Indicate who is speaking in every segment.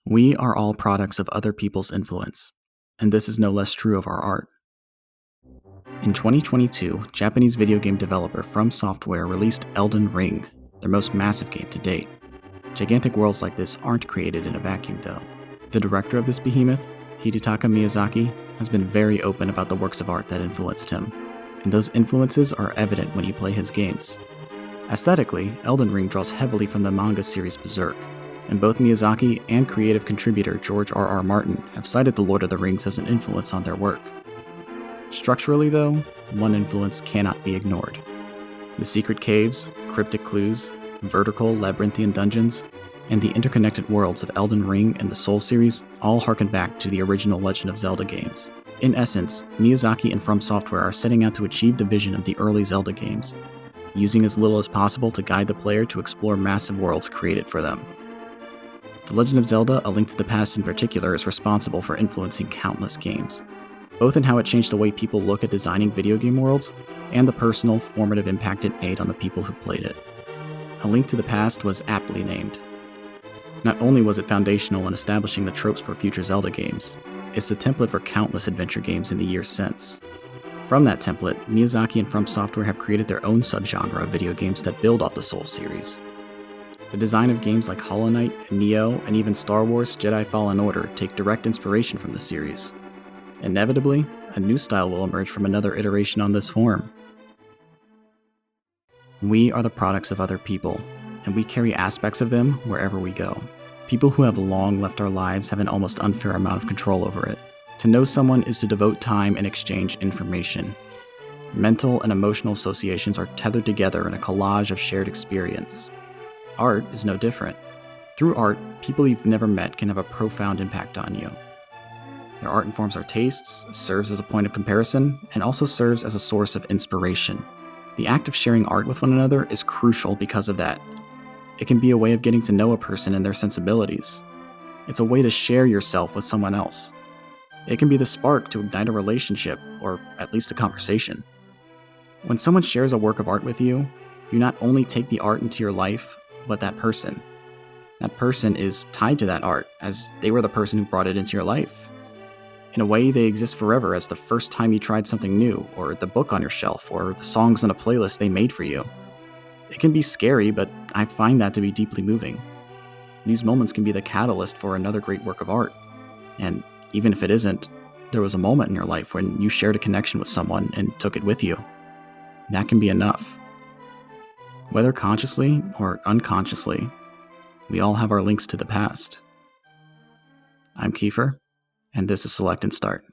Speaker 1: We are all products of other people's influence, and this is no less true of our art. In 2022, Japanese video game developer From Software released Elden Ring, their most massive game to date. Gigantic worlds like this aren't created in a vacuum, though. The director of this behemoth, Hidetaka Miyazaki, has been very open about the works of art that influenced him, and those influences are evident when you play his games. Aesthetically, Elden Ring draws heavily from the manga series Berserk, and both Miyazaki and creative contributor George R.R. Martin have cited The Lord of the Rings as an influence on their work. Structurally, though, one influence cannot be ignored. The secret caves, cryptic clues, vertical labyrinthian dungeons, and the interconnected worlds of Elden Ring and the Soul series all harken back to the original Legend of Zelda games. In essence, Miyazaki and From Software are setting out to achieve the vision of the early Zelda games, using as little as possible to guide the player to explore massive worlds created for them. The Legend of Zelda: A Link to the Past in particular is responsible for influencing countless games, both in how it changed the way people look at designing video game worlds and the personal, formative impact it made on the people who played it. A Link to the Past was aptly named. Not only was it foundational in establishing the tropes for future Zelda games, it's the template for countless adventure games in the years since. From that template, Miyazaki and From Software have created their own subgenre of video games that build off the Soul series. The design of games like Hollow Knight, Neo, and even Star Wars Jedi Fallen Order take direct inspiration from the series. Inevitably, a new style will emerge from another iteration on this form. We are the products of other people, and we carry aspects of them wherever we go. People who have long left our lives have an almost unfair amount of control over it. To know someone is to devote time and exchange information. Mental and emotional associations are tethered together in a collage of shared experience. Art is no different. Through art, people you've never met can have a profound impact on you. Their art informs our tastes, serves as a point of comparison, and also serves as a source of inspiration. The act of sharing art with one another is crucial because of that. It can be a way of getting to know a person and their sensibilities. It's a way to share yourself with someone else. It can be the spark to ignite a relationship, or at least a conversation. When someone shares a work of art with you, you not only take the art into your life, but that person. That person is tied to that art, as they were the person who brought it into your life. In a way, they exist forever as the first time you tried something new, or the book on your shelf, or the songs in a playlist they made for you. It can be scary, but I find that to be deeply moving. These moments can be the catalyst for another great work of art. And even if it isn't, there was a moment in your life when you shared a connection with someone and took it with you. That can be enough. Whether consciously or unconsciously, we all have our links to the past. I'm Keifer, and this is Select and Start.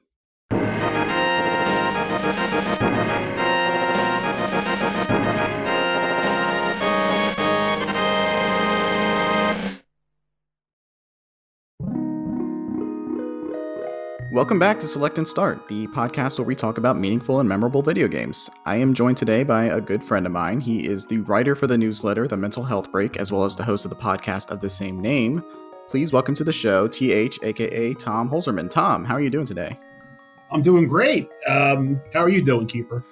Speaker 1: Welcome back to Select and Start, the podcast where we talk about meaningful and memorable video games. I am joined today by a good friend of mine. He is the writer for the newsletter, The Mental Health Break, as well as the host of the podcast of the same name. Please welcome to the show, TH, aka Tom Holzerman. Tom, how are you doing today?
Speaker 2: I'm doing great. How are you doing, Keifer?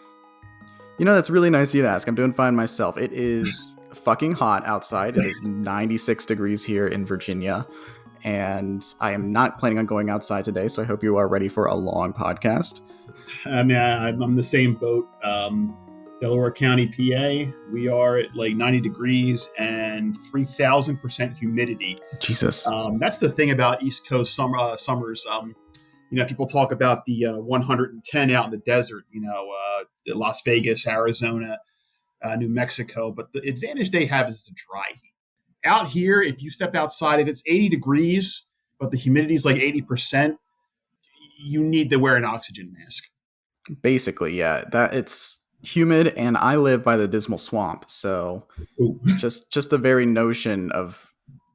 Speaker 1: You know, that's really nice of you to ask. I'm doing fine myself. It is fucking hot outside. It is 96 degrees here in Virginia. And I am not planning on going outside today, so I hope you are ready for a long podcast.
Speaker 2: I mean, I'm the same boat. Delaware County, PA, we are at like 90 degrees and 3,000% humidity.
Speaker 1: Jesus.
Speaker 2: That's the thing about East Coast summers. People talk about the 110 out in the desert, Las Vegas, Arizona, New Mexico. But the advantage they have is the dry heat. Out here, if you step outside, if it's 80 degrees, but the humidity is like 80%, you need to wear an oxygen mask.
Speaker 1: Basically, yeah. That it's humid, and I live by the Dismal Swamp, so just the very notion of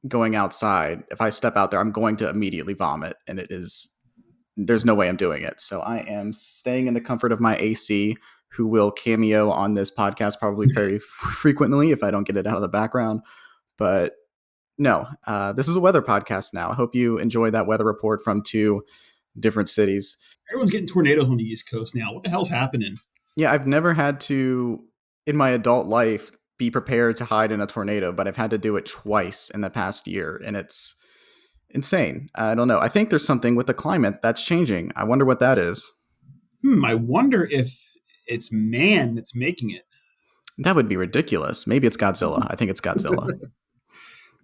Speaker 1: going outside, if I step out there, I'm going to immediately vomit, and there's no way I'm doing it. So I am staying in the comfort of my AC, who will cameo on this podcast probably very frequently if I don't get it out of the background. But no, this is a weather podcast now. I hope you enjoy that weather report from 2 different cities.
Speaker 2: Everyone's getting tornadoes on the East Coast now. What the hell's happening?
Speaker 1: Yeah, I've never had to, in my adult life, be prepared to hide in a tornado, but I've had to do it twice in the past year. And Insane. I don't know. I think there's something with the climate that's changing. I wonder what that is.
Speaker 2: I wonder if it's man that's making it.
Speaker 1: That would be ridiculous. Maybe it's Godzilla. I think it's Godzilla.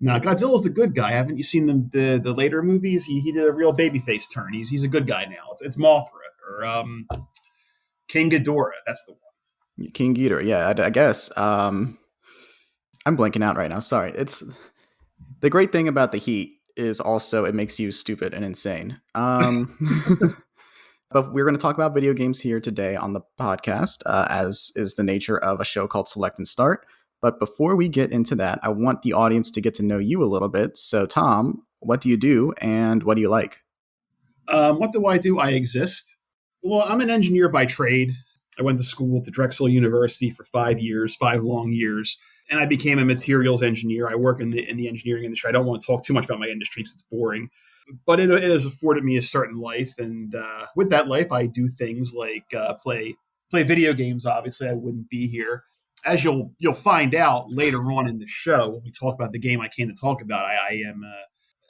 Speaker 2: Now, Godzilla's the good guy. Haven't you seen the later movies? He did a real babyface turn. He's a good guy now. It's Mothra or King Ghidorah. That's the one.
Speaker 1: King Ghidorah. Yeah, I guess. I'm blanking out right now. Sorry. It's the great thing about the heat is also it makes you stupid and insane. But we're going to talk about video games here today on the podcast, as is the nature of a show called Select and Start. But before we get into that, I want the audience to get to know you a little bit. So, Tom, what do you do and what do you like?
Speaker 2: What do I do? I exist. Well, I'm an engineer by trade. I went to school at the Drexel University for 5 years, 5 long years, and I became a materials engineer. I work in the engineering industry. I don't want to talk too much about my industry because it's boring, but it has afforded me a certain life. And with that life, I do things like play video games. Obviously, I wouldn't be here. As you'll find out later on in the show, when we talk about the game I came to talk about, I am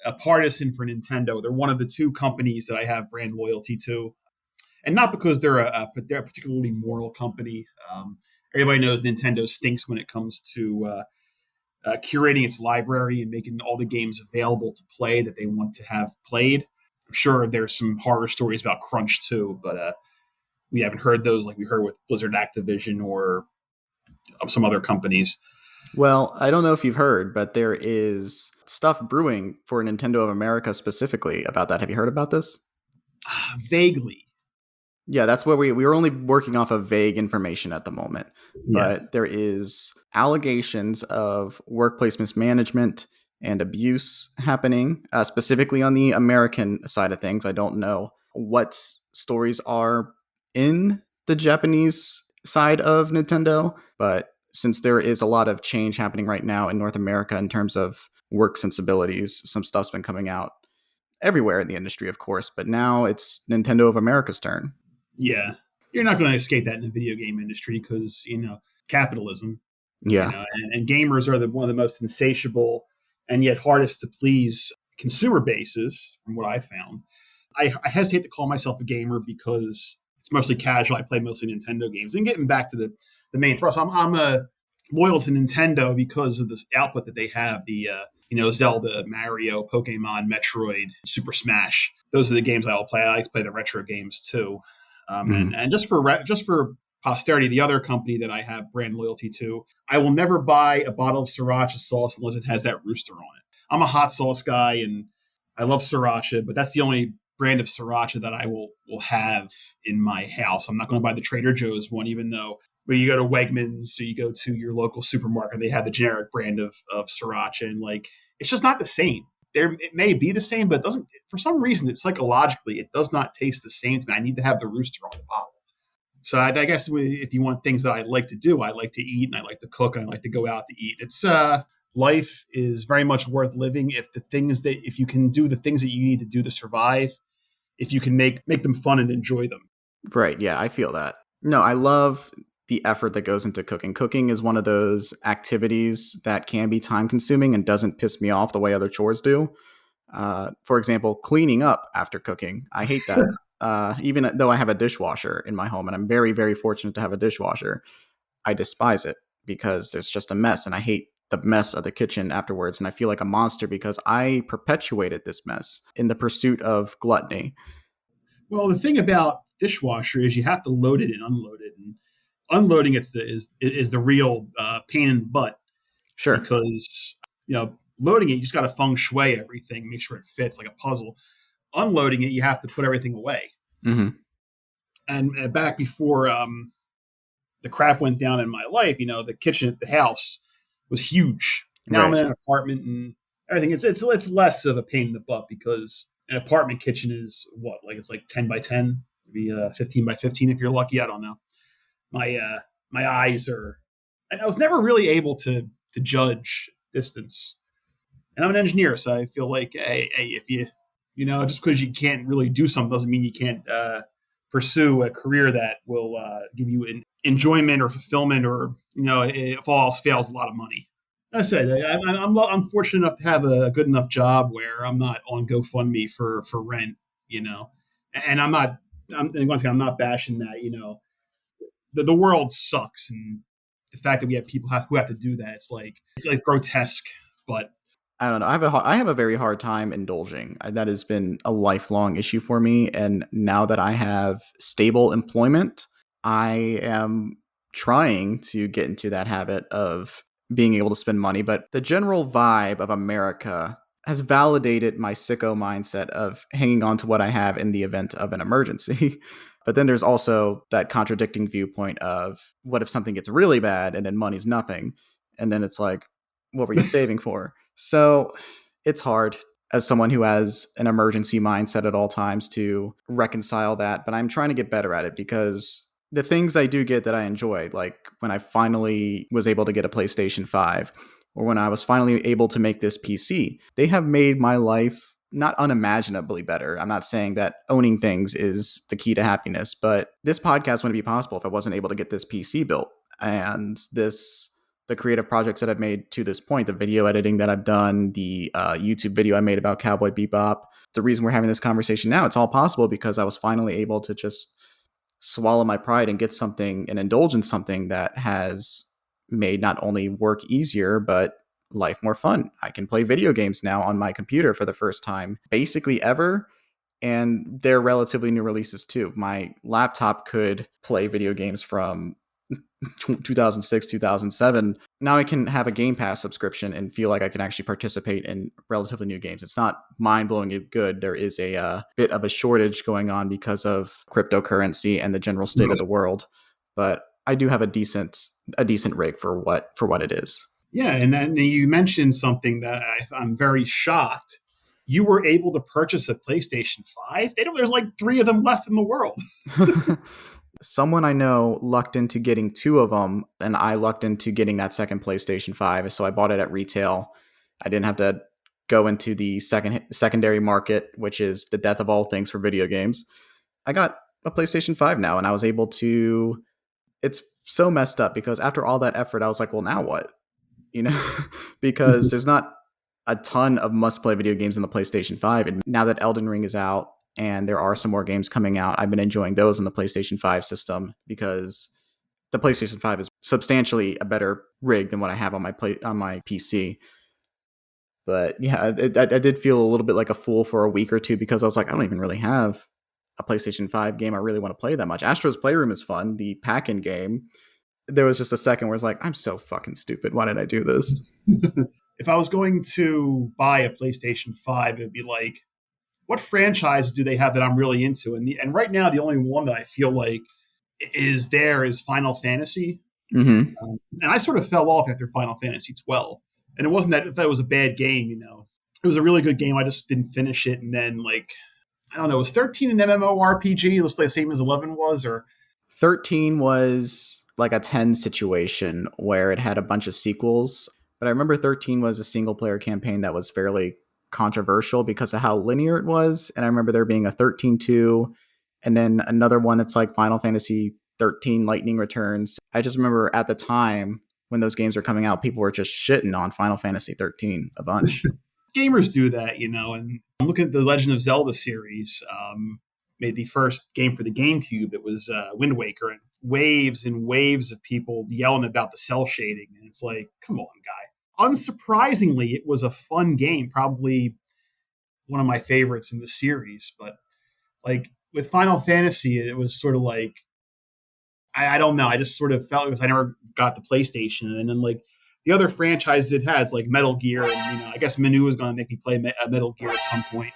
Speaker 2: a partisan for Nintendo. They're one of the 2 companies that I have brand loyalty to. And not because they're a particularly moral company. Everybody knows Nintendo stinks when it comes to curating its library and making all the games available to play that they want to have played. I'm sure there's some horror stories about crunch too, but we haven't heard those like we heard with Blizzard Activision or some other companies.
Speaker 1: Well, I don't know if you've heard, but there is stuff brewing for Nintendo of America specifically about that. Have you heard about this?
Speaker 2: Vaguely.
Speaker 1: Yeah, that's where we were only working off of vague information at the moment.
Speaker 2: Yeah.
Speaker 1: But there is allegations of workplace mismanagement and abuse happening, specifically on the American side of things. I don't know what stories are in the Japanese side of Nintendo, but since there is a lot of change happening right now in North America in terms of work sensibilities, some stuff's been coming out everywhere in the industry, of course, but now it's Nintendo of America's turn.
Speaker 2: Yeah. You're not going to escape that in the video game industry because, capitalism.
Speaker 1: Yeah.
Speaker 2: And gamers are one of the most insatiable and yet hardest to please consumer bases, from what I found. I hesitate to call myself a gamer because it's mostly casual. I play mostly Nintendo games. And getting back to the main thrust, I'm loyal to Nintendo because of this output that they have. The Zelda, Mario, Pokemon, Metroid, Super Smash. Those are the games I will play. I like to play the retro games too. And just for posterity, the other company that I have brand loyalty to, I will never buy a bottle of sriracha sauce unless it has that rooster on it. I'm a hot sauce guy and I love sriracha, but that's the only brand of sriracha that I will have in my house. I'm not going to buy the Trader Joe's one, even though when you go to Wegmans or you go to your local supermarket, they have the generic brand of sriracha, and it's just not the same. It may be the same, but it doesn't. For some reason, it's psychologically, it does not taste the same to me. I need to have the rooster on the bottle. So I guess if you want things that I like to do, I like to eat and I like to cook and I like to go out to eat. It's life is very much worth living if you can do the things that you need to do to survive, if you can make them fun and enjoy them.
Speaker 1: Right. Yeah, I feel that. No, I love the effort that goes into cooking. Cooking is one of those activities that can be time consuming and doesn't piss me off the way other chores do. For example, cleaning up after cooking. I hate that. Even though I have a dishwasher in my home and I'm very, very fortunate to have a dishwasher, I despise it because there's just a mess and I hate the mess of the kitchen afterwards. And I feel like a monster because I perpetuated this mess in the pursuit of gluttony.
Speaker 2: Well, the thing about dishwasher is you have to load it and unload it. And unloading is the real pain in the butt.
Speaker 1: Sure.
Speaker 2: Because, loading it, you just got to feng shui everything, make sure it fits like a puzzle. Unloading it, you have to put everything away.
Speaker 1: Mm-hmm.
Speaker 2: And back before the crap went down in my life, the kitchen at the house was huge. Now
Speaker 1: Right.
Speaker 2: I'm in an apartment and everything. It's less of a pain in the butt because an apartment kitchen is it's like 10 by 10, maybe 15 by 15 if you're lucky. I don't know. My eyes are. And I was never really able to judge distance. And I'm an engineer, so I feel like, hey, if just because you can't really do something doesn't mean you can't pursue a career that will give you an enjoyment or fulfillment or, if all else fails, a lot of money. I said I'm fortunate enough to have a good enough job where I'm not on GoFundMe for rent, you know, and I'm not. And once again, I'm not bashing that. You know, the world sucks, and the fact that we have people who have to do that, it's like grotesque. But
Speaker 1: I don't know. I have a very hard time indulging. That has been a lifelong issue for me. And now that I have stable employment, I am trying to get into that habit of being able to spend money. But the general vibe of America has validated my sicko mindset of hanging on to what I have in the event of an emergency. But then there's also that contradicting viewpoint of what if something gets really bad and then money's nothing? And then it's like, what were you saving for? So it's hard as someone who has an emergency mindset at all times to reconcile that. But I'm trying to get better at it because the things I do get that I enjoy, like when I finally was able to get a PlayStation 5 or when I was finally able to make this PC, they have made my life not unimaginably better. I'm not saying that owning things is the key to happiness, but this podcast wouldn't be possible if I wasn't able to get this PC built. And the creative projects that I've made to this point, the video editing that I've done, the YouTube video I made about Cowboy Bebop, the reason we're having this conversation now, it's all possible because I was finally able to just swallow my pride and get something and indulge in something that has made not only work easier, but life more fun. I can play video games now on my computer for the first time, basically ever. And they're relatively new releases too. My laptop could play video games from 2006, 2007. Now I can have a Game Pass subscription and feel like I can actually participate in relatively new games. It's not mind-blowingly good. There is a bit of a shortage going on because of cryptocurrency and the general state of the world. But I do have a decent rig for what it is.
Speaker 2: yeah, and then you mentioned something that I'm very shocked. You were able to purchase a PlayStation 5. They don't. There's like 3 of them left in the world.
Speaker 1: Someone I know lucked into getting 2 of them, and I lucked into getting that second PlayStation 5. So I bought it at retail. I didn't have to go into the secondary market, which is the death of all things for video games. I got a PlayStation 5 now, and I was able to. It's so messed up because after all that effort, I was like, well, now what? You know, because there's not a ton of must-play video games on the PlayStation 5. And now that Elden Ring is out, and there are some more games coming out, I've been enjoying those on the PlayStation 5 system because the PlayStation 5 is substantially a better rig than what I have on my PC. But yeah, I did feel a little bit like a fool for a week or two because I was like, I don't even really have a PlayStation 5 game I really want to play that much. Astro's Playroom is fun, the pack-in game. There was just a second where it's like, I'm so fucking stupid. Why did I do this?
Speaker 2: If I was going to buy a PlayStation 5, it'd be like, what franchise do they have that I'm really into? And right now, the only one that I feel like is Final Fantasy.
Speaker 1: Mm-hmm.
Speaker 2: And I sort of fell off after Final Fantasy 12. And it wasn't that it was a bad game, you know. It was a really good game. I just didn't finish it. And then, like, I don't know, was 13 an MMORPG? It looks like the same as 11 was? Or
Speaker 1: 13 was like a 10 situation where it had a bunch of sequels. But I remember 13 was a single player campaign that was fairly controversial because of how linear it was. And I remember there being a 13-2 and then another one that's like Final Fantasy 13 Lightning Returns. I just remember at the time when those games were coming out, people were just shitting on Final Fantasy 13 a bunch.
Speaker 2: gamers do that, you know. And I'm looking at the Legend of Zelda series. Made the first game for the GameCube. It was Wind Waker, and waves of people yelling about the cell shading. And it's like, come on, guy. Unsurprisingly, it was a fun game, probably one of my favorites in the series. But like with Final Fantasy, it was sort of like, I don't know. I just sort of felt because I never got the PlayStation. And then like the other franchises it has, like Metal Gear, and I guess Manu is going to make me play Metal Gear at some point.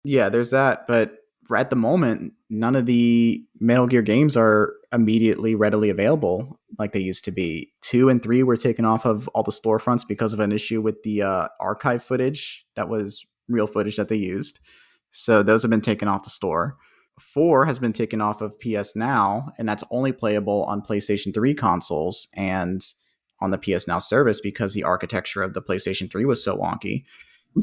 Speaker 1: Yeah, there's that. But at the moment, none of the Metal Gear games are immediately readily available like they used to be. 2 and 3 were taken off of all the storefronts because of an issue with the archive footage that was real footage that they used. So those have been taken off the store. 4 has been taken off of PS Now, and that's only playable on PlayStation 3 consoles and on the PS Now service because the architecture of the PlayStation 3 was so wonky.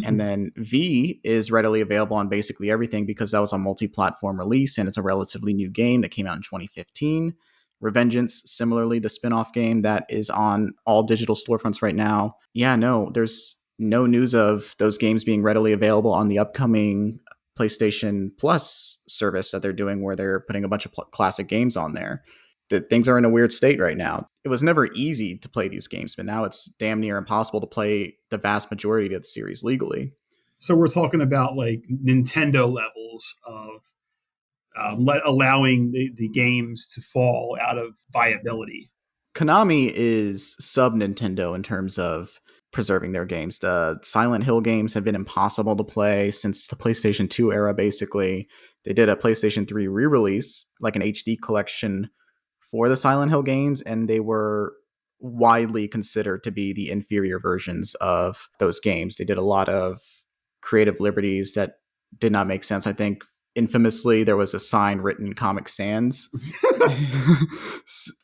Speaker 1: And then V is readily available on basically everything because that was a multi-platform release and it's a relatively new game that came out in 2015. Revengeance, similarly, the spin-off game that is on all digital storefronts right now. Yeah, no, there's no news of those games being readily available on the upcoming PlayStation Plus service that they're doing, where they're putting a bunch of classic games on there. That things are in a weird state right now. It was never easy to play these games, but now it's damn near impossible to play the vast majority of the series legally.
Speaker 2: So we're talking about like Nintendo levels of allowing the games to fall out of viability.
Speaker 1: Konami is sub Nintendo in terms of preserving their games. The Silent Hill games have been impossible to play since the PlayStation 2 era, basically. They did a PlayStation 3 re-release, like an HD collection for the Silent Hill games, and they were widely considered to be the inferior versions of those games. They did a lot of creative liberties that did not make sense. I think infamously there was a sign written Comic Sans.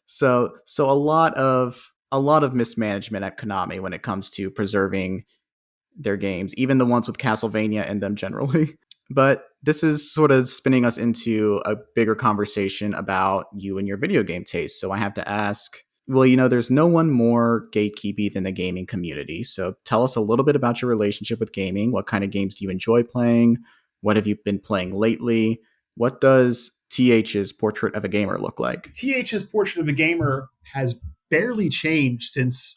Speaker 1: so a lot of mismanagement at Konami when it comes to preserving their games, even the ones with Castlevania in them generally. But this is sort of spinning us into a bigger conversation about you and your video game taste. So I have to ask, well, there's no one more gatekeepy than the gaming community. So tell us a little bit about your relationship with gaming. What kind of games do you enjoy playing? What have you been playing lately? What does TH's Portrait of a Gamer look like?
Speaker 2: TH's Portrait of a Gamer has barely changed since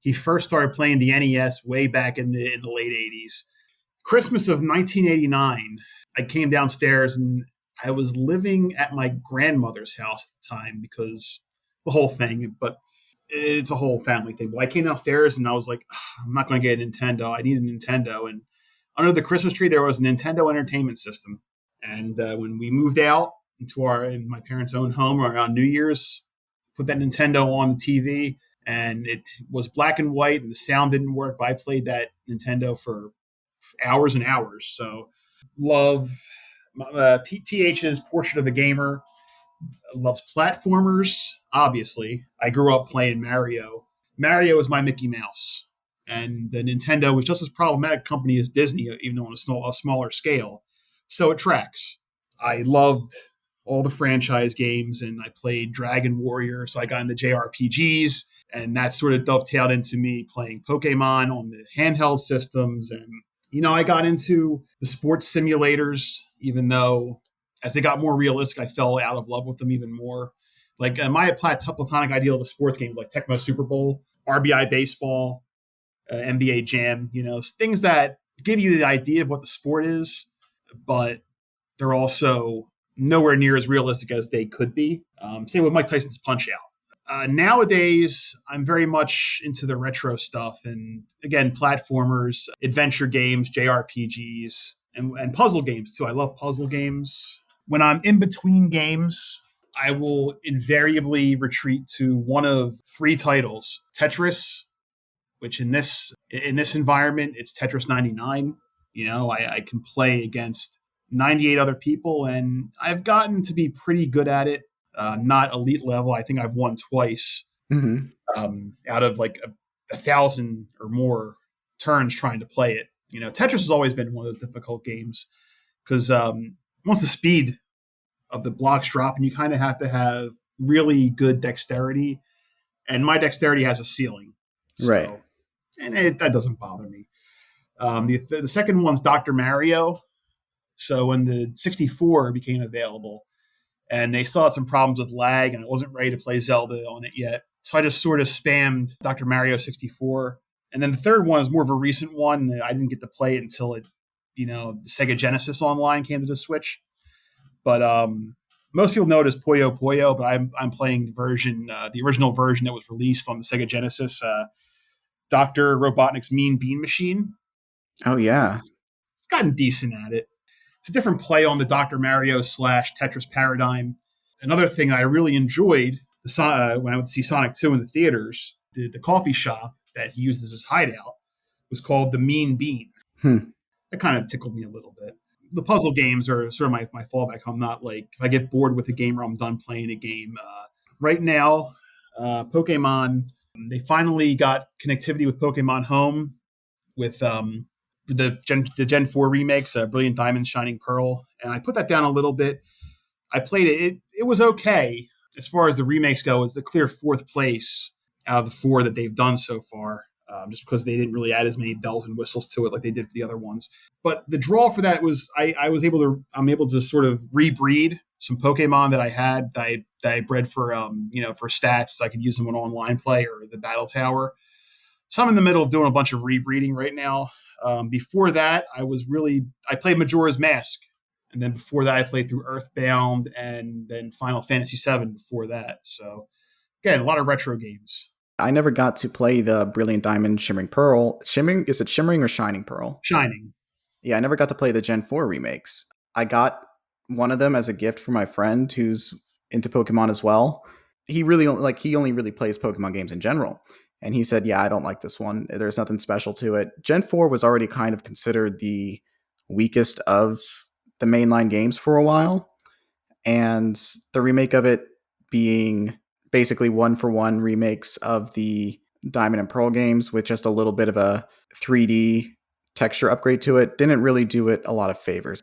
Speaker 2: he first started playing the NES way back in the late 80s. Christmas of 1989, I came downstairs and I was living at my grandmother's house at the time because the whole thing, but it's a whole family thing. But I came downstairs and I was like, I'm not going to get a Nintendo. I need a Nintendo. And under the Christmas tree, there was a Nintendo Entertainment System. And when we moved out in my parents' own home around New Year's, put that Nintendo on the TV, and it was black and white, and the sound didn't work. But I played that Nintendo for hours and hours. So, love TH's Portrait of a Gamer. Loves platformers. Obviously, I grew up playing Mario. Mario is my Mickey Mouse. And the Nintendo was just as problematic company as Disney, even though on a smaller scale. So it tracks. I loved all the franchise games, and I played Dragon Warrior, so I got into JRPGs, and that sort of dovetailed into me playing Pokemon on the handheld systems. And, I got into the sports simulators, even though as they got more realistic, I fell out of love with them even more. Like my platonic ideal of a sports games like Tecmo Super Bowl, RBI Baseball, NBA Jam, things that give you the idea of what the sport is, but they're also nowhere near as realistic as they could be. Same with Mike Tyson's Punch-Out. Nowadays, I'm very much into the retro stuff, and again, platformers, adventure games, JRPGs, and puzzle games too. I love puzzle games. When I'm in between games, I will invariably retreat to one of three titles: Tetris, which in this environment, it's Tetris 99. I can play against 98 other people, and I've gotten to be pretty good at it. Not elite level. I think I've won twice out of like 1,000 or more turns trying to play it. Tetris has always been one of those difficult games because once the speed of the blocks drop, and you kind of have to have really good dexterity, and my dexterity has a ceiling. So,
Speaker 1: right.
Speaker 2: And that doesn't bother me. The second one's Dr. Mario. So when the 64 became available, and they still had some problems with lag, and I wasn't ready to play Zelda on it yet, so I just sort of spammed Dr. Mario 64. And then the third one is more of a recent one. I didn't get to play it until the Sega Genesis Online came to the Switch. But most people know it as Puyo Puyo, but I'm playing the original version that was released on the Sega Genesis, Dr. Robotnik's Mean Bean Machine.
Speaker 1: Oh, yeah.
Speaker 2: I've gotten decent at it. It's a different play on the Dr. Mario / Tetris paradigm. Another thing I really enjoyed when I would see Sonic 2 in the theaters, the coffee shop that he used as his hideout was called the Mean Bean. That kind of tickled me a little bit. The puzzle games are sort of my fallback. I'm not like, if I get bored with a game or I'm done playing a game. Right now, Pokemon, they finally got connectivity with Pokemon Home with the Gen 4 remakes, Brilliant Diamond, Shining Pearl. And I put that down a little bit. I played it. It was okay. as far as the remakes go, it's the clear fourth place out of the four that they've done so far. Just because they didn't really add as many bells and whistles to it like they did for the other ones. But the draw for that was I'm able to sort of rebreed some Pokemon that I had that I bred for for stats, so I could use them in online play or the Battle Tower. So I'm in the middle of doing a bunch of rebreeding right now. Before that, I played Majora's Mask, and then before that, I played through Earthbound and then Final Fantasy VII before that. So again, a lot of retro games.
Speaker 1: I never got to play the Brilliant Diamond, Shimmering Pearl. Is it Shimmering or Shining Pearl?
Speaker 2: Shining.
Speaker 1: Yeah, I never got to play the Gen 4 remakes. I got one of them as a gift for my friend who's into Pokemon as well. He only really plays Pokemon games in general. And he said, yeah, I don't like this one. There's nothing special to it. Gen 4 was already kind of considered the weakest of the mainline games for a while. And the remake of it being basically one-for-one remakes of the Diamond and Pearl games with just a little bit of a 3D texture upgrade to it didn't really do it a lot of favors.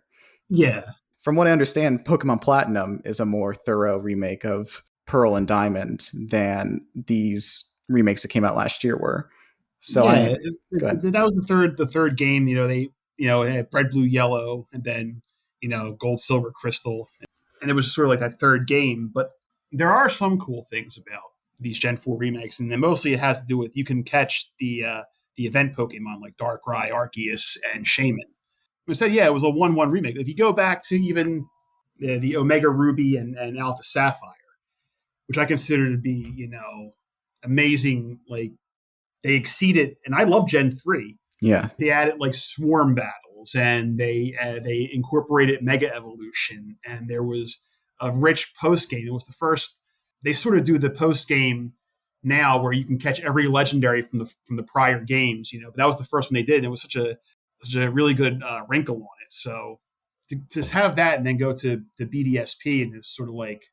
Speaker 2: Yeah.
Speaker 1: From what I understand, Pokemon Platinum is a more thorough remake of Pearl and Diamond than these remakes that came out last year were. So
Speaker 2: yeah, that was the third game. They had Red, Blue, Yellow, and then Gold, Silver, Crystal, and it was sort of like that third game. But there are some cool things about these Gen 4 remakes, and then mostly it has to do with you can catch the event Pokemon like Darkrai, Arceus, and Shaman. Instead, yeah, it was a 1-1 remake. If you go back to even the Omega Ruby and Alpha Sapphire, which I consider to be, amazing, like they exceeded, and I love Gen 3.
Speaker 1: Yeah.
Speaker 2: They added like swarm battles and they incorporated Mega Evolution, and there was a rich post game. It was the first, they sort of do the post game now where you can catch every legendary from the prior games, but that was the first one they did. And it was such a really good wrinkle on it. So to have that and then go to BDSP, and it's sort of like,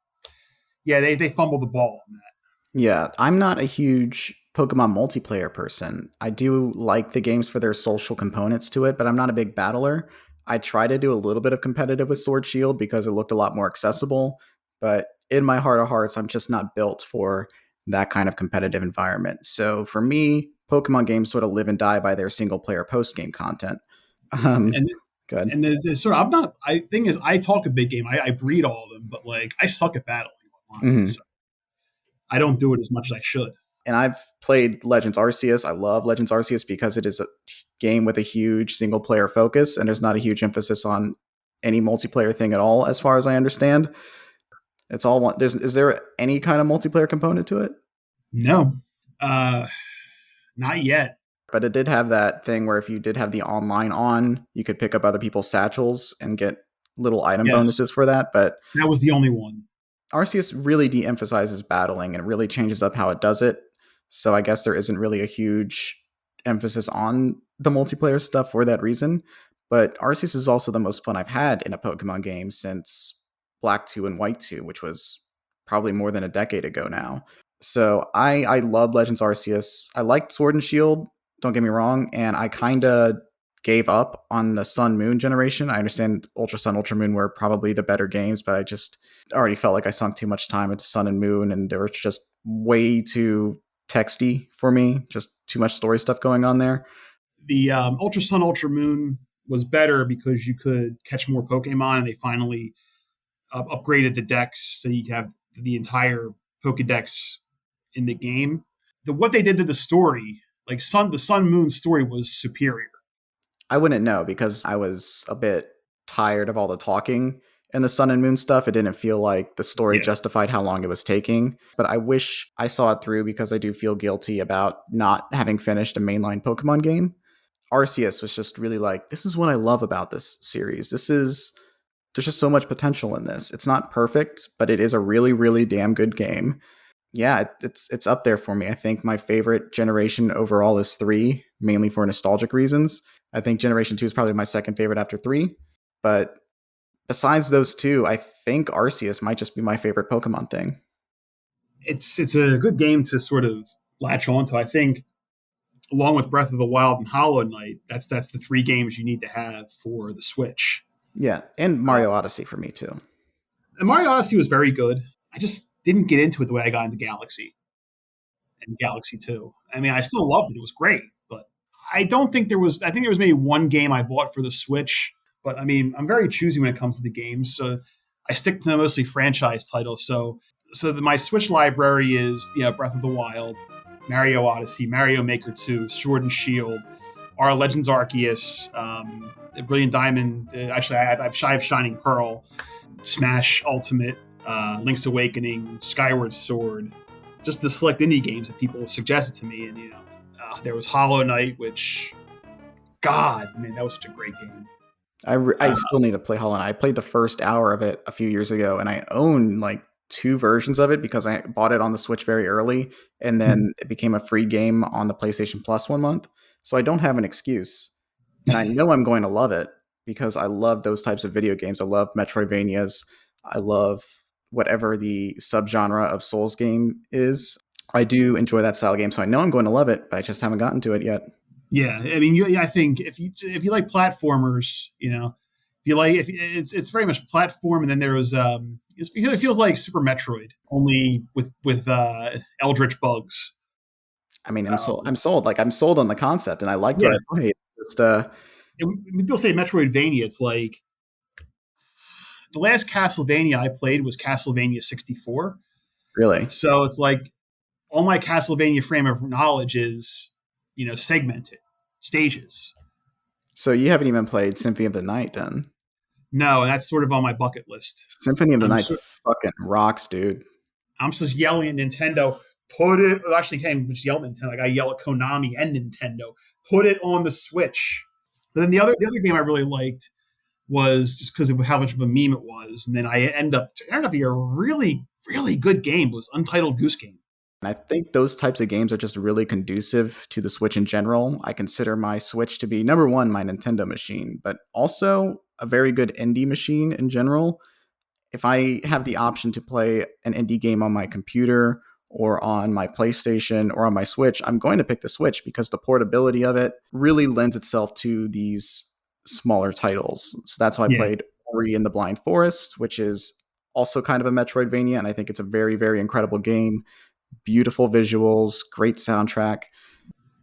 Speaker 2: yeah, they fumbled the ball on that.
Speaker 1: Yeah, I'm not a huge Pokemon multiplayer person. I do like the games for their social components to it, but I'm not a big battler. I try to do a little bit of competitive with Sword Shield because it looked a lot more accessible, but in my heart of hearts, I'm just not built for that kind of competitive environment. So for me, Pokemon games sort of live and die by their single player post game content. Good.
Speaker 2: And the sort of, thing is, I talk a big game. I breed all of them, but like I suck at battling online. Mm-hmm. So I don't do it as much as I should.
Speaker 1: And I've played Legends Arceus. I love Legends Arceus because it is a game with a huge single player focus, and there's not a huge emphasis on any multiplayer thing at all, as far as I understand. It's all one. Is there any kind of multiplayer component to it?
Speaker 2: No, not yet.
Speaker 1: But it did have that thing where if you did have the online on, you could pick up other people's satchels and get little item bonuses for that. But
Speaker 2: that was the only one.
Speaker 1: Arceus really de-emphasizes battling and really changes up how it does it. So I guess there isn't really a huge emphasis on the multiplayer stuff for that reason. But Arceus is also the most fun I've had in a Pokemon game since Black 2 and White 2, which was probably more than a decade ago now. So I love Legends Arceus. I liked Sword and Shield, don't get me wrong, and I kind of gave up on the Sun Moon generation. I understand Ultra Sun, Ultra Moon were probably the better games, but I just already felt like I sunk too much time into Sun and Moon, and they were just way too texty for me, just too much story stuff going on there.
Speaker 2: The Ultra Sun, Ultra Moon was better because you could catch more Pokemon, and they finally upgraded the decks so you have the entire Pokedex in the game. What they did to the story, like the Sun Moon story, was superior.
Speaker 1: I wouldn't know because I was a bit tired of all the talking and the Sun and Moon stuff. It didn't feel like the story justified how long it was taking. But I wish I saw it through because I do feel guilty about not having finished a mainline Pokemon game. Arceus was just really like, this is what I love about this series. There's just so much potential in this. It's not perfect, but it is a really, really damn good game. Yeah, it's up there for me. I think my favorite generation overall is 3, mainly for nostalgic reasons. I think Generation 2 is probably my second favorite after 3. But besides those two, I think Arceus might just be my favorite Pokemon thing.
Speaker 2: It's a good game to sort of latch onto. I think along with Breath of the Wild and Hollow Knight, that's the 3 games you need to have for the Switch.
Speaker 1: Yeah, and Mario Odyssey for me too.
Speaker 2: And Mario Odyssey was very good. didn't get into it the way I got into Galaxy and Galaxy 2. I mean, I still loved it. It was great, but I don't think there was, I think there was maybe one game I bought for the Switch, but I mean, I'm very choosy when it comes to the games. So I stick to mostly franchise titles. My Switch library is, Breath of the Wild, Mario Odyssey, Mario Maker 2, Sword and Shield, our Legends Arceus, Brilliant Diamond. Actually, I have Shining Pearl, Smash Ultimate, Link's Awakening, Skyward Sword. Just the select indie games that people suggested to me, and there was Hollow Knight, which, God, man, that was such a great game.
Speaker 1: I still need to play Hollow Knight. I played the first hour of it a few years ago, and I own like 2 versions of it because I bought it on the Switch very early, and then it became a free game on the PlayStation Plus 1 month. So I don't have an excuse, and I know I'm going to love it because I love those types of video games. I love Metroidvanias. I love whatever the subgenre of Souls game is. I do enjoy that style game, so I know I'm going to love it, but I just haven't gotten to it yet.
Speaker 2: Yeah, I mean, I think if you like platformers, if it's very much platform, and then there was it feels like Super Metroid, only with eldritch bugs.
Speaker 1: I mean, I'm sold. Like, I'm sold on the concept, and I liked what I played. Just
Speaker 2: And when people say Metroidvania, it's like the last Castlevania I played was Castlevania 64.
Speaker 1: really.
Speaker 2: So it's like all my Castlevania frame of knowledge is, segmented stages.
Speaker 1: So you haven't even played Symphony of the Night, then?
Speaker 2: No, and that's sort of on my bucket list.
Speaker 1: Symphony of the Night fucking rocks, dude.
Speaker 2: I'm just yelling at Nintendo. Put it. Well, actually, can't even just yell at Nintendo. Like, I yell at Konami and Nintendo. Put it on the Switch. But then the other game I really liked was just because of how much of a meme it was, and then I ended up being a really, really good game. Was Untitled Goose Game.
Speaker 1: And I think those types of games are just really conducive to the Switch in general. I consider my Switch to be, number one, my Nintendo machine, but also a very good indie machine in general. If I have the option to play an indie game on my computer or on my PlayStation or on my Switch, I'm going to pick the Switch because the portability of it really lends itself to these smaller titles. So that's how I played Ori and the Blind Forest, which is also kind of a Metroidvania, and I think it's a very, very incredible game. Beautiful visuals, great soundtrack.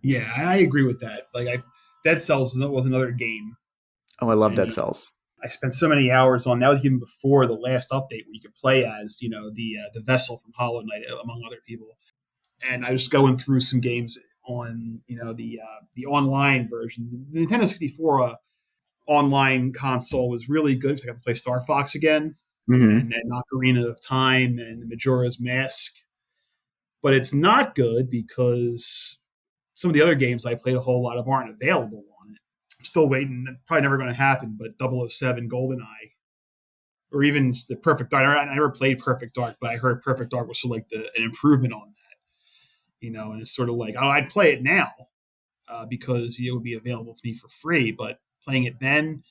Speaker 2: Yeah, I agree with that. Like, Dead Cells was another game.
Speaker 1: Oh, I love Dead Cells.
Speaker 2: I spent so many hours on that. Was even before the last update where you could play as the vessel from Hollow Knight among other people. And I was going through some games on the online version. The Nintendo 64 online console was really good because I got to play Star Fox again and Ocarina of Time and Majora's Mask. But it's not good because some of the other games I played a whole lot of aren't available on it. I'm still waiting. Probably never going to happen, but 007 GoldenEye, or even the Perfect Dark. I never played Perfect Dark, but I heard Perfect Dark was sort of like an improvement on that. And it's sort of like, I'd play it now because it would be available to me for free. But playing it then,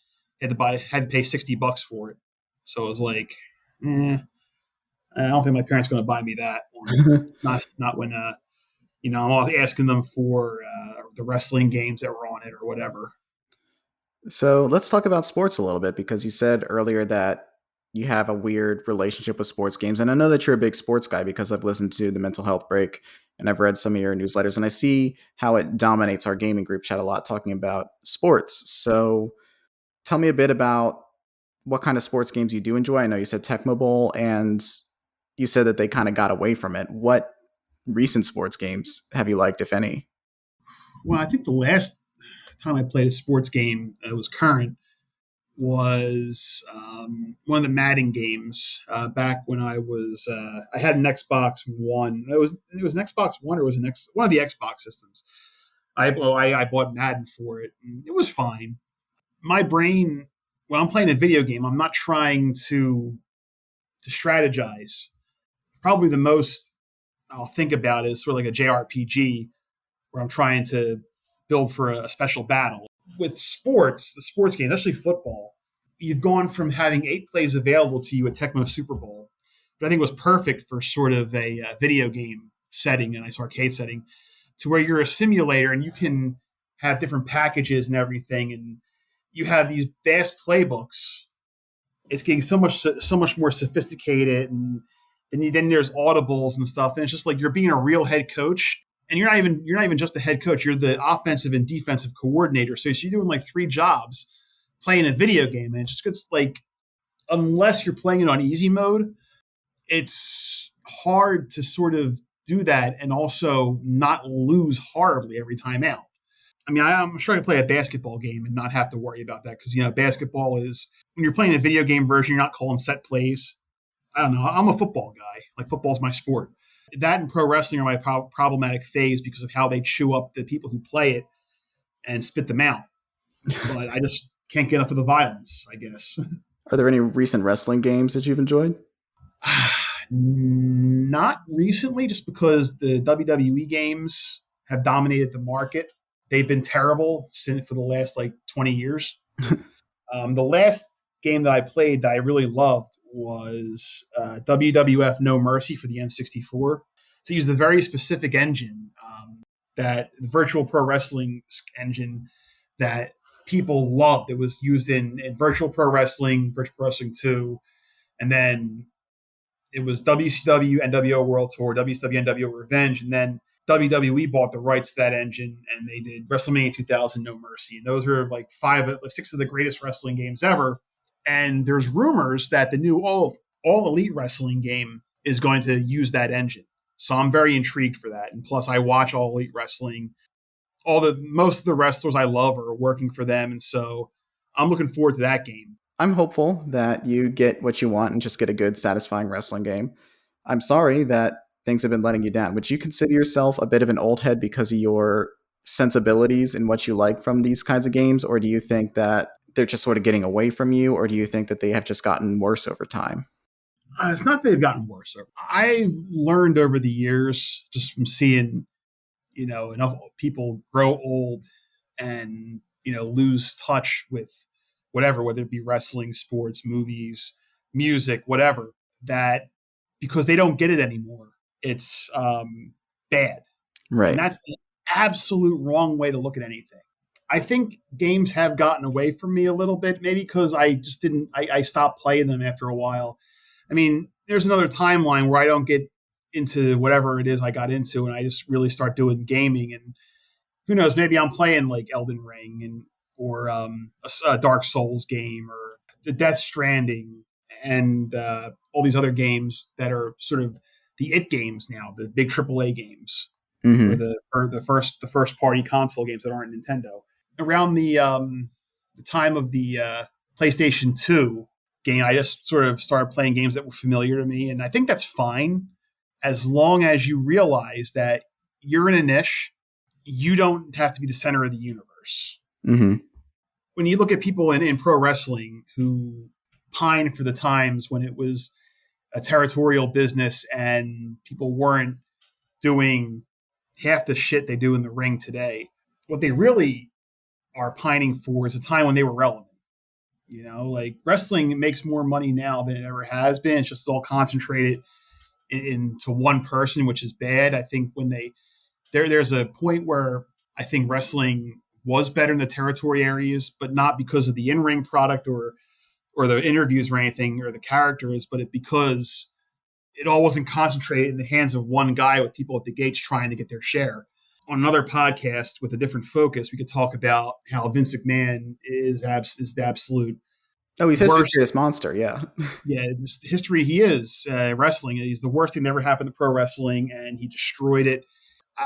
Speaker 2: had to pay $60 for it. So it was like, I don't think my parents are going to buy me that one. not when I'm all asking them for the wrestling games that were on it or whatever.
Speaker 1: So let's talk about sports a little bit, because you said earlier that you have a weird relationship with sports games. And I know that you're a big sports guy because I've listened to the Mental Health Break and I've read some of your newsletters, and I see how it dominates our gaming group chat a lot, talking about sports. So tell me a bit about what kind of sports games you do enjoy. I know you said Tecmo Bowl, and you said that they kind of got away from it. What recent sports games have you liked, if any?
Speaker 2: Well, I think the last time I played a sports game that was current was one of the Madden games back when I had an Xbox One. It was an Xbox One, or was one of the Xbox systems. I bought Madden for it, and it was fine. My brain, when I'm playing a video game, I'm not trying to strategize. Probably the most I'll think about is sort of like a JRPG where I'm trying to build for a special battle. With sports, the sports games, especially football, you've gone from having 8 plays available to you at Tecmo Super Bowl, but I think it was perfect for sort of a video game setting, a nice arcade setting, to where you're a simulator and you can have different packages and everything, and you have these vast playbooks. It's getting so much more sophisticated, and then there's audibles and stuff, and it's just like you're being a real head coach, and you're not even just the head coach. You're the offensive and defensive coordinator. So you're doing like 3 jobs playing a video game, and it just gets like, unless you're playing it on easy mode, it's hard to sort of do that and also not lose horribly every time out. I mean, I'm trying to play a basketball game and not have to worry about that because, basketball is, when you're playing a video game version, you're not calling set plays. I don't know. I'm a football guy. Like, football's my sport. That and pro wrestling are my problematic phase because of how they chew up the people who play it and spit them out. But I just can't get enough of the violence, I guess.
Speaker 1: Are there any recent wrestling games that you've enjoyed?
Speaker 2: Not recently, just because the WWE games have dominated the market. They've been terrible for the last 20 years. The last game that I played that I really loved was WWF No Mercy for the N64. So it used a very specific engine, that the virtual pro wrestling engine that people loved. It was used in Virtual Pro Wrestling, Virtual Pro Wrestling 2, and then it was WCW NWO World Tour, WCW NWO Revenge, and then WWE bought the rights to that engine, and they did WrestleMania 2000 No Mercy. And those are 6 of the greatest wrestling games ever. And there's rumors that the new All Elite Wrestling game is going to use that engine. So I'm very intrigued for that. And plus, I watch All Elite Wrestling. Most of the wrestlers I love are working for them, and so I'm looking forward to that game.
Speaker 1: I'm hopeful that you get what you want and just get a good, satisfying wrestling game. I'm sorry that things have been letting you down. Would you consider yourself a bit of an old head because of your sensibilities and what you like from these kinds of games? Or do you think that they're just sort of getting away from you? Or do you think that they have just gotten worse over time?
Speaker 2: It's not that they've gotten worse. I've learned over the years, just from seeing, enough people grow old and, lose touch with whatever, whether it be wrestling, sports, movies, music, whatever, that because they don't get it anymore, it's bad.
Speaker 1: Right.
Speaker 2: And that's the absolute wrong way to look at anything. I think games have gotten away from me a little bit, maybe because I stopped playing them after a while. I mean, there's another timeline where I don't get into whatever it is I got into, and I just really start doing gaming. And who knows, maybe I'm playing like Elden Ring or a Dark Souls game or the Death Stranding and all these other games that are sort of the it games now, the big AAA games, or the first party console games that aren't Nintendo. Around the time of the PlayStation 2 game, I just sort of started playing games that were familiar to me, and I think that's fine as long as you realize that you're in a niche. You don't have to be the center of the universe.
Speaker 1: Mm-hmm.
Speaker 2: When you look at people in pro wrestling who pine for the times when it was a territorial business and people weren't doing half the shit they do in the ring today, what they really are pining for is a time when they were relevant. Wrestling makes more money now than it ever has been. It's just all concentrated into one person, which is bad. I think when there's a point where I think wrestling was better in the territory areas, but not because of the in-ring product or the interviews or anything or the characters, but because it all wasn't concentrated in the hands of one guy with people at the gates trying to get their share. On another podcast with a different focus, we could talk about how Vince McMahon is the absolute.
Speaker 1: Oh, he's history's greatest monster. Yeah.
Speaker 2: Yeah. History. He is wrestling. He's the worst thing that ever happened to pro wrestling, and he destroyed it.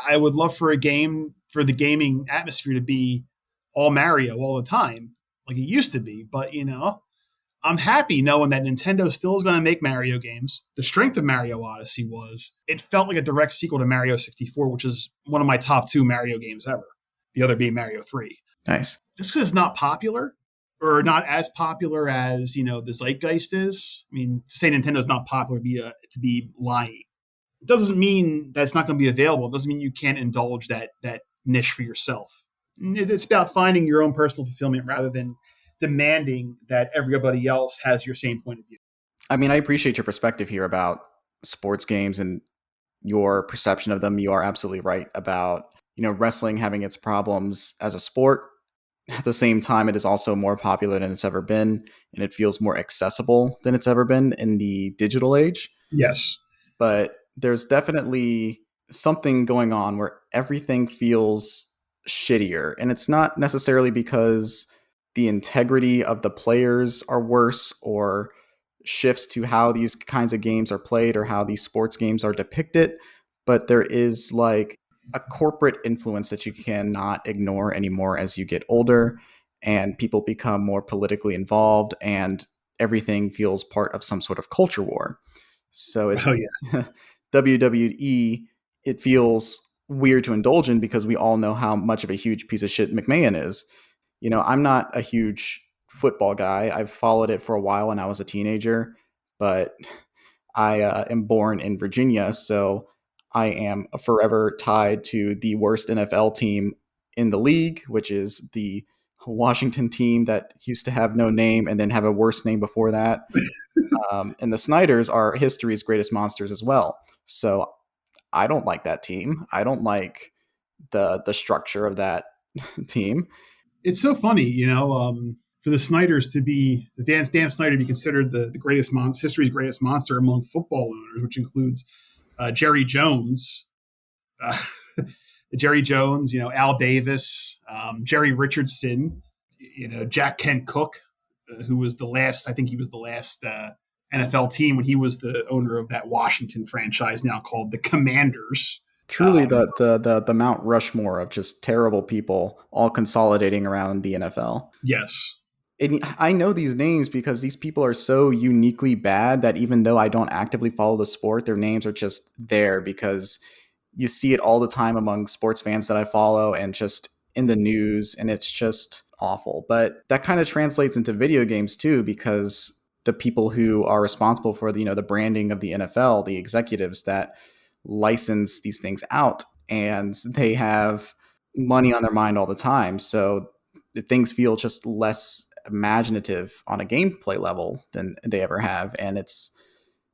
Speaker 2: I would love for the gaming atmosphere to be all Mario all the time, like it used to be. But, I'm happy knowing that Nintendo still is going to make Mario games. The strength of Mario Odyssey was it felt like a direct sequel to Mario 64, which is one of my top 2 Mario games ever. The other being Mario 3.
Speaker 1: Nice.
Speaker 2: Just because it's not popular or not as popular as, the zeitgeist is. I mean, to say Nintendo's not popular to be lying. It doesn't mean that it's not going to be available. It doesn't mean you can't indulge that niche for yourself. It's about finding your own personal fulfillment rather than demanding that everybody else has your same point of view.
Speaker 1: I mean, I appreciate your perspective here about sports games and your perception of them. You are absolutely right about, wrestling having its problems as a sport. At the same time, it is also more popular than it's ever been, and it feels more accessible than it's ever been in the digital age.
Speaker 2: Yes.
Speaker 1: but there's definitely something going on where everything feels shittier. And it's not necessarily because the integrity of the players are worse or shifts to how these kinds of games are played or how these sports games are depicted, but there is like a corporate influence that you cannot ignore anymore as you get older and people become more politically involved and everything feels part of some sort of culture war. So
Speaker 2: Oh yeah.
Speaker 1: WWE, it feels weird to indulge in because we all know how much of a huge piece of shit McMahon is. I'm not a huge football guy. I've followed it for a while when I was a teenager, but I am born in Virginia, so I am forever tied to the worst NFL team in the league, which is the Washington team that used to have no name and then have a worse name before that. And the Snyders are history's greatest monsters as well. So I don't like that team. I don't like the structure of that team.
Speaker 2: It's so funny, for the Snyders to be Dan Snyder to be considered the greatest monster, history's greatest monster among football owners, which includes Jerry Jones, uh, Jerry Jones, Al Davis, Jerry Richardson, Jack Kent Cook, who was the last. I think he was the last NFL team when he was the owner of that Washington franchise, now called the Commanders.
Speaker 1: Truly, the Mount Rushmore of just terrible people all consolidating around the NFL.
Speaker 2: Yes.
Speaker 1: And I know these names because these people are so uniquely bad that even though I don't actively follow the sport, their names are just there because you see it all the time among sports fans that I follow and just in the news, and it's just awful. But that kind of translates into video games too, because the people who are responsible for the branding of the NFL, the executives that license these things out, and they have money on their mind all the time. So things feel just less imaginative on a gameplay level than they ever have. And it's,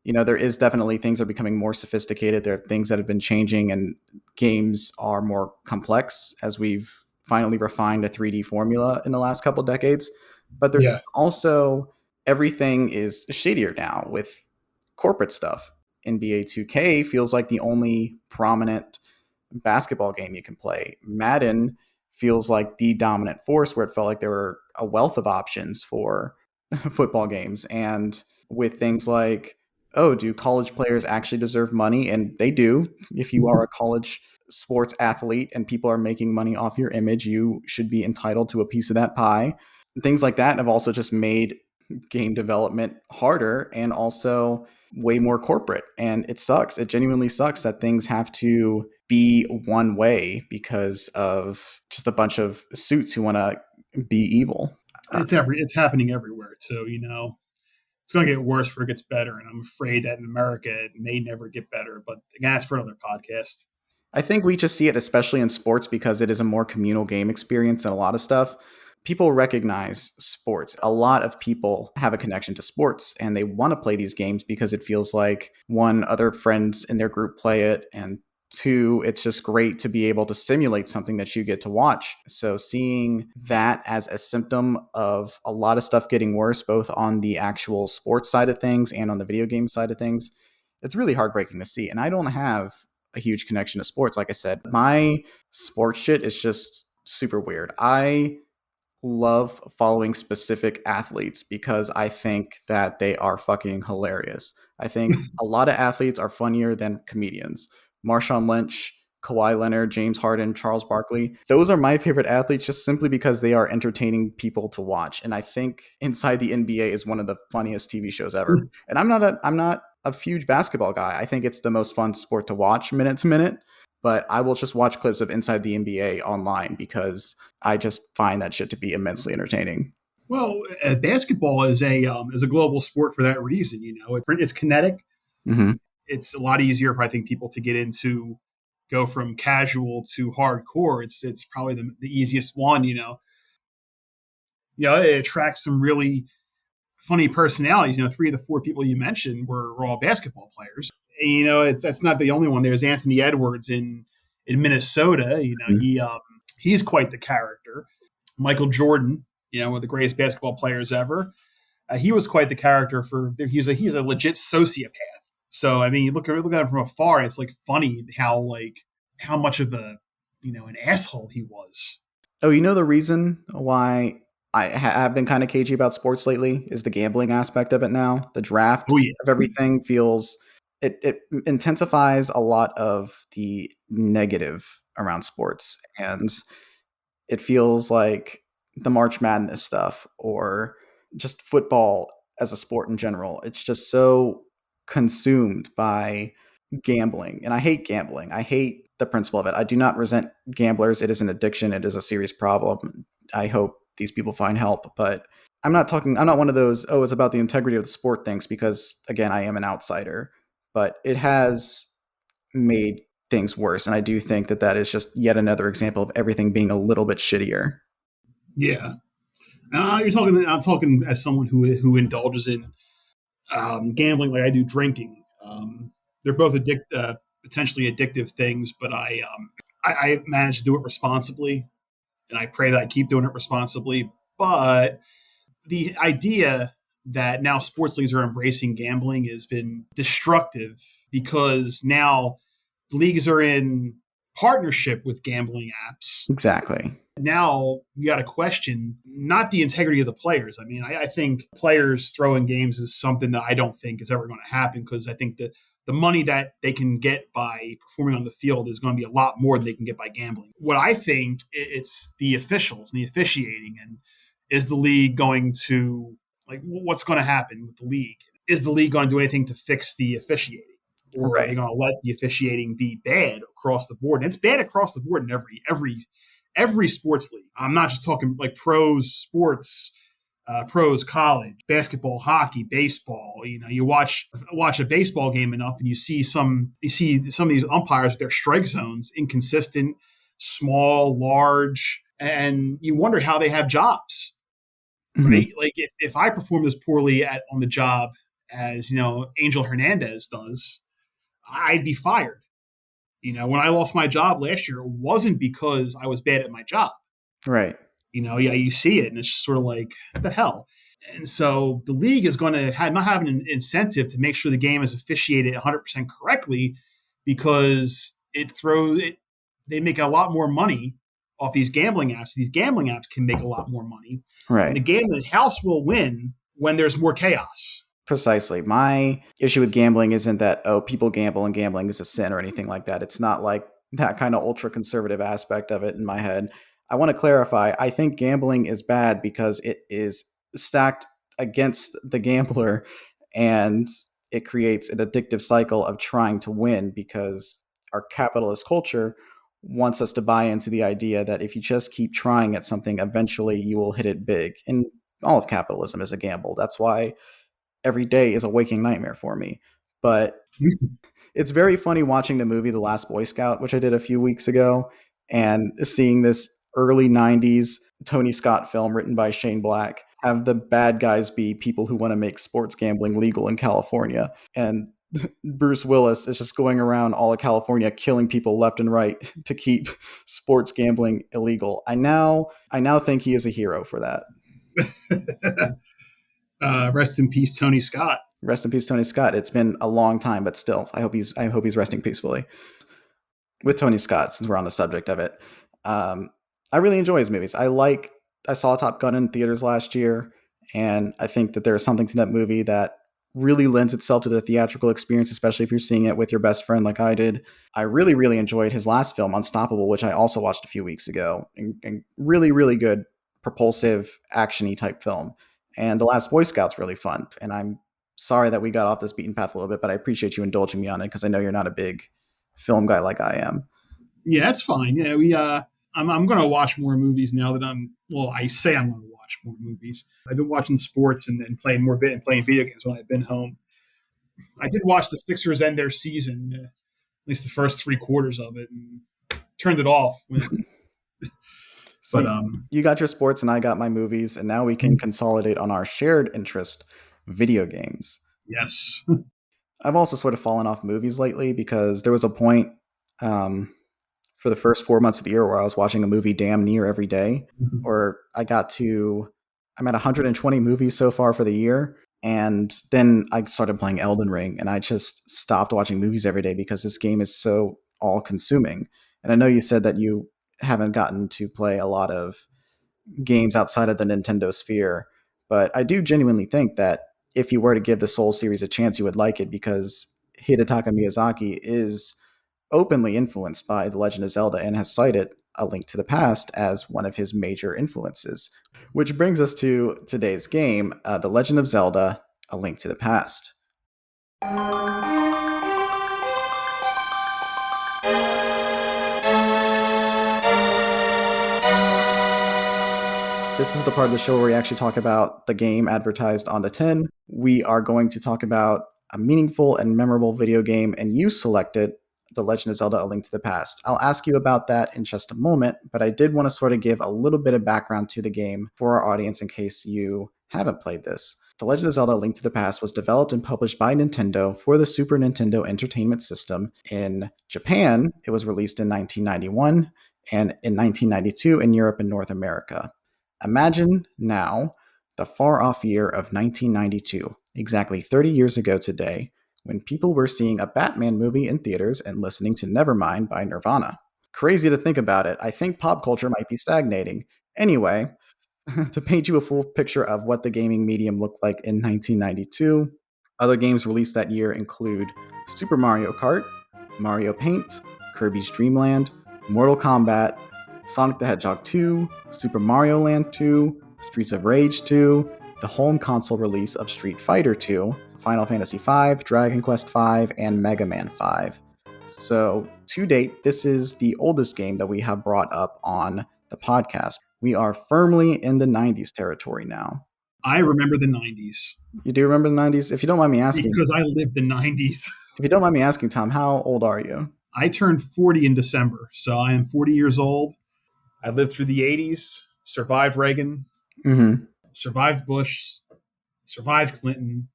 Speaker 1: there is definitely things are becoming more sophisticated. There are things that have been changing and games are more complex as we've finally refined a 3D formula in the last couple decades. But there's
Speaker 2: Yeah.
Speaker 1: also everything is shadier now with corporate stuff. NBA 2K feels like the only prominent basketball game you can play. Madden feels like the dominant force where it felt like there were a wealth of options for football games. And with things like, oh, do college players actually deserve money? And they do. If you are a college sports athlete and people are making money off your image, you should be entitled to a piece of that pie. Things like that have also just made game development harder and also way more corporate. And it sucks. It genuinely sucks that things have to be one way because of just a bunch of suits who want to be evil.
Speaker 2: It's happening everywhere too. It's going to get worse before it gets better, and I'm afraid that in America it may never get better. But again, that's for another podcast.
Speaker 1: I think we just see it especially in sports because it is a more communal game experience than a lot of stuff. People recognize sports. A lot of people have a connection to sports and they want to play these games because it feels like one, other friends in their group play it, and two, it's just great to be able to simulate something that you get to watch. So seeing that as a symptom of a lot of stuff getting worse, both on the actual sports side of things and on the video game side of things, it's really heartbreaking to see. And I don't have a huge connection to sports. Like I said, my sports shit is just super weird. I love following specific athletes because I think that they are fucking hilarious. I think a lot of athletes are funnier than comedians. Marshawn Lynch, Kawhi Leonard, James Harden, Charles Barkley. Those are my favorite athletes just simply because they are entertaining people to watch. And I think Inside the NBA is one of the funniest TV shows ever. And I'm not a huge basketball guy. I think it's the most fun sport to watch minute to minute, but I will just watch clips of Inside the NBA online because I just find that shit to be immensely entertaining.
Speaker 2: Well, basketball is a global sport for that reason. It's kinetic.
Speaker 1: Mm-hmm.
Speaker 2: It's a lot easier for I think people to get into, go from casual to hardcore. It's probably the easiest one. It attracts some really funny personalities. Three of the four people you mentioned were all basketball players. And, that's not the only one. There's Anthony Edwards in Minnesota. He's quite the character. Michael Jordan, one of the greatest basketball players ever. He was quite the character he's a legit sociopath. So I mean, you look at him from afar, and it's like funny how much of a an asshole he was.
Speaker 1: Oh, you know the reason why have been kind of cagey about sports lately is the gambling aspect of it now. The draft
Speaker 2: Oh yeah,
Speaker 1: of everything feels it intensifies a lot of the negative around sports, and it feels like the March Madness stuff or just football as a sport in general. It's just so consumed by gambling. And I hate gambling. I hate the principle of it. I do not resent gamblers. It is an addiction. It is a serious problem. I hope these people find help. But I'm not one of those, oh, it's about the integrity of the sport things because, again, I am an outsider. But it has made things worse. And I do think that that is just yet another example of everything being a little bit shittier.
Speaker 2: yeah. You're talking. I'm talking as someone who indulges in gambling like I do drinking. They're both potentially addictive things, but I manage to do it responsibly, and I pray that I keep doing it responsibly. But the idea that now sports leagues are embracing gambling has been destructive because now leagues are in partnership with gambling apps.
Speaker 1: Exactly.
Speaker 2: Now you got to question not the integrity of the players. I mean, I think players throwing games is something that I don't think is ever going to happen because I think that the money that they can get by performing on the field is going to be a lot more than they can get by gambling. What I think it's the officials and the officiating, and is the league going to what's going to happen with the league? Is the league going to do anything to fix the officiating? Or are they
Speaker 1: Right.
Speaker 2: going to let the officiating be bad across the board? And it's bad across the board in every sports league. I'm not just talking like pros sports, pros college, basketball, hockey, baseball. You watch a baseball game enough, and you see some of these umpires with their strike zones inconsistent, small, large, and you wonder how they have jobs,
Speaker 1: Mhm.
Speaker 2: right? Like if I perform as poorly on the job as Angel Hernandez does, I'd be fired. When I lost my job last year, it wasn't because I was bad at my job.
Speaker 1: Right.
Speaker 2: Yeah, you see it, and it's just sort of like, what the hell? And so the league is going to not have an incentive to make sure the game is officiated 100% correctly because they make a lot more money off these gambling apps. These gambling apps can make a lot more money. And
Speaker 1: Right.
Speaker 2: the house will win when there's more chaos.
Speaker 1: Precisely. My issue with gambling isn't that, oh, people gamble and gambling is a sin or anything like that. It's not like that kind of ultra conservative aspect of it in my head. I want to clarify. I think gambling is bad because it is stacked against the gambler and it creates an addictive cycle of trying to win because our capitalist culture wants us to buy into the idea that if you just keep trying at something, eventually you will hit it big. And all of capitalism is a gamble. That's why every day is a waking nightmare for me. But it's very funny watching the movie The Last Boy Scout, which I did a few weeks ago, and seeing this early 90s Tony Scott film written by Shane Black have the bad guys be people who want to make sports gambling legal in California. And Bruce Willis is just going around all of California killing people left and right to keep sports gambling illegal. I now think he is a hero for that.
Speaker 2: Rest in peace, Tony Scott.
Speaker 1: Rest in peace, Tony Scott. It's been a long time, but still, I hope he's resting peacefully. With Tony Scott, since we're on the subject of it, um, I really enjoy his movies. I saw Top Gun in theaters last year, and I think that there's something to that movie that really lends itself to the theatrical experience, especially if you're seeing it with your best friend like I did. I really, really enjoyed his last film, Unstoppable, which I also watched a few weeks ago, and really, really good, propulsive, actiony type film. And The Last Boy Scout's really fun, and I'm sorry that we got off this beaten path a little bit, but I appreciate you indulging me on it because I know you're not a big film guy like I am.
Speaker 2: Yeah, that's fine. Yeah, I'm going to watch more movies now that I say I'm going to watch more movies. I've been watching sports and playing more bit and playing video games when I've been home. I did watch the Sixers end their season, at least the first three quarters of it, and turned it off. But
Speaker 1: See, you got your sports and I got my movies, and now we can consolidate on our shared interest, video games.
Speaker 2: yes.
Speaker 1: I've also sort of fallen off movies lately because there was a point um, for the first 4 months of the year where I was watching a movie damn near every day, or I'm at 120 movies so far for the year, And then I started playing Elden Ring, and I just stopped watching movies every day because this game is so all consuming. And I know you said that you haven't gotten to play a lot of games outside of the Nintendo sphere, but I do genuinely think that if you were to give the Soul series a chance, you would like it because Hidetaka Miyazaki is openly influenced by The Legend of Zelda and has cited A Link to the Past as one of his major influences. Which brings us to today's game, The Legend of Zelda: A Link to the Past. This is the part of the show where we actually talk about the game advertised on the tin. We are going to talk about a meaningful and memorable video game, and you selected The Legend of Zelda: A Link to the Past. I'll ask you about that in just a moment, but I did want to sort of give a little bit of background to the game for our audience in case you haven't played this. The Legend of Zelda: A Link to the Past was developed and published by Nintendo for the Super Nintendo Entertainment System. In Japan, it was released in 1991, and in 1992 in Europe and North America. Imagine now the far off year of 1992, exactly 30 years ago today, when people were seeing a Batman movie in theaters and listening to Nevermind by Nirvana. Crazy to think about it. I think pop culture might be stagnating. Anyway, to paint you a full picture of what the gaming medium looked like in 1992, other games released that year include Super Mario Kart, Mario Paint, Kirby's Dream Land, Mortal Kombat, Sonic the Hedgehog 2, Super Mario Land 2, Streets of Rage 2, the home console release of Street Fighter 2, Final Fantasy V, Dragon Quest V, and Mega Man 5. So, to date, this is the oldest game that we have brought up on the podcast. We are firmly in the 90s territory now.
Speaker 2: I remember the 90s.
Speaker 1: You do remember the 90s? If you don't mind me asking.
Speaker 2: Because I lived the 90s.
Speaker 1: If you don't mind me asking, Tom, how old are you?
Speaker 2: I turned 40 in December, so I am 40 years old. I lived through the 80s, survived Reagan, survived Bush, survived Clinton,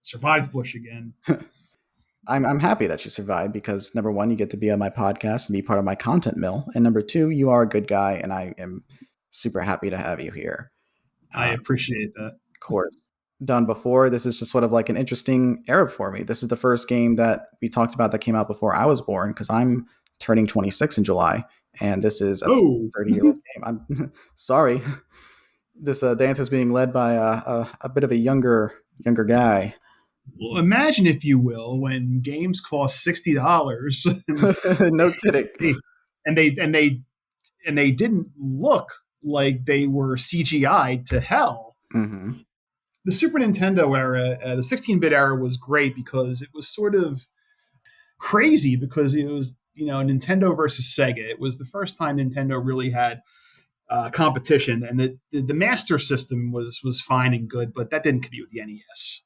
Speaker 2: survived Bush again.
Speaker 1: I'm happy that you survived because, number one, you get to be on my podcast and be part of my content mill. And number two, you are a good guy, and I am super happy to have you here.
Speaker 2: I appreciate that.
Speaker 1: Of course. Done before. This is just sort of like an interesting era for me. This is the first game that we talked about that came out before I was born because I'm turning 26 in July. And this is a 30-year-old game. I'm sorry. This dance is being led by a bit of a younger guy.
Speaker 2: Well, imagine, if you will, when games cost $60.
Speaker 1: No kidding.
Speaker 2: And they didn't look like they were CGI'd to hell.
Speaker 1: Mm-hmm.
Speaker 2: The Super Nintendo era, the 16-bit era, was great because it was sort of crazy because it was, Nintendo versus Sega. It was the first time Nintendo really had competition, and the Master System was fine and good, but that didn't compete with the NES.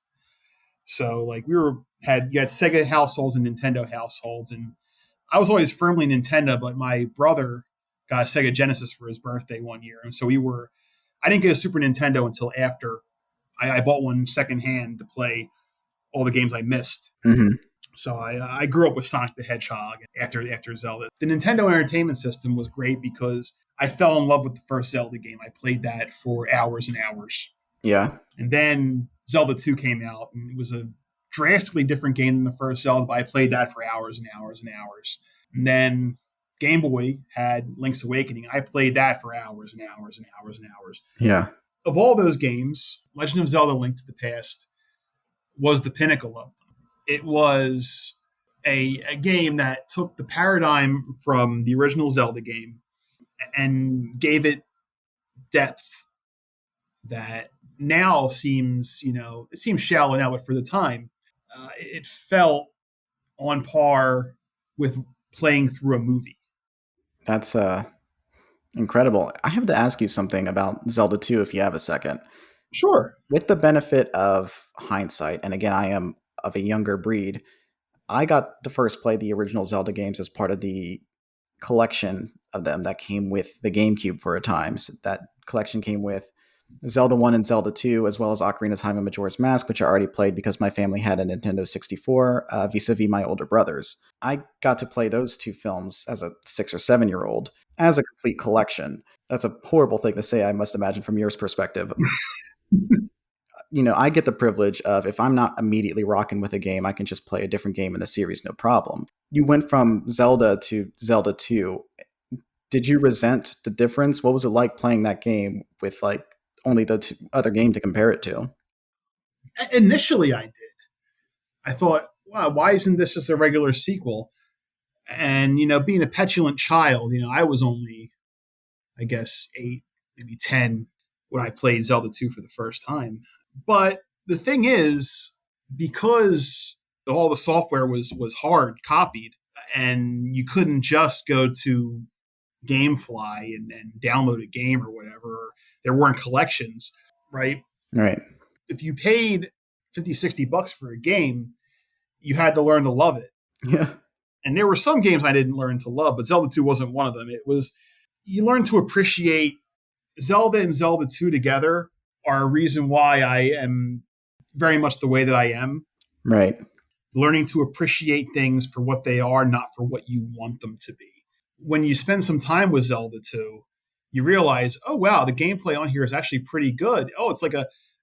Speaker 2: So like you had Sega households and Nintendo households, and I was always firmly Nintendo, but my brother got a Sega Genesis for his birthday one year, and so I didn't get a Super Nintendo until after I bought one secondhand to play all the games I missed.
Speaker 1: Mm-hmm.
Speaker 2: So I grew up with Sonic the Hedgehog after Zelda. The Nintendo Entertainment System was great because I fell in love with the first Zelda game. I played that for hours and hours.
Speaker 1: Yeah.
Speaker 2: And then Zelda 2 came out, and it was a drastically different game than the first Zelda, but I played that for hours and hours and hours. And then Game Boy had Link's Awakening. I played that for hours and hours and hours and hours.
Speaker 1: Yeah.
Speaker 2: Of all those games, Legend of Zelda: Link to the Past was the pinnacle of them. It was a game that took the paradigm from the original Zelda game and gave it depth that now seems, it seems shallow now, but for the time, it felt on par with playing through a movie.
Speaker 1: That's incredible. I have to ask you something about Zelda 2 if you have a second.
Speaker 2: Sure.
Speaker 1: With the benefit of hindsight, and again, I am of a younger breed, I got to first play the original Zelda games as part of the collection of them that came with the GameCube for a time. So that collection came with Zelda 1 and Zelda 2, as well as Ocarina of Time and Majora's Mask, which I already played because my family had a Nintendo 64, vis-a-vis my older brothers. I got to play those two films as a 6 or 7-year-old as a complete collection. That's a horrible thing to say, I must imagine, from your perspective. I get the privilege of if I'm not immediately rocking with a game, I can just play a different game in the series, no problem. You went from Zelda to Zelda 2. Did you resent the difference? What was it like playing that game with like only the other game to compare it to?
Speaker 2: Initially, I did. I thought, wow, why isn't this just a regular sequel? And being a petulant child, I was only, I guess, 8, maybe 10 when I played Zelda 2 for the first time. But the thing is, because all the software was hard copied, and you couldn't just go to GameFly and download a game or whatever. There weren't collections, right?
Speaker 1: Right.
Speaker 2: If you paid 50, $60 for a game, you had to learn to love it.
Speaker 1: Yeah.
Speaker 2: And there were some games I didn't learn to love, but Zelda 2 wasn't one of them. It was, you learn to appreciate Zelda and Zelda 2 together are a reason why I am very much the way that I am.
Speaker 1: Right.
Speaker 2: Learning to appreciate things for what they are, not for what you want them to be. When you spend some time with Zelda 2, you realize, oh, wow, the gameplay on here is actually pretty good. Oh, it's like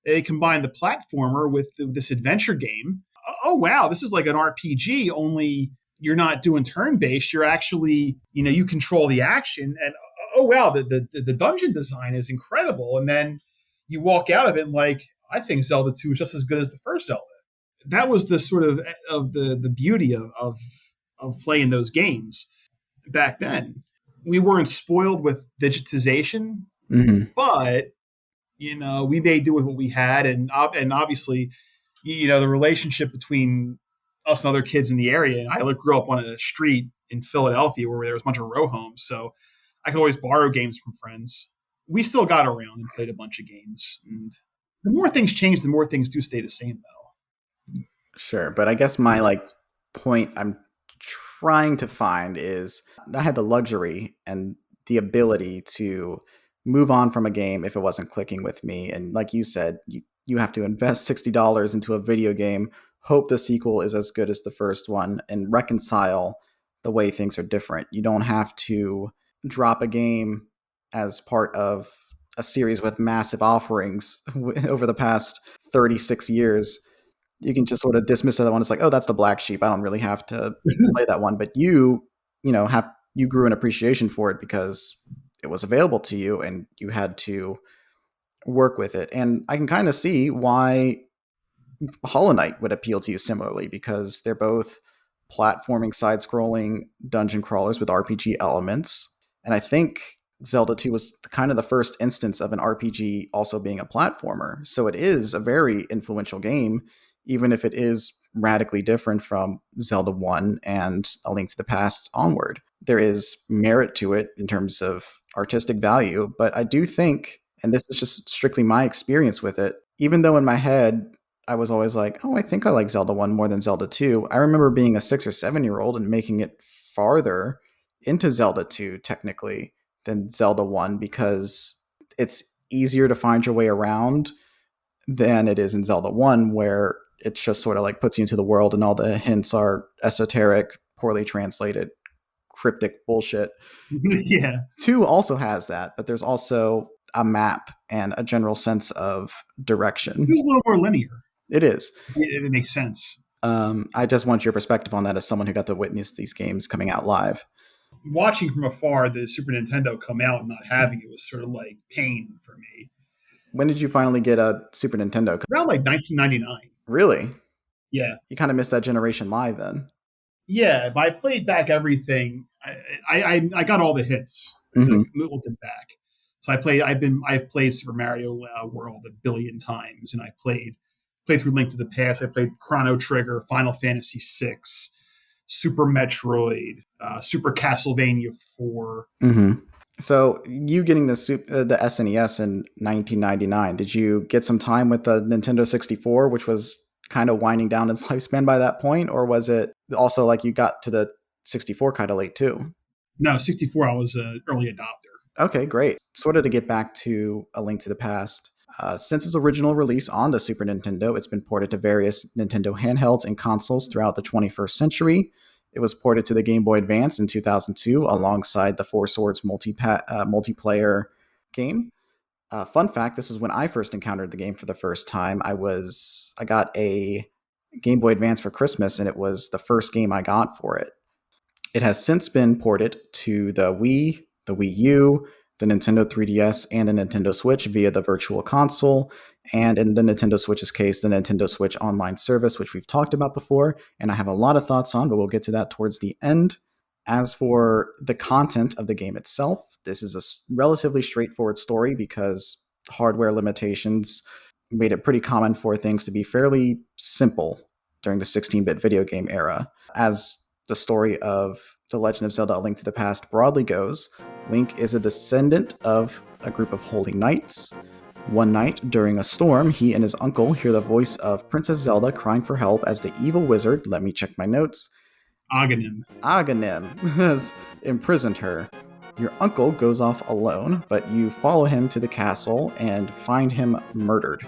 Speaker 2: they combined the platformer with this adventure game. Oh, wow, this is like an RPG, only you're not doing turn-based. You're actually, you control the action. And oh, wow, the dungeon design is incredible. And then you walk out of it and like, I think Zelda 2 is just as good as the first Zelda. That was the sort of the beauty of playing those games back then. We weren't spoiled with digitization, but we made do with what we had, and obviously, the relationship between us and other kids in the area. And I grew up on a street in Philadelphia where there was a bunch of row homes, so I could always borrow games from friends. We still got around and played a bunch of games. And the more things change, the more things do stay the same, though.
Speaker 1: Sure, but I guess my point I'm trying to find is I had the luxury and the ability to move on from a game if it wasn't clicking with me. And like you said, you have to invest $60 into a video game, hope the sequel is as good as the first one, and reconcile the way things are different. You don't have to drop a game as part of a series with massive offerings over the past 36 years. You can just sort of dismiss that one. It's like, oh, that's the black sheep. I don't really have to play that one. But you grew an appreciation for it because it was available to you and you had to work with it. And I can kind of see why Hollow Knight would appeal to you similarly, because they're both platforming, side-scrolling dungeon crawlers with RPG elements. And I think Zelda 2 was kind of the first instance of an RPG also being a platformer. So it is a very influential game, even if it is radically different from Zelda 1 and A Link to the Past onward. There is merit to it in terms of artistic value, but I do think, and this is just strictly my experience with it, even though in my head I was always like, oh, I think I like Zelda 1 more than Zelda 2, I remember being a 6 or 7-year-old and making it farther into Zelda 2 technically than Zelda 1 because it's easier to find your way around than it is in Zelda 1, where it just sort of like puts you into the world and all the hints are esoteric, poorly translated, cryptic bullshit.
Speaker 2: Yeah.
Speaker 1: 2 also has that, but there's also a map and a general sense of direction.
Speaker 2: It's a little more linear.
Speaker 1: It is.
Speaker 2: It makes sense.
Speaker 1: I just want your perspective on that as someone who got to witness these games coming out live.
Speaker 2: Watching from afar the Super Nintendo come out and not having it was sort of like pain for me.
Speaker 1: When did you finally get a Super Nintendo?
Speaker 2: Around like 1999.
Speaker 1: Really?
Speaker 2: Yeah.
Speaker 1: You kind of missed that generation live then.
Speaker 2: Yeah, but I played back everything. I got all the hits. Looking back, so I've played Super Mario World a billion times, and I played through Link to the Past. I played Chrono Trigger, Final Fantasy VI, Super Metroid, Super Castlevania 4.
Speaker 1: So you getting the SNES in 1999, did you get some time with the Nintendo 64, which was kind of winding down its lifespan by that point? Or was it also like you got to the 64 kind of late too?
Speaker 2: No, 64, I was an early adopter.
Speaker 1: Okay, great. Sort of to get back to A Link to the Past. Since its original release on the Super Nintendo, it's been ported to various Nintendo handhelds and consoles throughout the 21st century. It was ported to the Game Boy Advance in 2002 alongside the Four Swords multiplayer game. Fun fact: this is when I first encountered the game for the first time. I got a Game Boy Advance for Christmas, and it was the first game I got for it. It has since been ported to the Wii, the Wii U, the Nintendo 3DS, and the Nintendo Switch via the Virtual Console, and in the Nintendo Switch's case, the Nintendo Switch Online service, which we've talked about before, and I have a lot of thoughts on, but we'll get to that towards the end. As for the content of the game itself, this is a relatively straightforward story because hardware limitations made it pretty common for things to be fairly simple during the 16-bit video game era. As the story of The Legend of Zelda: A Link to the Past broadly goes, Link is a descendant of a group of holy knights. One night, during a storm, he and his uncle hear the voice of Princess Zelda crying for help as the evil wizard, let me check my notes, Aghanim has imprisoned her. Your uncle goes off alone, but you follow him to the castle and find him murdered.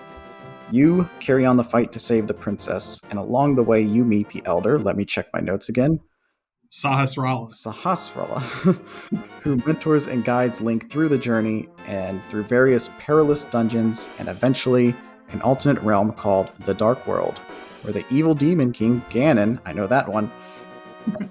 Speaker 1: You carry on the fight to save the princess, and along the way you meet the elder, let me check my notes again, Sahasrara, who mentors and guides Link through the journey and through various perilous dungeons and eventually an alternate realm called the Dark World, where the evil demon king Ganon, I know that one,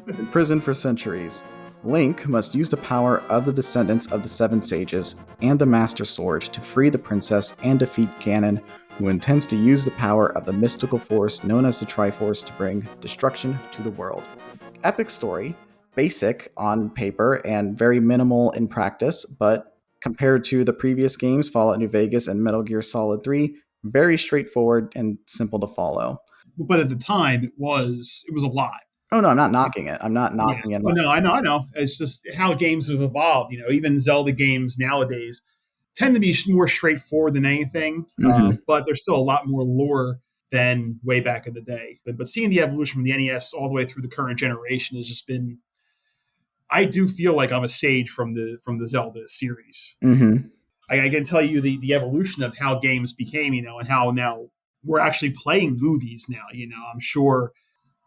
Speaker 1: in prison for centuries. Link must use the power of the descendants of the Seven Sages and the Master Sword to free the princess and defeat Ganon, who intends to use the power of the mystical force known as the Triforce to bring destruction to the world. Epic story, basic on paper and very minimal in practice, but compared to the previous games, Fallout New Vegas and Metal Gear Solid 3, very straightforward and simple to follow.
Speaker 2: But at the time, it was a lot.
Speaker 1: Oh no, I'm not knocking it. I'm not knocking it.
Speaker 2: Oh, no, I know. It's just how games have evolved. Even Zelda games nowadays tend to be more straightforward than anything, but there's still a lot more lore than way back in the day. But seeing the evolution from the NES all the way through the current generation has just been. I do feel like I'm a sage from the Zelda series.
Speaker 1: Mm-hmm.
Speaker 2: I can tell you the evolution of how games became, and how now we're actually playing movies now. I'm sure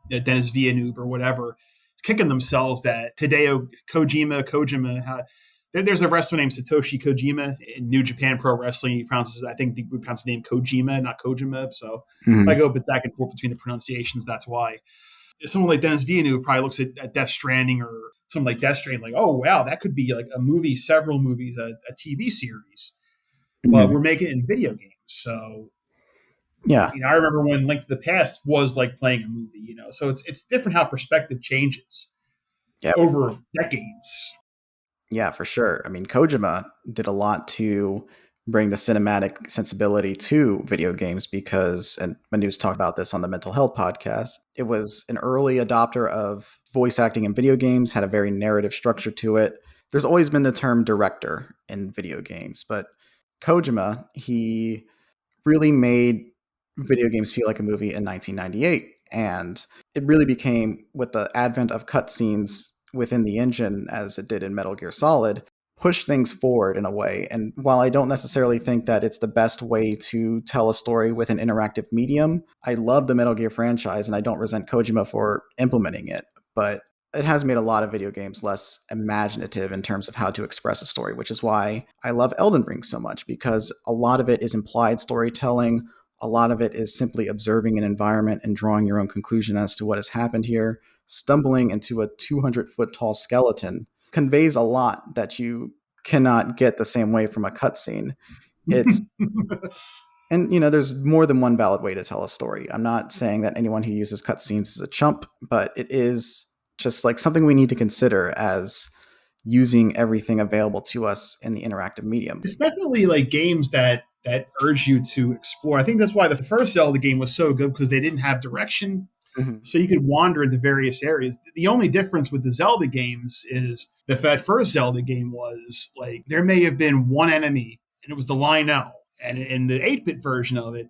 Speaker 2: that Dennis Villeneuve or whatever is kicking themselves that Hideo Kojima. There's a wrestler named Satoshi Kojima in New Japan Pro Wrestling. He pronounces, I think we pronounce the name Kojima, not Kojima. So if I go back and forth between the pronunciations, that's why. Someone like Dennis Villeneuve probably looks at Death Stranding or something like Death Stranding like, oh, wow, that could be like a movie, several movies, a TV series. But we're making it in video games. So,
Speaker 1: yeah.
Speaker 2: I remember when Link to the Past was like playing a movie, So it's different how perspective changes over decades.
Speaker 1: Yeah, for sure. I mean, Kojima did a lot to bring the cinematic sensibility to video games because, and Manu's talked about this on the Mental Health podcast, it was an early adopter of voice acting in video games, had a very narrative structure to it. There's always been the term director in video games, but Kojima, he really made video games feel like a movie in 1998. And it really became, with the advent of cutscenes within the engine, as it did in Metal Gear Solid, push things forward in a way. And while I don't necessarily think that it's the best way to tell a story with an interactive medium, I love the Metal Gear franchise and I don't resent Kojima for implementing it. But it has made a lot of video games less imaginative in terms of how to express a story, which is why I love Elden Ring so much, because a lot of it is implied storytelling. A lot of it is simply observing an environment and drawing your own conclusion as to what has happened here. Stumbling into a 200-foot tall skeleton conveys a lot that you cannot get the same way from a cutscene. It's and there's more than one valid way to tell a story. I'm not saying that anyone who uses cutscenes is a chump, but it is just like something we need to consider as using everything available to us in the interactive medium.
Speaker 2: It's definitely like games that urge you to explore. I think that's why the first Zelda game was so good, because they didn't have direction. So you could wander into various areas. The only difference with the Zelda games is that first Zelda game was like there may have been one enemy, and it was the Lionel. And in the 8-bit version of it,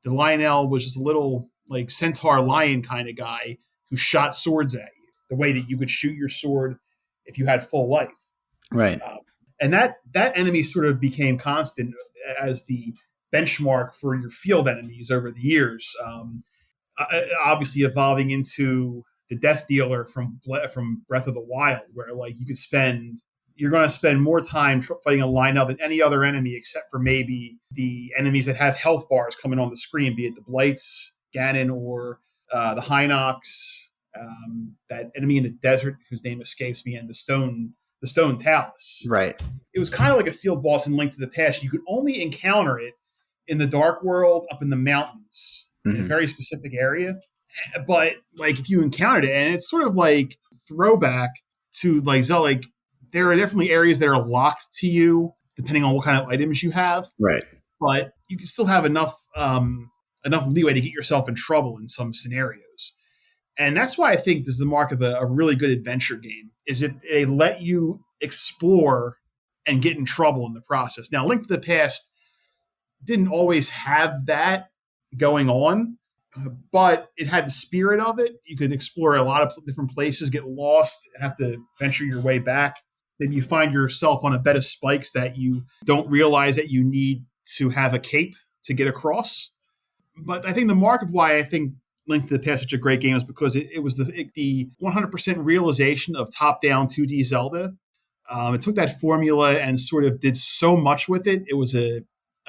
Speaker 2: the Lionel was just a little like centaur lion kind of guy who shot swords at you, the way that you could shoot your sword if you had full life.
Speaker 1: Right.
Speaker 2: And that enemy sort of became constant as the benchmark for your field enemies over the years. Obviously evolving into the Death Dealer from Breath of the Wild, where like you could spend you're going to spend more time fighting a lineup than any other enemy, except for maybe the enemies that have health bars coming on the screen, be it the Blights, Ganon, or the Hinox, that enemy in the desert whose name escapes me, and the Stone Talus.
Speaker 1: Right.
Speaker 2: It was kind of like a field boss in Link to the Past. You could only encounter it in the Dark World, up in the mountains, in a very specific area. But like if you encountered it, and it's sort of like throwback to like Zelda, like there are definitely areas that are locked to you depending on what kind of items you have.
Speaker 1: Right.
Speaker 2: But you can still have enough leeway to get yourself in trouble in some scenarios. And that's why I think this is the mark of a really good adventure game, is if they let you explore and get in trouble in the process. Now, Link to the Past didn't always have that going on, but it had the spirit of it. You could explore a lot of different places, get lost, and have to venture your way back. Then you find yourself on a bed of spikes that you don't realize that you need to have a cape to get across. But I think the mark of why I think Link to the Past is such a great game is because it was the 100% realization of top-down 2D Zelda. It took that formula and sort of did so much with it. It was a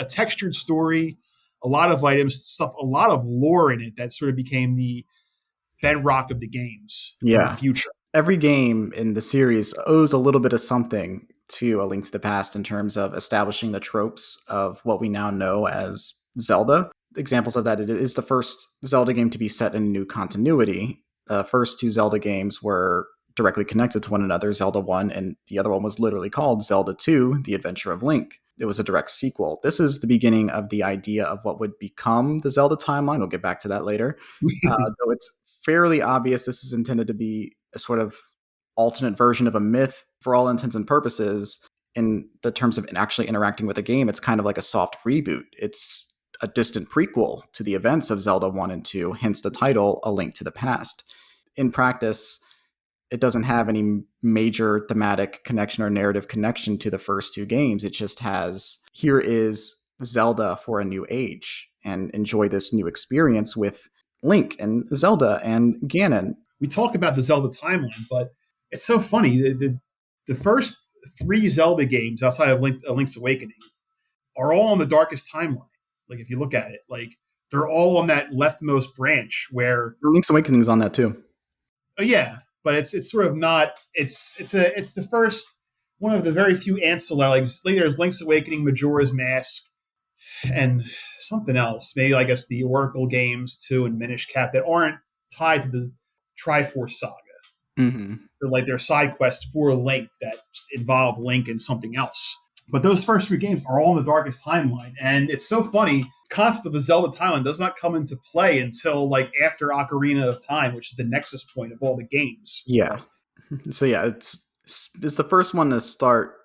Speaker 2: textured story, a lot of items, stuff, a lot of lore in it that sort of became the bedrock of the games in the future.
Speaker 1: Every game in the series owes a little bit of something to A Link to the Past in terms of establishing the tropes of what we now know as Zelda. Examples of that, it is the first Zelda game to be set in a new continuity. The first two Zelda games were directly connected to one another, Zelda 1, and the other one was literally called Zelda 2, The Adventure of Link. It was a direct sequel. This is the beginning of the idea of what would become the Zelda timeline. We'll get back to that later. Though it's fairly obvious this is intended to be a sort of alternate version of a myth for all intents and purposes. In the terms of actually interacting with the game, it's kind of like a soft reboot. It's a distant prequel to the events of Zelda 1 and 2, hence the title, A Link to the Past. In practice, it doesn't have any major thematic connection or narrative connection to the first two games. It just has, here is Zelda for a new age, and enjoy this new experience with Link and Zelda and Ganon.
Speaker 2: We talk about the Zelda timeline, but it's so funny. The first three Zelda games outside of Link's Awakening are all on the darkest timeline. Like if you look at it, like they're all on that leftmost branch where
Speaker 1: Link's Awakening is on that too.
Speaker 2: Yeah, but it's sort of not. It's the first one of the very few ancillary. Like there's Link's Awakening, Majora's Mask, and something else. Maybe I guess the Oracle games too, and Minish Cap that aren't tied to the Triforce Saga.
Speaker 1: Mm-hmm.
Speaker 2: They're like their side quests for Link that involve Link and something else. But those first three games are all in the darkest timeline. And it's so funny, the concept of the Zelda timeline does not come into play until like after Ocarina of Time, which is the nexus point of all the games.
Speaker 1: Yeah. So yeah, it's the first one to start,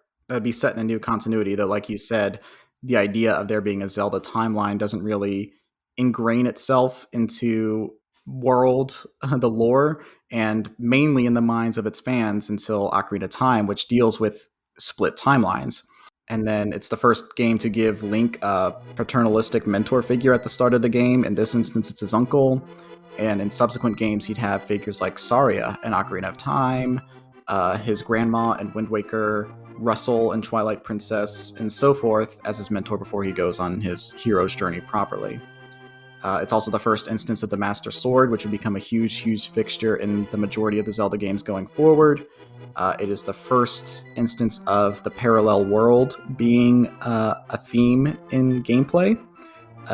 Speaker 1: be set in a new continuity, though, like you said, the idea of there being a Zelda timeline doesn't really ingrain itself into the lore, and mainly in the minds of its fans until Ocarina of Time, which deals with split timelines. And then it's the first game to give Link a paternalistic mentor figure at the start of the game. In this instance, it's his uncle. And in subsequent games, he'd have figures like Saria in Ocarina of Time, his grandma in Wind Waker, Russell in Twilight Princess, and so forth as his mentor before he goes on his hero's journey properly. It's also the first instance of the Master Sword, which would become a huge, huge fixture in the majority of the Zelda games going forward. It is the first instance of the parallel world being a theme in gameplay.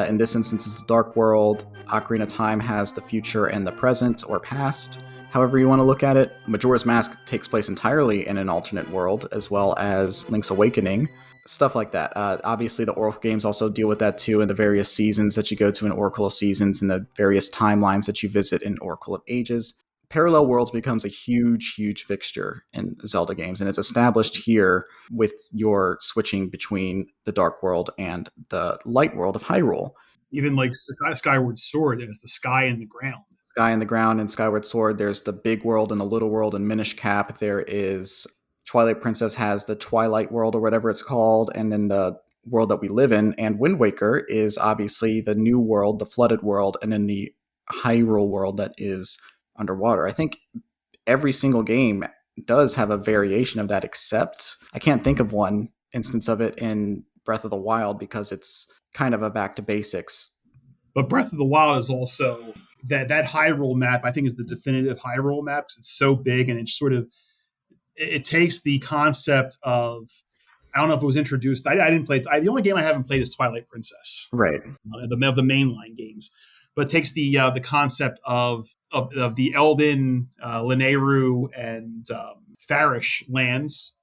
Speaker 1: In this instance, it's the Dark World. Ocarina of Time has the future and the present or past, however you want to look at it. Majora's Mask takes place entirely in an alternate world, as well as Link's Awakening. Stuff like that. Obviously, the Oracle games also deal with that too, in the various seasons that you go to in Oracle of Seasons and the various timelines that you visit in Oracle of Ages. Parallel worlds becomes a huge, huge fixture in Zelda games, and it's established here with your switching between the Dark World and the Light World of Hyrule.
Speaker 2: Even like Skyward Sword, there's the sky and the ground.
Speaker 1: Sky and the ground in Skyward Sword. There's the big world and the little world in Minish Cap. There is Twilight Princess has the Twilight World or whatever it's called, and then the world that we live in. And Wind Waker is obviously the new world, the flooded world, and then the Hyrule world that is underwater. I think every single game does have a variation of that, except I can't think of one instance of it in Breath of the Wild because it's kind of a back to basics.
Speaker 2: But Breath of the Wild is also that Hyrule map. I think is the definitive Hyrule map because it's so big and it's sort of it takes the concept of I don't know if it was introduced. I didn't play. The only game I haven't played is Twilight Princess,
Speaker 1: Right.
Speaker 2: The mainline games. But it takes the concept of the Eldin, Lineru, and Farish lands,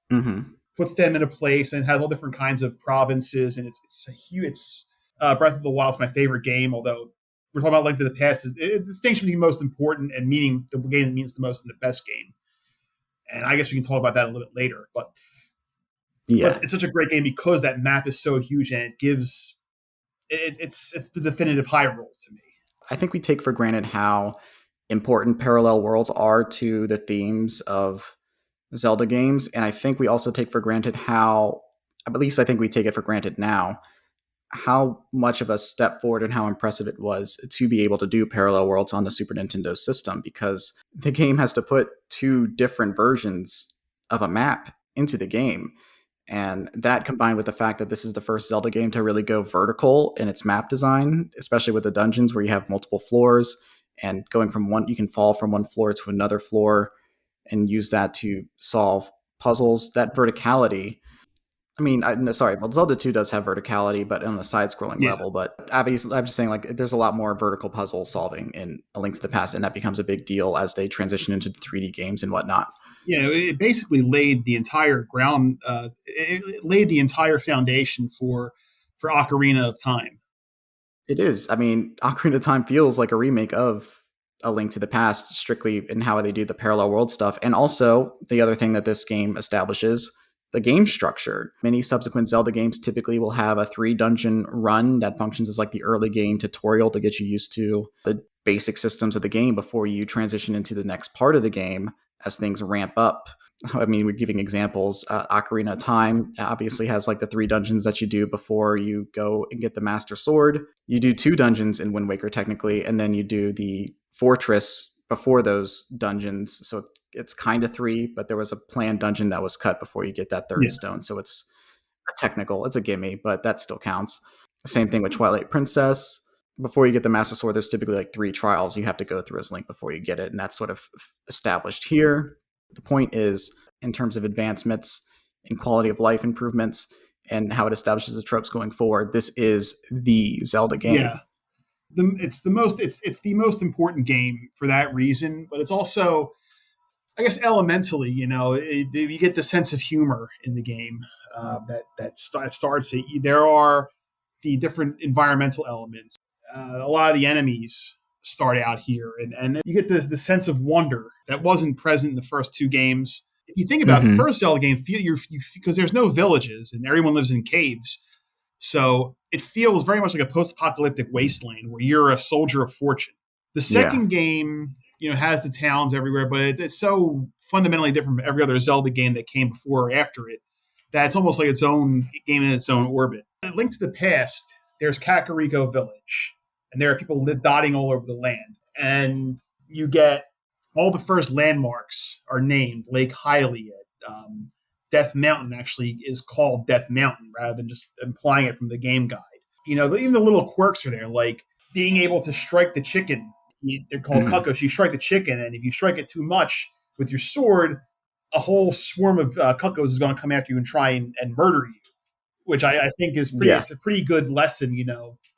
Speaker 2: puts them into place, and has all different kinds of provinces. And it's a huge. It's Breath of the Wild is my favorite game. Although we're talking about Link to the Past, is the distinction between most important and meaning the game that means the most in the best game. And I guess we can talk about that a little bit later. But it's such a great game because that map is so huge and it gives it's the definitive Hyrule to me.
Speaker 1: I think we take for granted how important parallel worlds are to the themes of Zelda games. And I think we also take for granted how, at least I think we take it for granted now, how much of a step forward and how impressive it was to be able to do parallel worlds on the Super Nintendo system, because the game has to put two different versions of a map into the game. And that combined with the fact that this is the first Zelda game to really go vertical in its map design, especially with the dungeons where you have multiple floors and going from one, you can fall from one floor to another floor and use that to solve puzzles. That verticality, I mean, well, Zelda 2 does have verticality, but on a side-scrolling level. But obviously, I'm just saying, like, there's a lot more vertical puzzle solving in A Link to the Past, and that becomes a big deal as they transition into the 3D games and whatnot.
Speaker 2: Yeah, it basically laid the entire it laid the entire foundation for Ocarina of Time.
Speaker 1: It is. I mean, Ocarina of Time feels like a remake of A Link to the Past, strictly in how they do the parallel world stuff. And also, the other thing that this game establishes, the game structure. Many subsequent Zelda games typically will have a 3-dungeon run that functions as like the early game tutorial to get you used to the basic systems of the game before you transition into the next part of the game as things ramp up. I mean, we're giving examples. Ocarina of Time obviously has like the 3 dungeons that you do before you go and get the Master Sword. You do 2 dungeons in Wind Waker technically, and then you do the fortress before those dungeons. So it's kind of 3, but there was a planned dungeon that was cut before you get that 3rd stone. So it's a gimme, but that still counts. Same thing with Twilight Princess. Before you get the Master Sword, there's typically like 3 trials you have to go through as Link before you get it, and that's sort of established here. The point is, in terms of advancements in quality of life improvements and how it establishes the tropes going forward, this is the Zelda game.
Speaker 2: Yeah, it's the most important game for that reason, but it's also, I guess, elementally, you get the sense of humor in the game that starts. There are the different environmental elements. A lot of the enemies start out here, and you get the sense of wonder that wasn't present in the first 2 games. If you think about the first Zelda game, because there's no villages and everyone lives in caves, so it feels very much like a post-apocalyptic wasteland where you're a soldier of fortune. The second game, has the towns everywhere, but it's so fundamentally different from every other Zelda game that came before or after it that it's almost like its own game in its own orbit. Link to the Past, there's Kakariko Village, and there are people dotting all over the land. And you get all the first landmarks are named. Lake Hylia, Death Mountain actually is called Death Mountain rather than just implying it from the game guide. Even the little quirks are there, like being able to strike the chicken. They're called cuccos. You strike the chicken, and if you strike it too much with your sword, a whole swarm of cuccos is going to come after you and try and murder you, which I think is it's a pretty good lesson,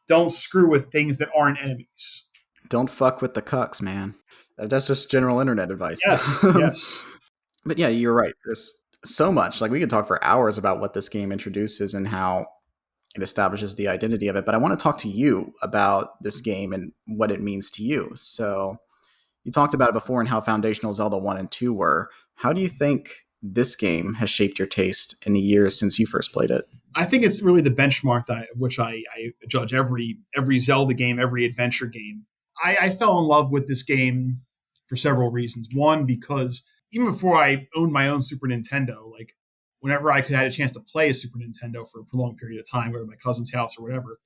Speaker 2: Don't screw with things that aren't enemies.
Speaker 1: Don't fuck with the cucks, man. That's just general internet advice.
Speaker 2: Yes.
Speaker 1: But yeah, you're right. There's so much. Like, we could talk for hours about what this game introduces and how it establishes the identity of it. But I want to talk to you about this game and what it means to you. So you talked about it before and how foundational Zelda 1 and 2 were. How do you think this game has shaped your taste in the years since you first played it?
Speaker 2: I think it's really the benchmark which I judge every Zelda game, every adventure game. I fell in love with this game for several reasons. One, because even before I owned my own Super Nintendo, like whenever I had a chance to play a Super Nintendo for a prolonged period of time, whether at my cousin's house or whatever,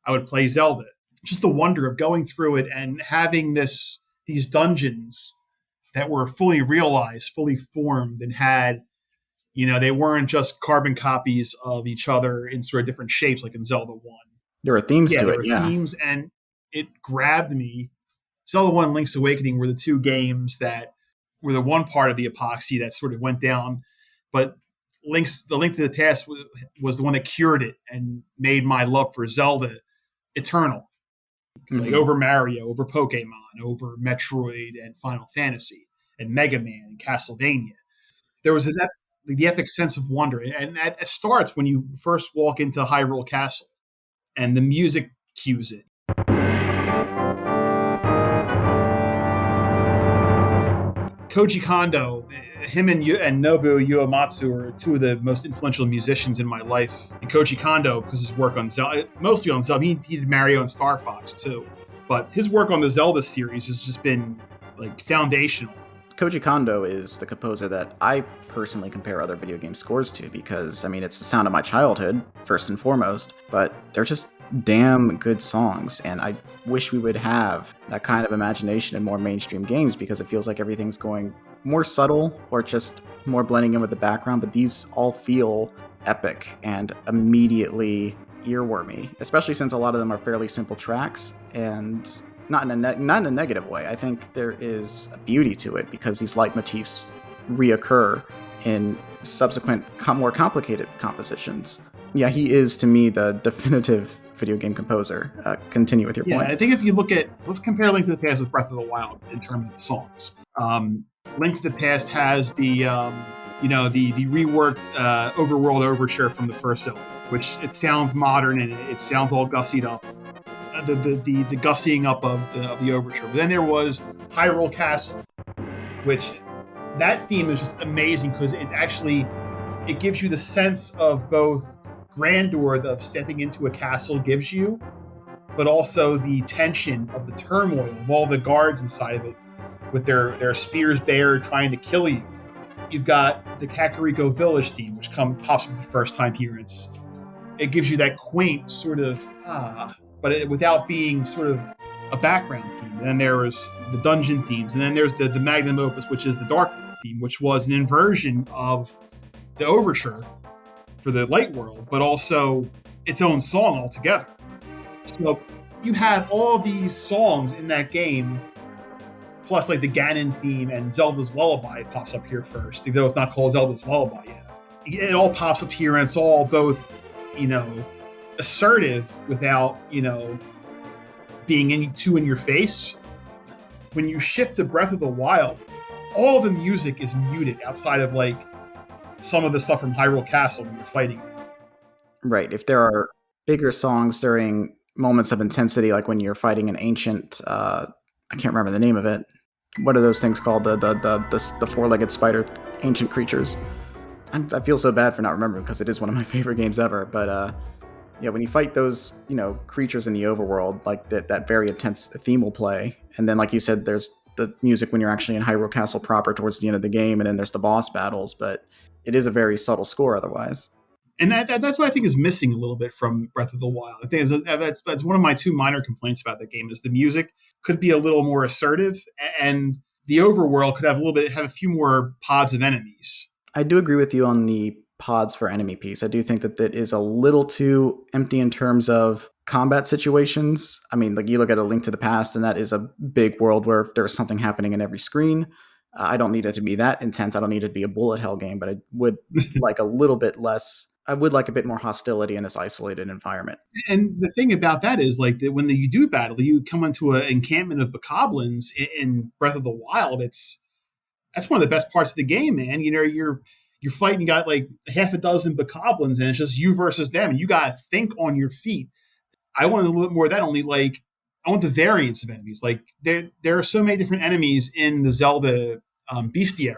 Speaker 2: I would play Zelda. Just the wonder of going through it and having these dungeons that were fully realized, fully formed, and had, they weren't just carbon copies of each other in sort of different shapes, like in Zelda 1.
Speaker 1: There were themes
Speaker 2: Yeah,
Speaker 1: to
Speaker 2: there
Speaker 1: it,
Speaker 2: were
Speaker 1: yeah.
Speaker 2: themes, and it grabbed me. Zelda 1 and Link's Awakening were the two games that were the one part of the epoxy that sort of went down, but the Link to the Past was the one that cured it and made my love for Zelda eternal. Like over Mario, over Pokemon, over Metroid and Final Fantasy and Mega Man and Castlevania. There was the epic sense of wonder, and that starts when you first walk into Hyrule Castle, and the music cues it. Koji Kondo, him and Nobuo Uematsu are two of the most influential musicians in my life. And Koji Kondo, because his work on Zelda, mostly on Zelda, he did Mario and Star Fox too. But his work on the Zelda series has just been like foundational.
Speaker 1: Koji Kondo is the composer that I personally compare other video game scores to because, I mean, it's the sound of my childhood, first and foremost, but they're just damn good songs, and I wish we would have that kind of imagination in more mainstream games because it feels like everything's going more subtle or just more blending in with the background, but these all feel epic and immediately earwormy, especially since a lot of them are fairly simple tracks and not in a negative way. I think there is a beauty to it because these leitmotifs reoccur in subsequent, more complicated compositions. Yeah, he is, to me, the definitive video game composer. Continue with your point.
Speaker 2: Yeah, I think if you look at, let's compare Link to the Past with Breath of the Wild in terms of the songs. Link to the Past has the reworked Overworld Overture from the first Zelda, which it sounds modern and it sounds all gussied up. The gussying up of the overture. But then there was Hyrule Castle, which that theme is just amazing because it gives you the sense of both grandeur of stepping into a castle gives you, but also the tension of the turmoil of all the guards inside of it with their spears bared trying to kill you. You've got the Kakariko Village theme, which pops up for the first time here. It gives you that quaint sort of but without being sort of a background theme. And then there's the dungeon themes, and then there's the magnum opus, which is the Dark World theme, which was an inversion of the overture for the Light World, but also its own song altogether. So you have all these songs in that game, plus like the Ganon theme and Zelda's Lullaby pops up here first, even though it's not called Zelda's Lullaby yet. It all pops up here, and it's all both, assertive without, being too in your face. When you shift to Breath of the Wild, all the music is muted outside of like some of the stuff from Hyrule Castle when you're fighting.
Speaker 1: Right. If there are bigger songs during moments of intensity, like when you're fighting an ancient, I can't remember the name of it. What are those things called? The four-legged spider ancient creatures. I feel so bad for not remembering because it is one of my favorite games ever. But yeah, when you fight those, creatures in the overworld, like that very intense theme will play. And then, like you said, there's the music when you're actually in Hyrule Castle proper towards the end of the game, and then there's the boss battles. But it is a very subtle score otherwise.
Speaker 2: And that's what I think is missing a little bit from Breath of the Wild. I think that's one of my two minor complaints about the game is the music could be a little more assertive, and the overworld could have a few more pods of enemies.
Speaker 1: I do agree with you on the pods for enemy piece. I do think that is a little too empty in terms of combat situations. I mean, like you look at A Link to the Past, and that is a big world where there's something happening in every screen. I don't need it to be that intense. I don't need it to be a bullet hell game, but I would like a little bit less. I would like a bit more hostility in this isolated environment.
Speaker 2: And the thing about that is like that when you do battle, you come into an encampment of bokoblins in Breath of the Wild. That's one of the best parts of the game, man. You're fighting, you got like half a dozen bokoblins, and it's just you versus them, and you got to think on your feet. I want a little bit more of that. Only like I want the variance of enemies. Like there are so many different enemies in the Zelda bestiary.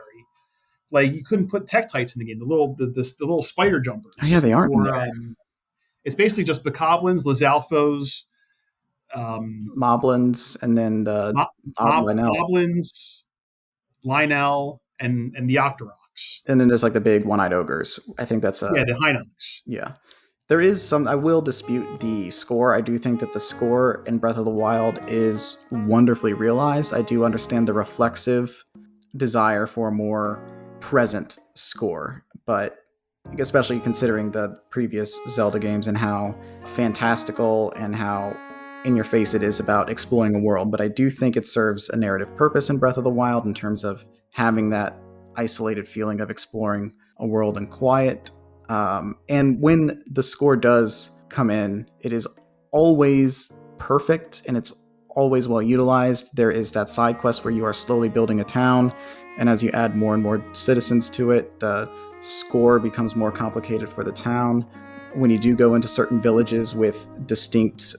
Speaker 2: Like you couldn't put Tektites in the game. The little spider jumpers.
Speaker 1: Oh, yeah, they aren't.
Speaker 2: It's basically just bokoblins, Lizalfos,
Speaker 1: Moblins, and then the
Speaker 2: Moblins, Lynel, and the Octoroks.
Speaker 1: And then there's like the big one-eyed ogres. I think that's
Speaker 2: the Hinox.
Speaker 1: Yeah. There is some, I will dispute the score. I do think that the score in Breath of the Wild is wonderfully realized. I do understand the reflexive desire for a more present score, but especially considering the previous Zelda games and how fantastical and how in your face it is about exploring a world. But I do think it serves a narrative purpose in Breath of the Wild in terms of having that isolated feeling of exploring a world in quiet. And when the score does come in, it is always perfect and it's always well utilized. There is that side quest where you are slowly building a town, and as you add more and more citizens to it, the score becomes more complicated for the town. When you do go into certain villages with distinct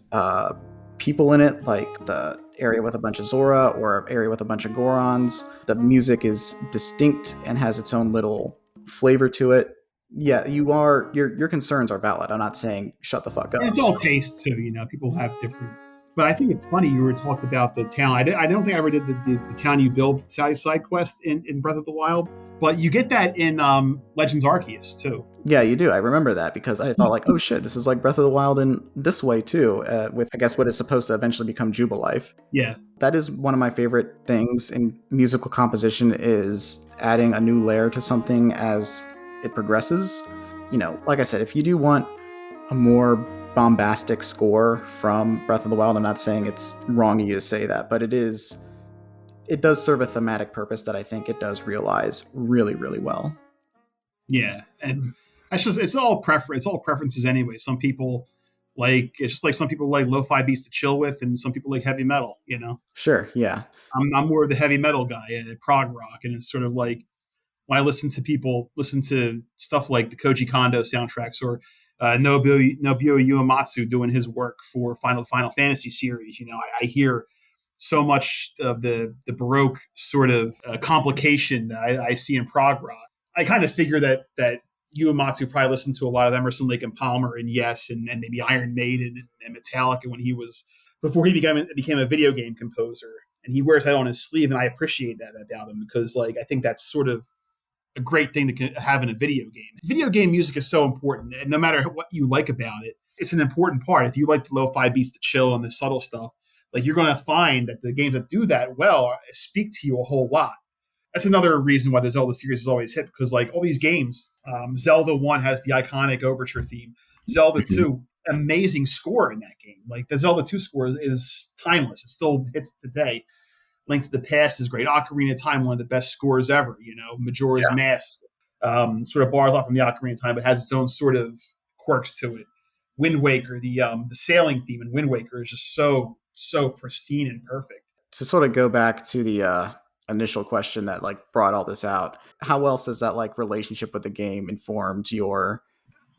Speaker 1: people in it, like the area with a bunch of Zora or an area with a bunch of Gorons, the music is distinct and has its own little flavor to it. Yeah, your concerns are valid. I'm not saying shut the fuck up.
Speaker 2: And it's all taste too, people have different. But I think it's funny you were talked about the town. I don't think I ever did the town you build side quest in Breath of the Wild, but you get that in Legends Arceus too.
Speaker 1: Yeah, you do. I remember that because I thought like, oh shit, this is like Breath of the Wild in this way too, with I guess what is supposed to eventually become Jubilife.
Speaker 2: Yeah.
Speaker 1: That is one of my favorite things in musical composition is adding a new layer to something as it progresses. Like I said, if you do want a more bombastic score from Breath of the Wild, I'm not saying it's wrong of you to say that, but it does serve a thematic purpose that I think it does realize really, really well.
Speaker 2: Yeah, and it's all preferences anyway. Some people it's just like some people like lo-fi beats to chill with, and some people like heavy metal.
Speaker 1: Sure, yeah.
Speaker 2: I'm more of the heavy metal guy, prog rock, and it's sort of like when I listen to stuff like the Koji Kondo soundtracks or Nobuo Uematsu doing his work for Final Fantasy series. I hear so much of the Baroque sort of complication that I see in prog rock. I kind of figure that Uematsu probably listened to a lot of Emerson, Lake and Palmer and Yes and maybe Iron Maiden and Metallica before he became a video game composer. And he wears that on his sleeve, and I appreciate that about him because I think that's sort of a great thing to have in a video game. Video game music is so important, and no matter what you like about it, it's an important part. If you like the lo-fi beats to chill and the subtle stuff, you're going to find that the games that do that well speak to you a whole lot. That's another reason why the Zelda series is always hit, because all these games, Zelda 1 has the iconic overture theme. Zelda 2, amazing score in that game. The Zelda 2 score is timeless. It still hits today. Link to the Past is great. Ocarina of Time, one of the best scores ever. Majora's Mask sort of borrows off from the Ocarina of Time, but has its own sort of quirks to it. Wind Waker, the sailing theme in Wind Waker is just so pristine and perfect.
Speaker 1: To sort of go back to the initial question that brought all this out, how else has that relationship with the game informed your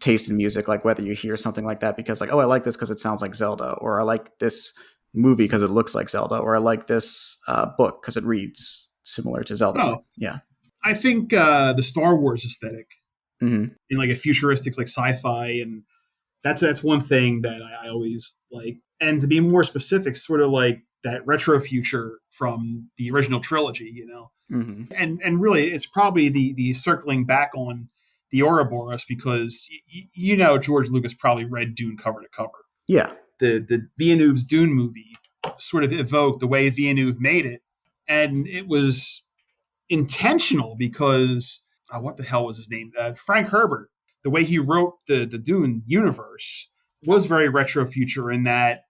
Speaker 1: taste in music? Whether you hear something like that because I like this because it sounds like Zelda, or I like this movie because it looks like Zelda, or I like this book because it reads similar to Zelda.
Speaker 2: Oh,
Speaker 1: yeah.
Speaker 2: I think the Star Wars aesthetic
Speaker 1: in
Speaker 2: a futuristic sci-fi, and that's one thing that I always like. And to be more specific, sort of that retro future from the original trilogy, and really it's probably the circling back on the Ouroboros because George Lucas probably read Dune cover to cover.
Speaker 1: Yeah.
Speaker 2: The Villeneuve's Dune movie sort of evoked the way Villeneuve made it, and it was intentional because what the hell was his name? Frank Herbert. The way he wrote the Dune universe was very retro future in that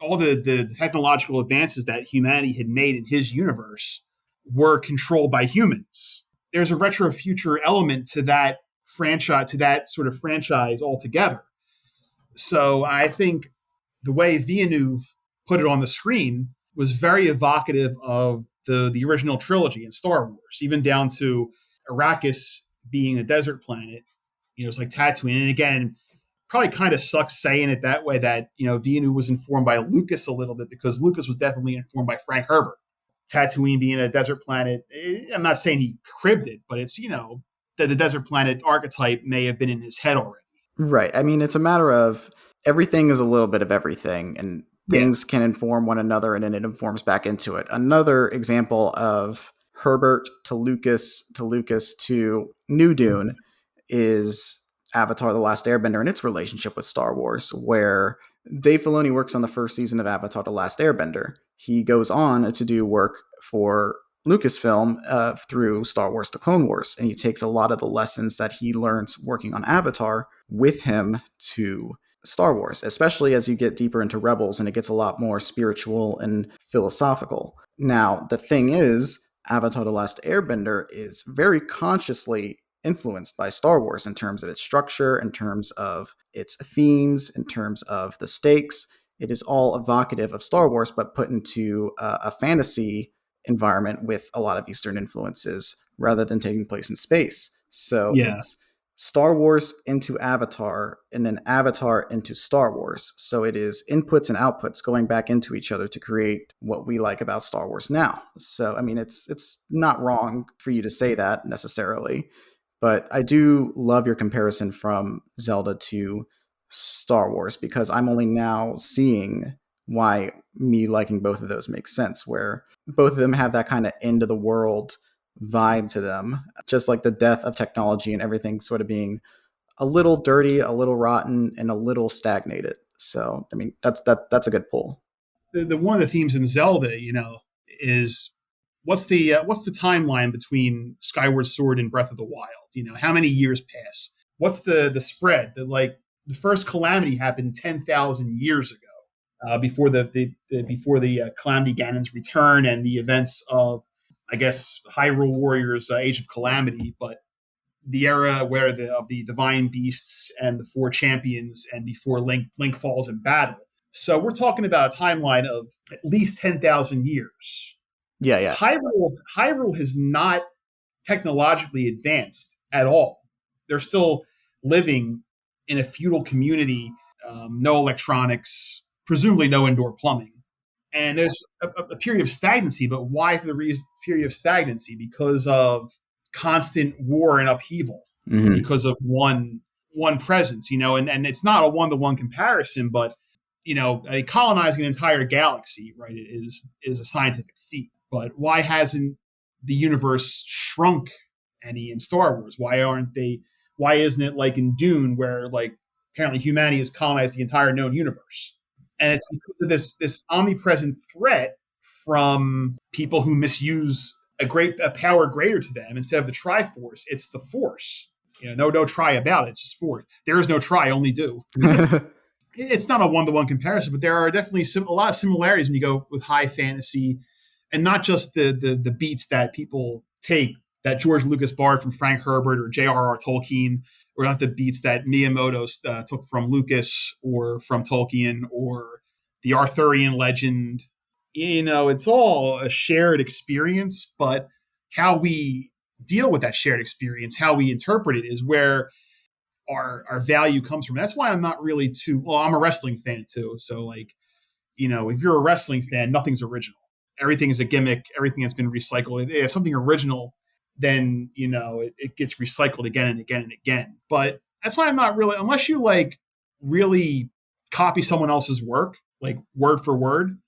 Speaker 2: all the technological advances that humanity had made in his universe were controlled by humans. There's a retro future element to that franchise, altogether. So I think the way Villeneuve put it on the screen was very evocative of the original trilogy in Star Wars, even down to Arrakis being a desert planet. It's like Tatooine. And again, probably kind of sucks saying it that way that, Villeneuve was informed by Lucas a little bit because Lucas was definitely informed by Frank Herbert. Tatooine being a desert planet, I'm not saying he cribbed it, but it's, that the desert planet archetype may have been in his head already.
Speaker 1: Right. I mean, it's a matter of everything is a little bit of everything, and things can inform one another, and then it informs back into it. Another example of Herbert to Lucas to New Dune is Avatar: The Last Airbender and its relationship with Star Wars, where Dave Filoni works on the first season of Avatar: The Last Airbender. He goes on to do work for Lucasfilm through Star Wars: The Clone Wars, and he takes a lot of the lessons that he learns working on Avatar with him to Star Wars, especially as you get deeper into Rebels and it gets a lot more spiritual and philosophical. Now, the thing is, Avatar: The Last Airbender is very consciously influenced by Star Wars in terms of its structure, in terms of its themes, in terms of the stakes. It is all evocative of Star Wars, but put into a fantasy environment with a lot of Eastern influences rather than taking place in space. So
Speaker 2: Yeah.
Speaker 1: it's Star Wars into Avatar and then Avatar into Star Wars. So it is inputs and outputs going back into each other to create what we like about Star Wars now. So I mean it's not wrong for you to say that necessarily, but I do love your comparison from Zelda to Star Wars because I'm only now seeing why me liking both of those makes sense, where both of them have that kind of end of the world vibe to them, just like the death of technology and everything sort of being a little dirty, a little rotten, and a little stagnated. So, I mean, that's a good pull.
Speaker 2: The one of the themes in Zelda, is what's the timeline between Skyward Sword and Breath of the Wild? How many years pass? What's the spread? The first calamity happened 10,000 years ago, before the Calamity Ganon's return and the events of, I guess, Hyrule Warriors Age of Calamity, but the era where of the divine beasts and the four champions and before Link falls in battle. So we're talking about a timeline of at least 10,000 years.
Speaker 1: Yeah.
Speaker 2: Hyrule has not technologically advanced at all. They're still living in a feudal community, no electronics, presumably no indoor plumbing. And there's a period of stagnancy, but why the period of stagnancy? Because of constant war and upheaval,
Speaker 1: Mm-hmm.
Speaker 2: because of one presence, and it's not a one-to-one comparison, but colonizing an entire galaxy, right, is a scientific feat. But why hasn't the universe shrunk any in Star Wars? Why isn't it like in Dune, where like apparently humanity has colonized the entire known universe? And it's because of this omnipresent threat from people who misuse a power greater to them. Instead of the Triforce, it's the Force. No try about it. It's just Force. There is no try, only do. It's not a one-to-one comparison, but there are definitely a lot of similarities when you go with high fantasy, and not just the beats that people take that George Lucas borrowed from Frank Herbert or J.R.R. Tolkien, or not the beats that Miyamoto took from Lucas or from Tolkien or the Arthurian legend. It's all a shared experience, but how we deal with that shared experience, how we interpret it, is where our value comes from. That's why I'm not really I'm a wrestling fan too. So like, if you're a wrestling fan, nothing's original. Everything is a gimmick. Everything has been recycled. If something original, then, it gets recycled again and again and again. But that's why I'm not really, unless you like really copy someone else's work, like word for word,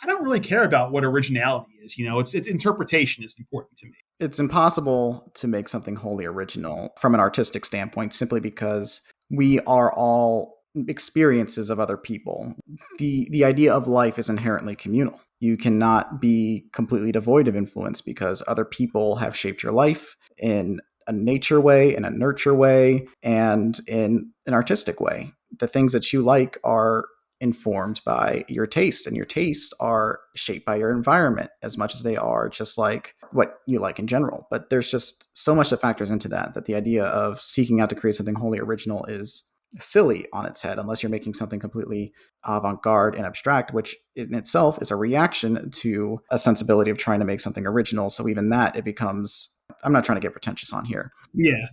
Speaker 2: I don't really care about what originality is. It's interpretation is important to me.
Speaker 1: It's impossible to make something wholly original from an artistic standpoint simply because we are all experiences of other people. The idea of life is inherently communal. You cannot be completely devoid of influence because other people have shaped your life in a nature way, in a nurture way, and in an artistic way. The things that you like are informed by your tastes, and your tastes are shaped by your environment as much as they are just like what you like in general. But there's just so much that factors into that the idea of seeking out to create something wholly original is silly on its head, unless you're making something completely avant-garde and abstract, which in itself is a reaction to a sensibility of trying to make something original. So even that, it becomes, I'm not trying to get pretentious on here.
Speaker 2: Yeah.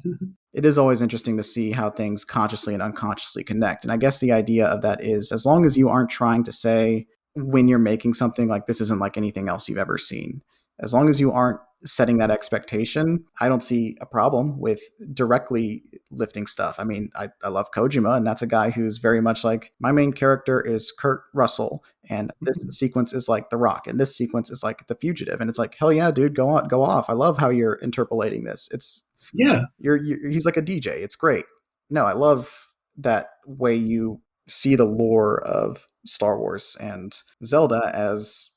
Speaker 1: It is always interesting to see how things consciously and unconsciously connect. And I guess the idea of that is, as long as you aren't trying to say when you're making something like this isn't like anything else you've ever seen, as long as you aren't setting that expectation, I don't see a problem with directly lifting stuff. I mean, I love Kojima, and that's a guy who's very much like, my main character is Kurt Russell, and this sequence is like The Rock, and this sequence is like The Fugitive. And it's like, hell yeah, dude, go on, go off. I love how you're interpolating this. It's,
Speaker 2: yeah,
Speaker 1: he's like a DJ. It's great. No, I love that way you see the lore of Star Wars and Zelda as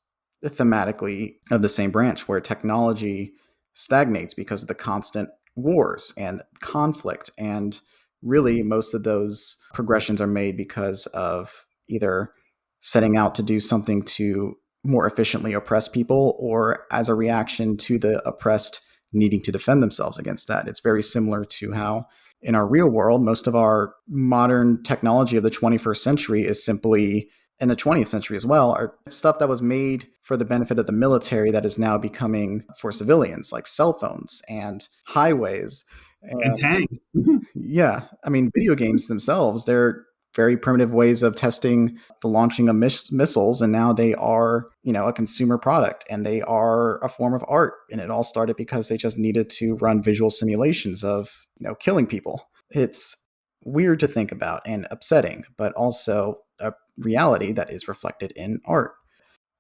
Speaker 1: thematically of the same branch, where technology stagnates because of the constant wars and conflict. And really, most of those progressions are made because of either setting out to do something to more efficiently oppress people, or as a reaction to the oppressed needing to defend themselves against that. It's very similar to how in our real world, most of our modern technology of the 21st century is simply, in the 20th century as well, are stuff that was made for the benefit of the military that is now becoming for civilians, like cell phones and highways.
Speaker 2: And
Speaker 1: And
Speaker 2: Tang.
Speaker 1: yeah, I mean, video games themselves, they're very primitive ways of testing the launching of missiles, and now they are, a consumer product, and they are a form of art. And it all started because they just needed to run visual simulations of, killing people. It's weird to think about and upsetting, but also a reality that is reflected in art.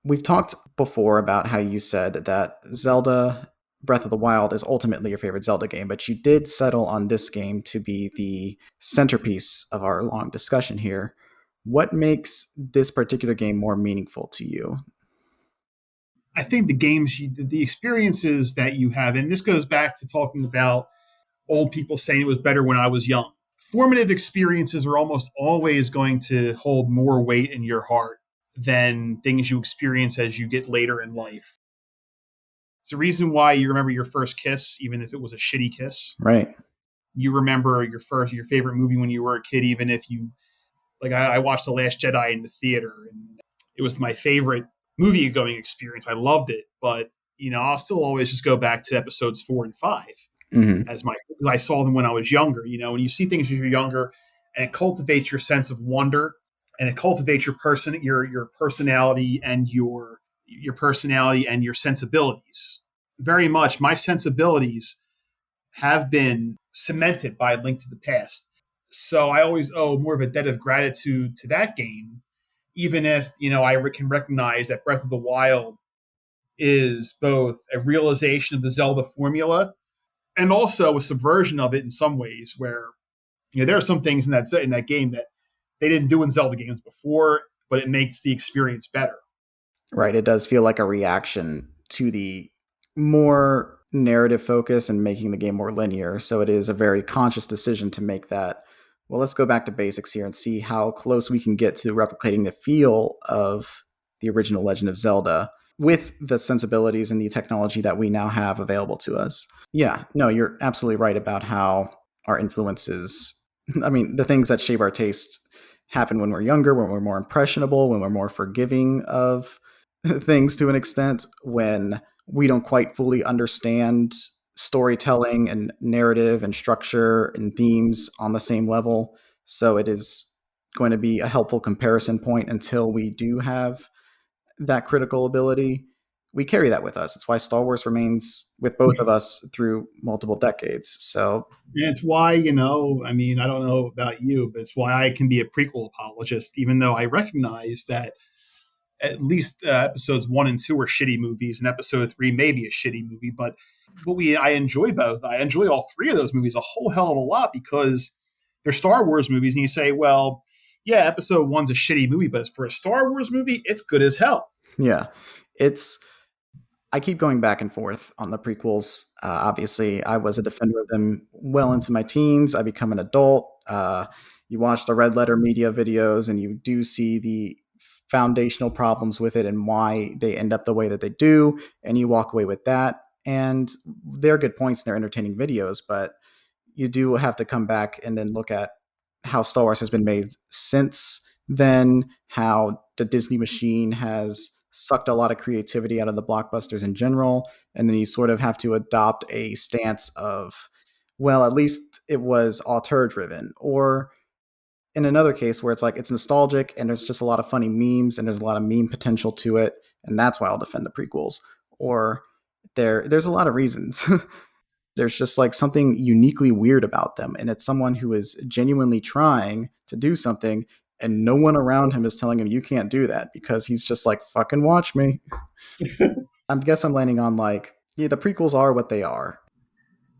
Speaker 1: We've talked before about how you said that Zelda Breath of the Wild is ultimately your favorite Zelda game, but you did settle on this game to be the centerpiece of our long discussion here. What makes this particular game more meaningful to you?
Speaker 2: I think the experiences that you have, and this goes back to talking about old people saying it was better when I was young. Formative experiences are almost always going to hold more weight in your heart than things you experience as you get later in life. It's the reason why you remember your first kiss, even if it was a shitty kiss.
Speaker 1: Right.
Speaker 2: You remember your favorite movie when you were a kid, even if you like. I watched The Last Jedi in the theater, and it was my favorite movie going experience. I loved it, but I'll still always just go back to episodes 4 and 5
Speaker 1: Mm-hmm.
Speaker 2: because I saw them when I was younger. When you see things as you're younger, and it cultivates your sense of wonder, and it cultivates your personality and your personality and your sensibilities. Very much, my sensibilities have been cemented by Link to the Past. So I always owe more of a debt of gratitude to that game, even if I can recognize that Breath of the Wild is both a realization of the Zelda formula and also a subversion of it in some ways. Where there are some things in that game that they didn't do in Zelda games before, but it makes the experience better.
Speaker 1: Right. It does feel like a reaction to the more narrative focus and making the game more linear. So it is a very conscious decision to make that. Well, let's go back to basics here and see how close we can get to replicating the feel of the original Legend of Zelda with the sensibilities and the technology that we now have available to us. Yeah, no, you're absolutely right about how our influences, I mean, the things that shape our tastes happen when we're younger, when we're more impressionable, when we're more forgiving of things to an extent, when we don't quite fully understand storytelling and narrative and structure and themes on the same level. So it is going to be a helpful comparison point until we do have that critical ability. We carry that with us. It's why Star Wars remains with both of us through multiple decades. So,
Speaker 2: And it's why, I mean, I don't know about you, but it's why I can be a prequel apologist, even though I recognize that at least episodes 1 and 2 are shitty movies, and episode 3 may be a shitty movie. But I enjoy both. I enjoy all three of those movies a whole hell of a lot because they're Star Wars movies, and you say, well, yeah, episode 1's a shitty movie, but for a Star Wars movie, it's good as hell.
Speaker 1: yeah, it's I keep going back and forth on the prequels. Obviously, I was a defender of them well into my teens. I become an adult. You watch the red letter media videos, and you do see the foundational problems with it and why they end up the way that they do. And you walk away with that. And they're good points and they're entertaining videos, but you do have to come back and then look at how Star Wars has been made since then, how the Disney machine has sucked a lot of creativity out of the blockbusters in general. And then you sort of have to adopt a stance of, well, at least it was auteur driven. Or in another case where it's like it's nostalgic and there's just a lot of funny memes and there's a lot of meme potential to it. And that's why I'll defend the prequels. Or there's a lot of reasons. There's just like something uniquely weird about them. And it's someone who is genuinely trying to do something and no one around him is telling him you can't do that because he's just like, fucking watch me. I guess I'm landing on like, yeah, the prequels are what they are.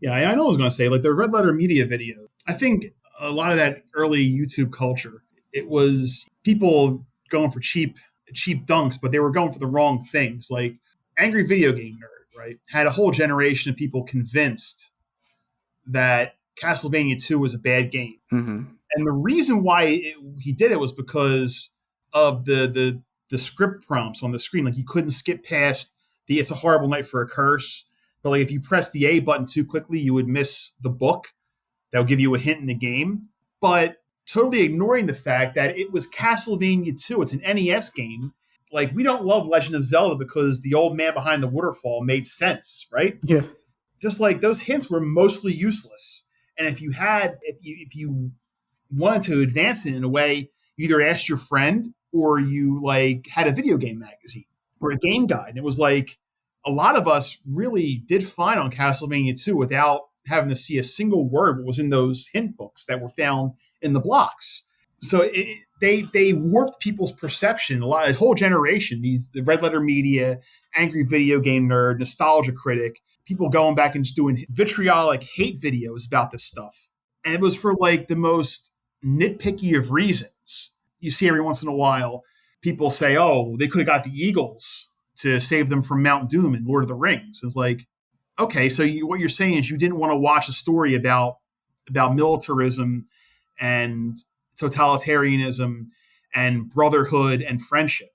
Speaker 2: Yeah, I know what I was going to say, like the red letter media video. I think a lot of that early YouTube culture, it was people going for cheap cheap dunks, but they were going for the wrong things. Like Angry Video Game Nerd, right, had a whole generation of people convinced that Castlevania 2 was a bad game.
Speaker 1: Mm-hmm.
Speaker 2: And the reason why he did it was because of the script prompts on the screen. Like you couldn't skip past the "It's a horrible night for a curse," but like if you press the A button too quickly, you would miss the book that would give you a hint in the game. But totally ignoring the fact that it was Castlevania 2. It's an NES game. Like we don't love Legend of Zelda because the old man behind the waterfall made sense, right?
Speaker 1: Yeah.
Speaker 2: Just like those hints were mostly useless. And if you wanted to advance it in a way, you either asked your friend or you like had a video game magazine or a game guide. And it was like a lot of us really did fine on Castlevania 2 without having to see a single word what was in those hint books that were found in the blocks. So they warped people's perception. A whole generation, the red letter media, Angry Video Game Nerd, Nostalgia Critic, people going back and just doing vitriolic hate videos about this stuff. And it was for like the most nitpicky of reasons. You see every once in a while, people say, oh, they could have got the Eagles to save them from Mount Doom in Lord of the Rings. It's like, okay, so what you're saying is you didn't want to watch a story about militarism and totalitarianism and brotherhood and friendship.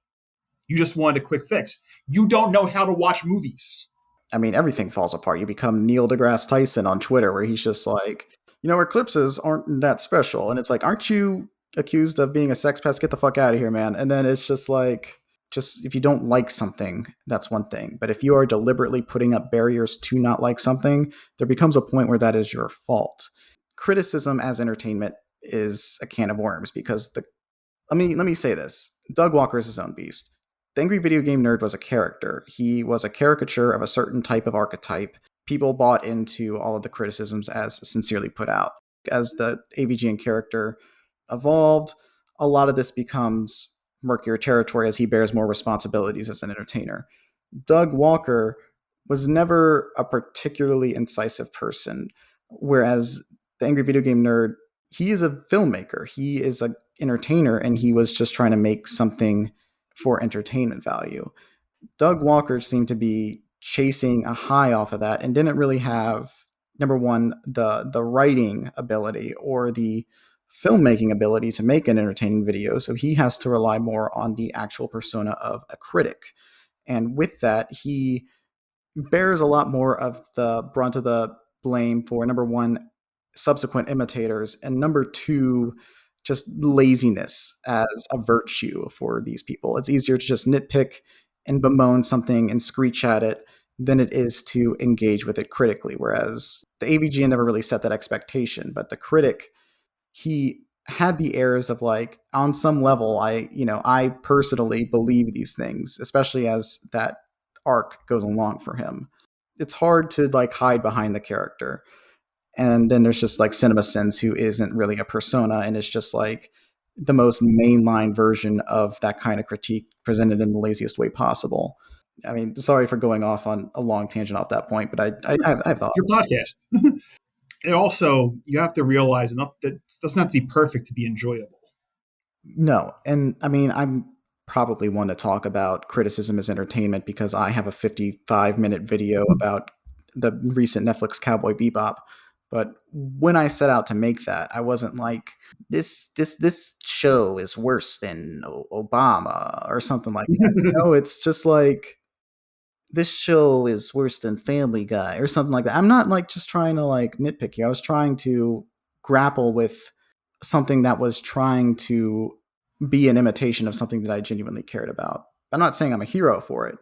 Speaker 2: You just wanted a quick fix. You don't know how to watch movies.
Speaker 1: I mean, everything falls apart. You become Neil deGrasse Tyson on Twitter, where he's just like, eclipses aren't that special. And it's like, aren't you accused of being a sex pest? Get the fuck out of here, man. And then it's just like, if you don't like something, that's one thing. But if you are deliberately putting up barriers to not like something, there becomes a point where that is your fault. Criticism as entertainment is a can of worms because let me say this. Doug Walker is his own beast. The Angry Video Game Nerd was a character. He was a caricature of a certain type of archetype. People bought into all of the criticisms as sincerely put out. As the AVGN character evolved, a lot of this becomes murkier territory as he bears more responsibilities as an entertainer. Doug Walker was never a particularly incisive person, whereas the Angry Video Game Nerd, he is a filmmaker. He is an entertainer, and he was just trying to make something for entertainment value. Doug Walker seemed to be chasing a high off of that and didn't really have, number one, the writing ability or the filmmaking ability to make an entertaining video. So he has to rely more on the actual persona of a critic. And with that, he bears a lot more of the brunt of the blame for, number one, subsequent imitators, and number two, just laziness as a virtue for these people. It's easier to just nitpick and bemoan something and screech at it than it is to engage with it critically. Whereas the AVGN never really set that expectation, but the critic, he had the airs of like, on some level, I personally believe these things, especially as that arc goes along for him. It's hard to like hide behind the character. And then there's just like CinemaSins, who isn't really a persona and is just like the most mainline version of that kind of critique presented in the laziest way possible. I mean, sorry for going off on a long tangent off that point, but I thought
Speaker 2: your podcast. And also, you have to realize that it doesn't have to be perfect to be enjoyable.
Speaker 1: No, and I mean, I'm probably one to talk about criticism as entertainment because I have a 55-minute video about the recent Netflix Cowboy Bebop. But when I set out to make that, I wasn't like, this show is worse than Obama or something like that. No, it's just like, this show is worse than Family Guy or something like that. I'm not like just trying to like nitpick here. I was trying to grapple with something that was trying to be an imitation of something that I genuinely cared about. I'm not saying I'm a hero for it,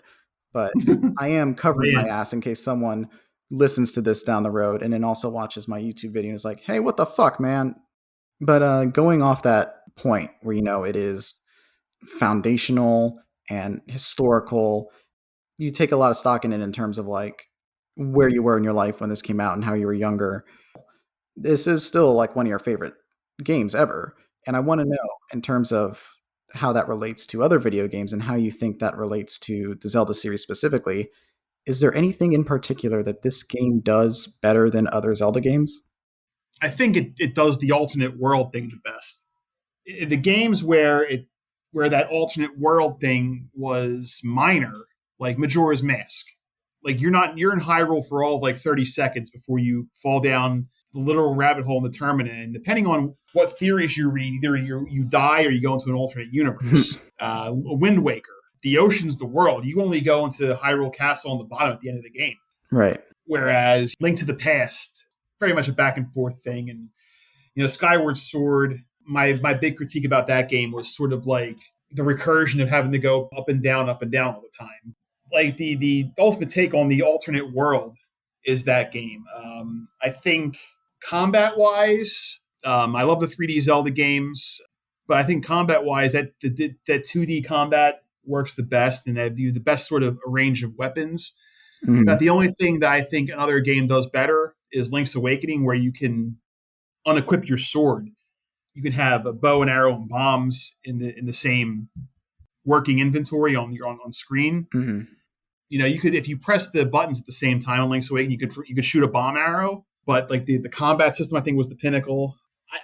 Speaker 1: but I am covering my ass in case someone listens to this down the road and then also watches my YouTube video and is like, hey, what the fuck, man? But going off that point where, it is foundational and historical, you take a lot of stock in it in terms of like where you were in your life when this came out and how you were younger. This is still like one of your favorite games ever. And I want to know, in terms of how that relates to other video games and how you think that relates to the Zelda series specifically, is there anything in particular that this game does better than other Zelda games?
Speaker 2: I think it does the alternate world thing the best. The games where where that alternate world thing was minor, like Majora's Mask. Like you're in Hyrule for all of like 30 seconds before you fall down the literal rabbit hole in the Termina. And depending on what theories you read, either you die or you go into an alternate universe. Wind Waker, the ocean's the world. You only go into Hyrule Castle on the bottom at the end of the game.
Speaker 1: Right.
Speaker 2: Whereas Link to the Past, very much a back and forth thing. And, Skyward Sword, my big critique about that game was sort of like the recursion of having to go up and down all the time. Like the ultimate take on the alternate world is that game. I think combat-wise, I love the 3D Zelda games, but I think combat-wise, that 2D combat works the best, and they have the best sort of range of weapons.
Speaker 1: Mhm.
Speaker 2: But the only thing that I think another game does better is Link's Awakening, where you can unequip your sword. You can have a bow and arrow and bombs in the same working inventory on screen.
Speaker 1: Mm-hmm.
Speaker 2: You could, if you press the buttons at the same time on Link's Awakening, you could shoot a bomb arrow. But like the combat system, I think was the pinnacle.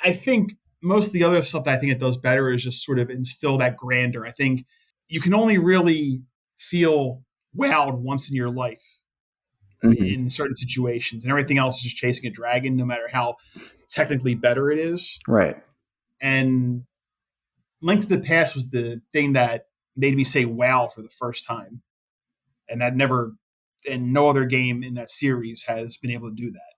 Speaker 2: I think most of the other stuff that I think it does better is just sort of instill that grandeur. I think you can only really feel wowed once in your life in certain situations, and everything else is just chasing a dragon, no matter how technically better it is.
Speaker 1: Right.
Speaker 2: And Link to the Past was the thing that made me say wow for the first time. And no other game in that series has been able to do that.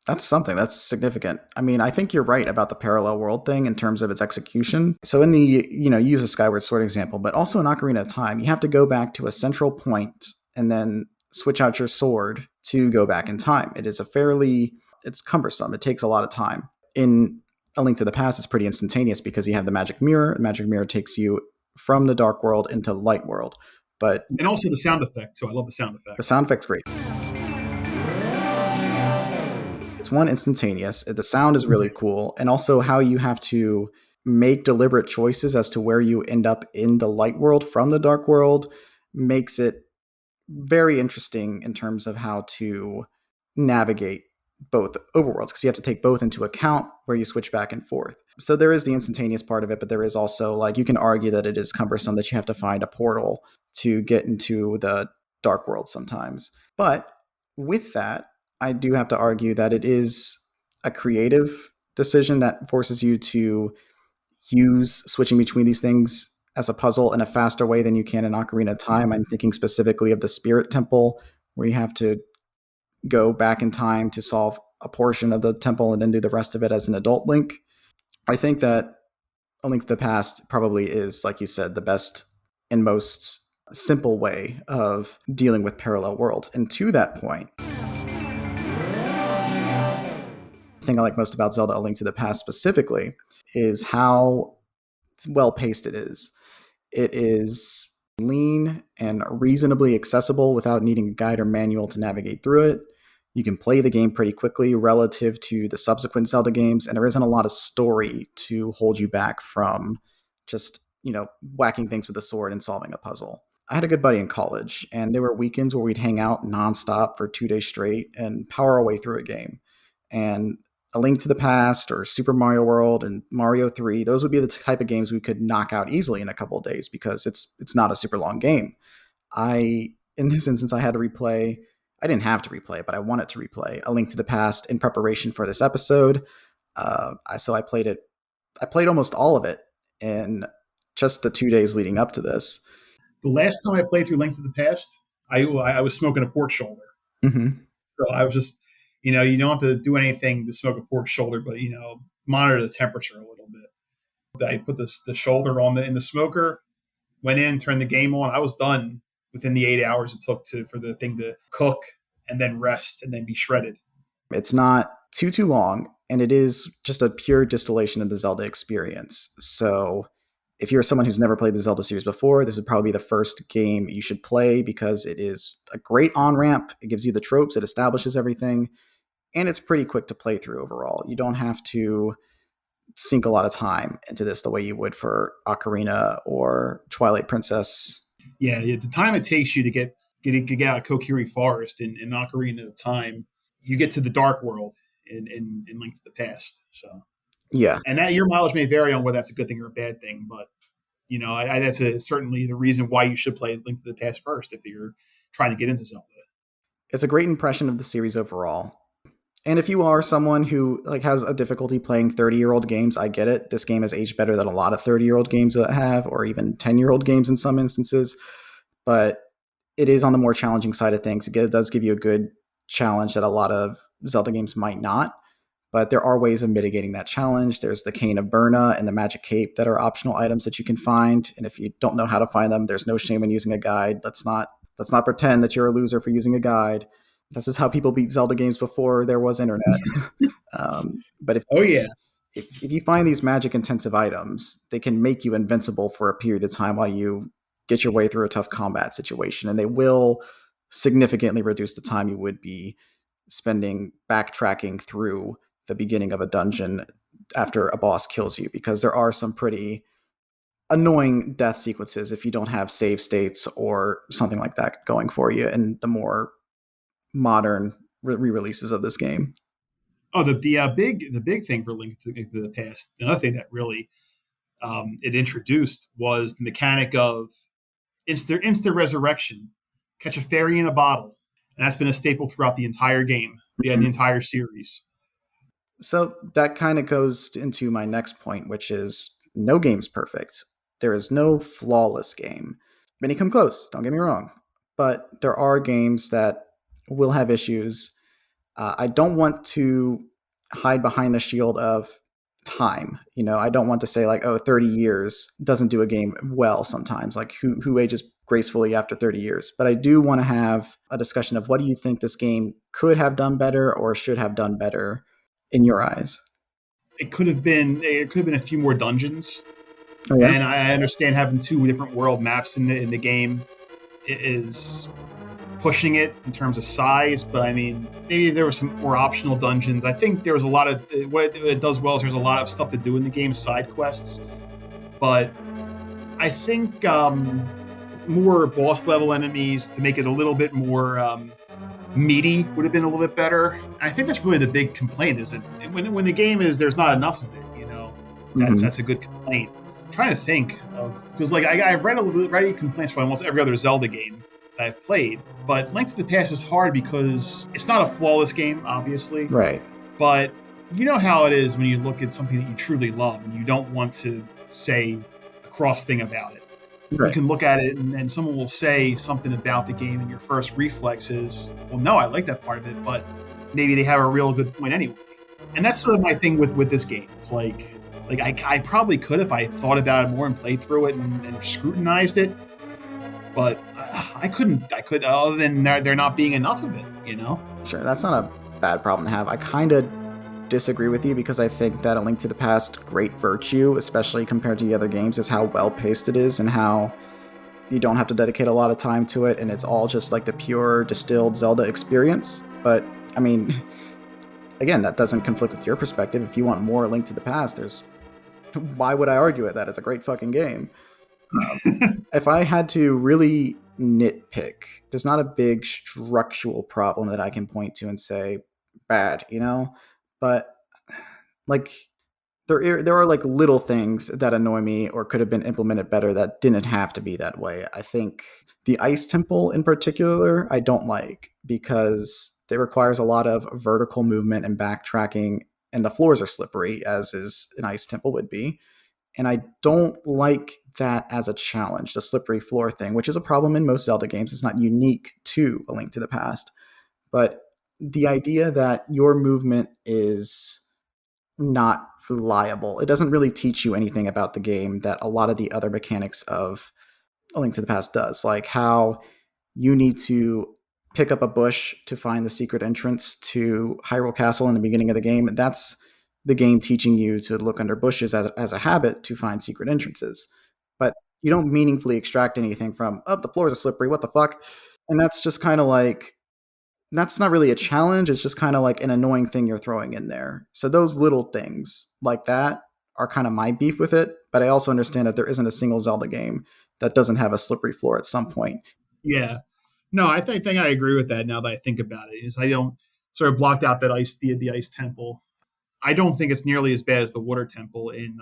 Speaker 1: That's something that's significant. I mean, I think you're right about the parallel world thing in terms of its execution. So in the, use a Skyward Sword example, but also in Ocarina of Time, you have to go back to a central point and then switch out your sword to go back in time. It's cumbersome. It takes a lot of time. In A Link to the Past, it's pretty instantaneous because you have the magic mirror. The magic mirror takes you from the dark world into the light world. And
Speaker 2: also the sound effect. So I love the sound effect.
Speaker 1: The sound effect's great. It's one, instantaneous. The sound is really cool. And also how you have to make deliberate choices as to where you end up in the light world from the dark world makes it very interesting in terms of how to navigate both overworlds, because you have to take both into account where you switch back and forth. So there is the instantaneous part of it, but there is also, like, you can argue that it is cumbersome that you have to find a portal to get into the dark world sometimes. But with that, I do have to argue that it is a creative decision that forces you to use switching between these things as a puzzle in a faster way than you can in Ocarina of Time. I'm thinking specifically of the Spirit Temple, where you have to go back in time to solve a portion of the temple and then do the rest of it as an adult Link. I think that A Link to the Past probably is, like you said, the best and most simple way of dealing with parallel worlds. And to that point, the thing I like most about Zelda A Link to the Past specifically is how well paced it is. It is lean and reasonably accessible without needing a guide or manual to navigate through it. You can play the game pretty quickly relative to the subsequent Zelda games, and there isn't a lot of story to hold you back from just, whacking things with a sword and solving a puzzle. I had a good buddy in college, and there were weekends where we'd hang out nonstop for 2 days straight and power our way through a game. And A Link to the Past or Super Mario World and Mario 3, those would be the type of games we could knock out easily in a couple of days because it's not a super long game. In this instance, I had to replay. I didn't have to replay it, but I wanted to replay A Link to the Past in preparation for this episode. So I played it. I played almost all of it in just the 2 days leading up to this.
Speaker 2: The last time I played through Link to the Past, I was smoking a pork shoulder.
Speaker 1: Mm-hmm.
Speaker 2: So I was just, you don't have to do anything to smoke a pork shoulder, but, monitor the temperature a little bit. I put the shoulder in the smoker, went in, turned the game on. I was done within the 8 hours it took for the thing to cook and then rest and then be shredded.
Speaker 1: It's not too long, and it is just a pure distillation of the Zelda experience. So if you're someone who's never played the Zelda series before, this would probably be the first game you should play because it is a great on-ramp. It gives you the tropes, it establishes everything, and it's pretty quick to play through overall. You don't have to sink a lot of time into this the way you would for Ocarina or Twilight Princess.
Speaker 2: Yeah, the time it takes you to get out of Kokiri Forest in Ocarina of Time, you get to the Dark World in Link to the Past. So
Speaker 1: yeah,
Speaker 2: and that your mileage may vary on whether that's a good thing or a bad thing, but That's certainly the reason why you should play Link to the Past first if you're trying to get into Zelda.
Speaker 1: It's a great impression of the series overall. And if you are someone who has a difficulty playing 30-year-old games, I get it. This game has aged better than a lot of 30-year-old games that have, or even 10-year-old games in some instances. But it is on the more challenging side of things. It does give you a good challenge that a lot of Zelda games might not. But there are ways of mitigating that challenge. There's the Cane of Burna and the Magic Cape that are optional items that you can find. And if you don't know how to find them, there's no shame in using a guide. Let's not pretend that you're a loser for using a guide. This is how people beat Zelda games before there was internet. But
Speaker 2: Oh yeah,
Speaker 1: if you find these magic intensive items, they can make you invincible for a period of time while you get your way through a tough combat situation. And they will significantly reduce the time you would be spending backtracking through the beginning of a dungeon after a boss kills you, because there are some pretty annoying death sequences if you don't have save states or something like that going for you in the more modern re-releases of this game.
Speaker 2: Oh, the big thing for Link to the Past, another thing that really it introduced was the mechanic of instant resurrection, catch a fairy in a bottle, and that's been a staple throughout the entire game, the entire series.
Speaker 1: So that kind of goes into my next point, which is no game's perfect. There is no flawless game. Many come close, don't get me wrong, but there are games that will have issues. I don't want to hide behind the shield of time. I don't want to say 30 years doesn't do a game well sometimes, who ages gracefully after 30 years. But I do want to have a discussion of what do you think this game could have done better or should have done better in your eyes?
Speaker 2: It could have been a few more dungeons.
Speaker 1: Oh, yeah?
Speaker 2: And I understand having two different world maps in the game is pushing it in terms of size, but I mean, maybe there were some more optional dungeons. I think there was a lot of what it does well is there's a lot of stuff to do in the game, side quests. But I think more boss level enemies to make it a little bit more meaty would have been a little bit better. I think that's really the big complaint is that when the game is there's not enough of it. That's a good complaint. I'm trying to think of because I've read complaints for almost every other Zelda game that I've played, but Link to the Past is hard because it's not a flawless game, obviously.
Speaker 1: Right.
Speaker 2: But you know how it is when you look at something that you truly love and you don't want to say a cross thing about it. Right. You can look at it and someone will say something about the game and your first reflex is, well, no, I like that part of it, but maybe they have a real good point anyway. And that's sort of my thing with this game. It's like I probably could if I thought about it more and played through it and scrutinized it, but I couldn't. Other than there not being enough of it,
Speaker 1: Sure, that's not a bad problem to have. I kind of disagree with you because I think that A Link to the Past great virtue, especially compared to the other games, is how well paced it is and how you don't have to dedicate a lot of time to it, and it's all just like the pure distilled Zelda experience. But I mean, again, that doesn't conflict with your perspective. If you want more Link to the Past, why would I argue it? That is a great fucking game. If I had to really nitpick, there's not a big structural problem that I can point to and say bad, but there are little things that annoy me or could have been implemented better that didn't have to be that way. I think the Ice Temple in particular I don't like because it requires a lot of vertical movement and backtracking, and the floors are slippery, as is an Ice Temple would be. And I don't like that as a challenge, the slippery floor thing, which is a problem in most Zelda games. It's not unique to A Link to the Past. But the idea that your movement is not reliable, it doesn't really teach you anything about the game that a lot of the other mechanics of A Link to the Past does, like how you need to pick up a bush to find the secret entrance to Hyrule Castle in the beginning of the game. That's the game teaching you to look under bushes as a habit to find secret entrances. But you don't meaningfully extract anything from, the floors are slippery, what the fuck? And that's just kind of that's not really a challenge. It's just kind of like an annoying thing you're throwing in there. So those little things like that are kind of my beef with it. But I also understand that there isn't a single Zelda game that doesn't have a slippery floor at some point.
Speaker 2: Yeah. No, I think I agree with that now that I think about it. Is I don't sort of blocked out that the Ice Temple. I don't think it's nearly as bad as the Water Temple in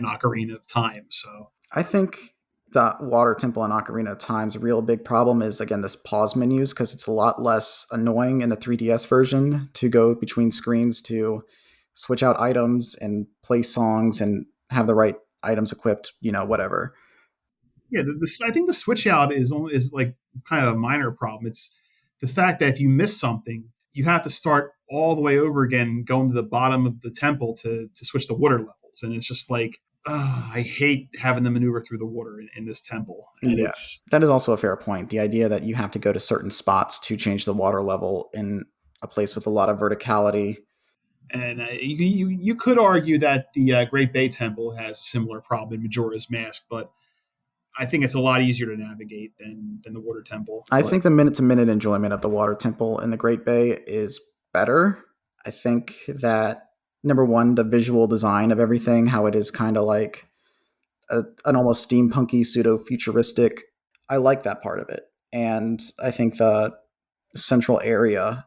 Speaker 2: Ocarina of Time. So
Speaker 1: I think the Water Temple and Ocarina of Time's real big problem is, again, this pause menus, because it's a lot less annoying in the 3DS version to go between screens to switch out items and play songs and have the right items equipped, whatever.
Speaker 2: Yeah, I think the switch out is like kind of a minor problem. It's the fact that if you miss something, you have to start all the way over again, going to the bottom of the temple to switch the water levels, and it's just like, I hate having to maneuver through the water in this temple, and
Speaker 1: Yeah,
Speaker 2: it's
Speaker 1: that is also a fair point. The idea that you have to go to certain spots to change the water level in a place with a lot of verticality.
Speaker 2: and you could argue that the Great Bay Temple has a similar problem in Majora's Mask, but I think it's a lot easier to navigate than the Water Temple.
Speaker 1: I
Speaker 2: But
Speaker 1: think the minute to minute enjoyment of the Water Temple in the Great Bay is better. I think that, number one, the visual design of everything, how it is kind of like an almost steampunky, pseudo futuristic. I like that part of it. And I think the central area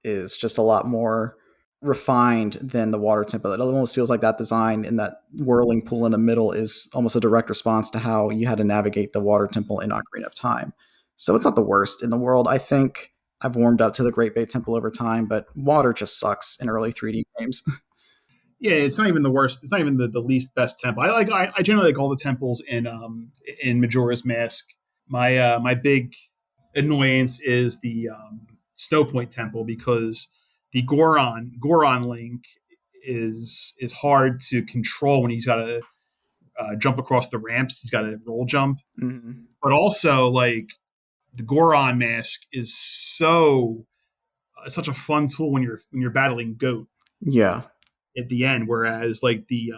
Speaker 1: is just a lot more refined than the Water Temple. It almost feels like that design in that whirling pool in the middle is almost a direct response to how you had to navigate the Water Temple in Ocarina of Time. So it's not the worst in the world. I think I've warmed up to the Great Bay Temple over time, but water just sucks in early 3D games.
Speaker 2: yeah, it's not even the worst. It's not even the least best temple. I generally like all the temples in Majora's Mask. My big annoyance is the Snow Point Temple because the Goron Link is hard to control when he's got to jump across the ramps. He's got to roll jump,
Speaker 1: Mhm.
Speaker 2: but also like the Goron mask is such a fun tool when you're battling Goat
Speaker 1: Yeah.
Speaker 2: at the end. Whereas like the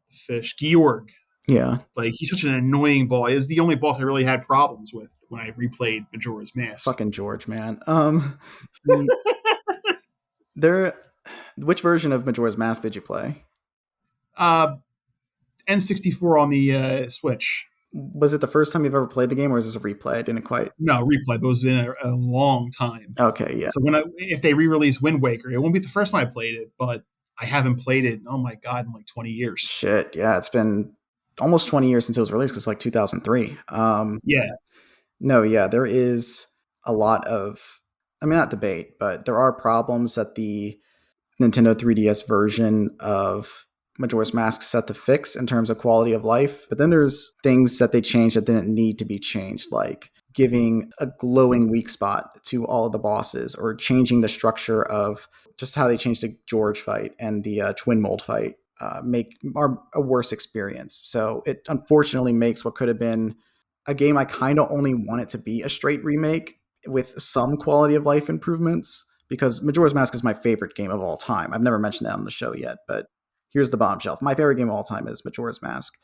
Speaker 2: fish Georg,
Speaker 1: Yeah.
Speaker 2: like he's such an annoying boss. Is the only boss I really had problems with when I replayed Majora's Mask.
Speaker 1: Fucking George, man. He, there. Which version of Majora's Mask did you play?
Speaker 2: Uh, N64 on the Switch.
Speaker 1: Was it the first time you've ever played the game, or is this a replay? I didn't quite.
Speaker 2: No, replay, but it's been a long time.
Speaker 1: Okay, yeah.
Speaker 2: So if they re-release Wind Waker, it won't be the first time I played it, but I haven't played it. Oh my god, in like 20 years.
Speaker 1: Shit, yeah. It's been almost 20 years since it was released, because like 2003.
Speaker 2: Yeah,
Speaker 1: No, yeah, there is a lot of, I mean, not debate, but there are problems that the Nintendo 3DS version of Majora's Mask set to fix in terms of quality of life. But then there's things that they changed that didn't need to be changed, like giving a glowing weak spot to all of the bosses, or changing the structure of just how they changed the George fight and the Twin Mold fight. Make a worse experience. So it unfortunately makes what could have been a game I kind of only want it to be a straight remake with some quality of life improvements, because Majora's Mask is my favorite game of all time. I've never mentioned that on the show yet, but here's the bombshell. My favorite game of all time is Majora's Mask.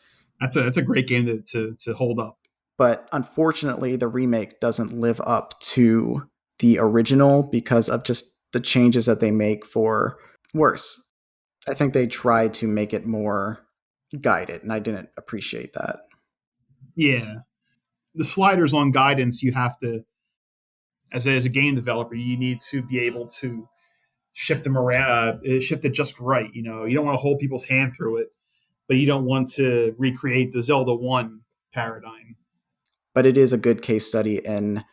Speaker 2: that's a great game to hold up.
Speaker 1: But unfortunately, the remake doesn't live up to the original because of just the changes that they make for worse. I think they tried to make it more guided, and I didn't appreciate that.
Speaker 2: Yeah, the sliders on guidance you have to as a game developer you need to be able to shift them around, shift it just right. You don't want to hold people's hand through it, but you don't want to recreate the Zelda 1 paradigm.
Speaker 1: But it is a good case study in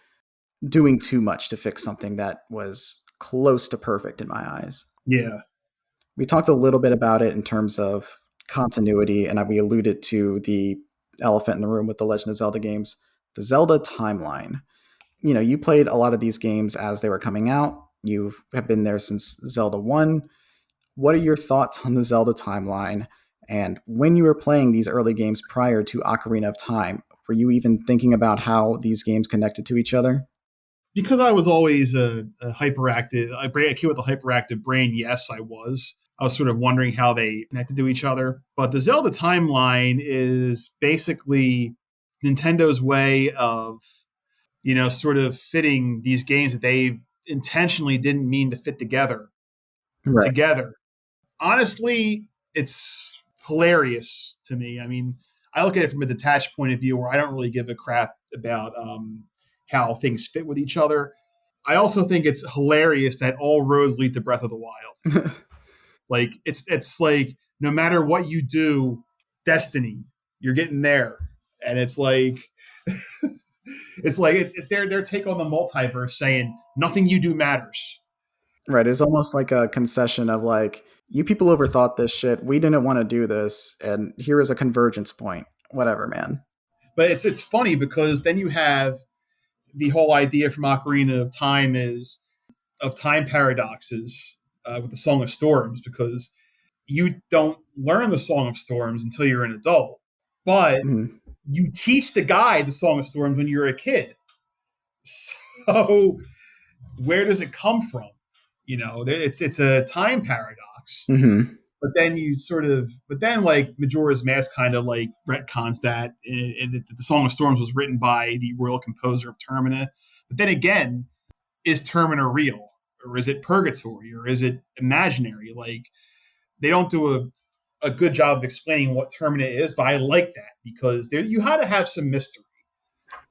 Speaker 1: doing too much to fix something that was close to perfect in my eyes.
Speaker 2: Yeah.
Speaker 1: We talked a little bit about it in terms of continuity, and we alluded to the elephant in the room with the Legend of Zelda games, the Zelda timeline. You played a lot of these games as they were coming out. You have been there since Zelda 1. What are your thoughts on the Zelda timeline? And when you were playing these early games prior to Ocarina of Time, were you even thinking about how these games connected to each other?
Speaker 2: Because I was always a hyperactive, a kid with a hyperactive brain, yes, I was. I was sort of wondering how they connected to each other. But the Zelda timeline is basically Nintendo's way of, sort of fitting these games that they intentionally didn't mean to fit
Speaker 1: Right.
Speaker 2: together. Honestly, it's hilarious to me. I mean, I look at it from a detached point of view where I don't really give a crap about how things fit with each other. I also think it's hilarious that all roads lead to Breath of the Wild. Like it's like no matter what you do, destiny. You're getting there, and it's like it's their take on the multiverse, saying nothing you do matters.
Speaker 1: Right. It's almost like a concession of like, you people overthought this shit. We didn't want to do this. And here is a convergence point. Whatever, man.
Speaker 2: But it's funny because then you have the whole idea from Ocarina of Time is of time paradoxes with the Song of Storms, because you don't learn the Song of Storms until you're an adult, but
Speaker 1: Mhm.
Speaker 2: you teach the guy the Song of Storms when you're a kid. So where does it come from? It's a time paradox.
Speaker 1: Mhm.
Speaker 2: But then like Majora's Mask kind of like retcons that, and the Song of Storms was written by the royal composer of Termina. But then again, is Termina real, or is it purgatory, or is it imaginary? Like they don't do a good job of explaining what Termina is, but I like that because you had to have some mystery.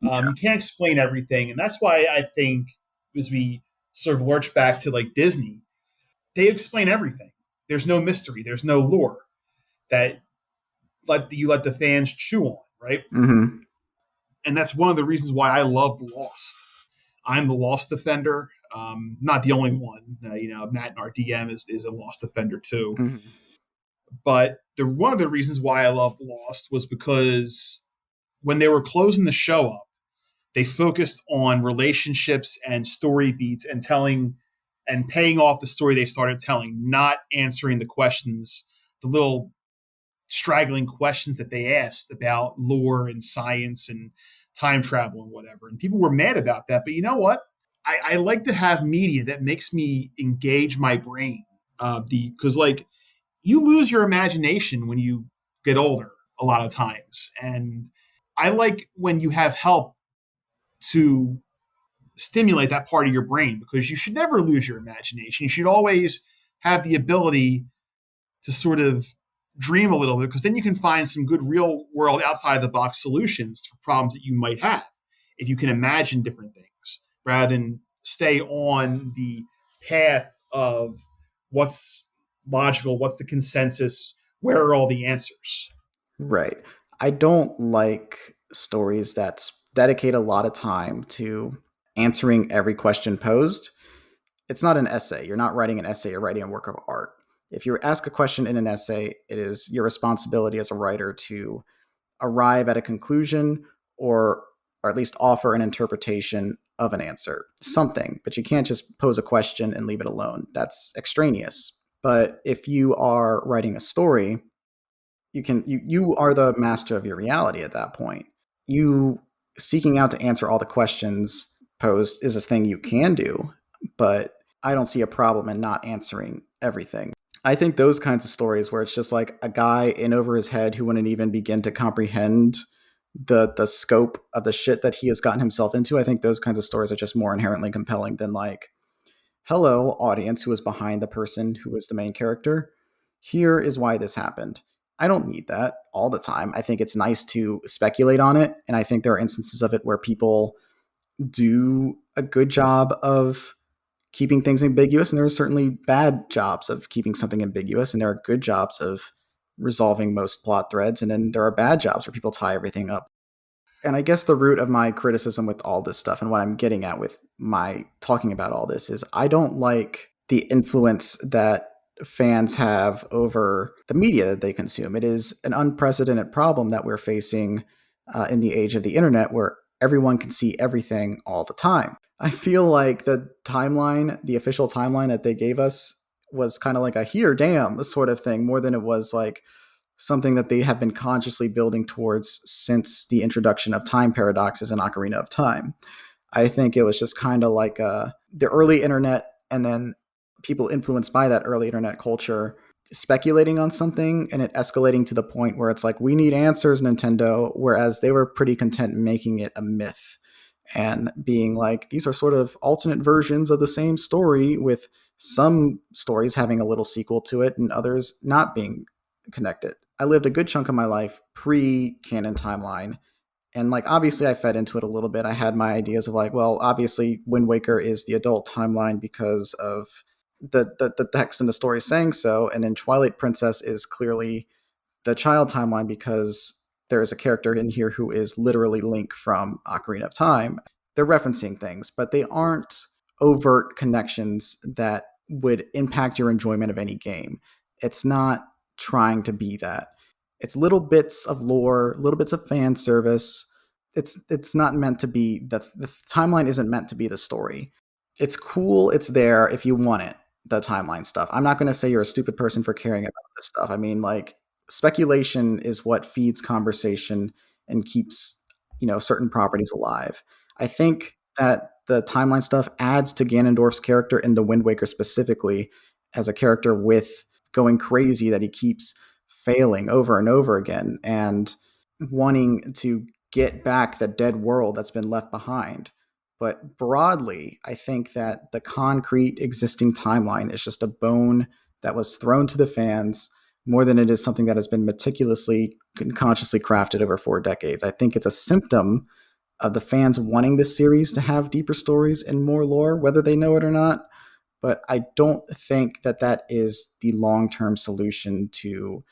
Speaker 2: You can't explain everything, and that's why I think as we sort of lurch back to like Disney, they explain everything. There's no mystery. There's no lore that let the fans chew on, right?
Speaker 1: Mhm.
Speaker 2: And that's one of the reasons why I love Lost. I'm the Lost defender. Not the only one. Matt in our DM is a Lost defender too.
Speaker 1: Mhm.
Speaker 2: But one of the reasons why I loved Lost was because when they were closing the show up, they focused on relationships and story beats and telling and paying off the story they started telling, not answering the questions, the little straggling questions that they asked about lore and science and time travel and whatever. And people were mad about that. But you know what? I like to have media that makes me engage my brain. Because like you lose your imagination when you get older a lot of times. And I like when you have help to stimulate that part of your brain, because you should never lose your imagination. You should always have the ability to sort of dream a little bit, because then you can find some good real world outside the box solutions for problems that you might have if you can imagine different things rather than stay on the path of what's logical, what's the consensus, where are all the answers.
Speaker 1: Right. I don't like stories that dedicate a lot of time to answering every question posed. It's not an essay. You're not writing an essay, you're writing a work of art. If you ask a question in an essay, it is your responsibility as a writer to arrive at a conclusion, or or at least offer an interpretation of an answer, something. But you can't just pose a question and leave it alone. That's extraneous. But if you are writing a story, you are the master of your reality at that point. You seeking out to answer all the questions posed is a thing you can do, but I don't see a problem in not answering everything. I think those kinds of stories where it's just like a guy in over his head who wouldn't even begin to comprehend the scope of the shit that he has gotten himself into, I think those kinds of stories are just more inherently compelling than like, hello, audience who is behind the person who is the main character. Here is why this happened. I don't need that all the time. I think it's nice to speculate on it. And I think there are instances of it where people do a good job of keeping things ambiguous. And there are certainly bad jobs of keeping something ambiguous. And there are good jobs of resolving most plot threads. And then there are bad jobs where people tie everything up. And I guess the root of my criticism with all this stuff and what I'm getting at with my talking about all this is I don't like the influence that fans have over the media that they consume. It is an unprecedented problem that we're facing in the age of the internet, where everyone can see everything all the time. I feel like the timeline, the official timeline that they gave us, was kind of like a here, damn, sort of thing, more than it was like something that they have been consciously building towards since the introduction of time paradoxes in Ocarina of Time. I think it was just kind of like the early internet, and then people influenced by that early internet culture speculating on something and it escalating to the point where it's like, we need answers, Nintendo, whereas they were pretty content making it a myth and being like, these are sort of alternate versions of the same story, with some stories having a little sequel to it and others not being connected. I lived a good chunk of my life pre-canon timeline, and like obviously I fed into it a little bit. I had my ideas of like, well, obviously Wind Waker is the adult timeline because of the text in the story saying so, and then Twilight Princess is clearly the child timeline because there is a character in here who is literally Link from Ocarina of Time. They're referencing things, but they aren't overt connections that would impact your enjoyment of any game. It's not trying to be that. It's little bits of lore, little bits of fan service. It's not meant to be the timeline isn't meant to be the story. It's cool, it's there if you want it, the timeline stuff. I'm not going to say you're a stupid person for caring about this stuff. I mean, like, speculation is what feeds conversation and keeps, certain properties alive. I think that the timeline stuff adds to Ganondorf's character in the Wind Waker specifically as a character with going crazy that he keeps failing over and over again and wanting to get back the dead world that's been left behind. But broadly, I think that the concrete existing timeline is just a bone that was thrown to the fans more than it is something that has been meticulously and consciously crafted over 4 decades. I think it's a symptom of the fans wanting this series to have deeper stories and more lore, whether they know it or not. But I don't think that that is the long-term solution to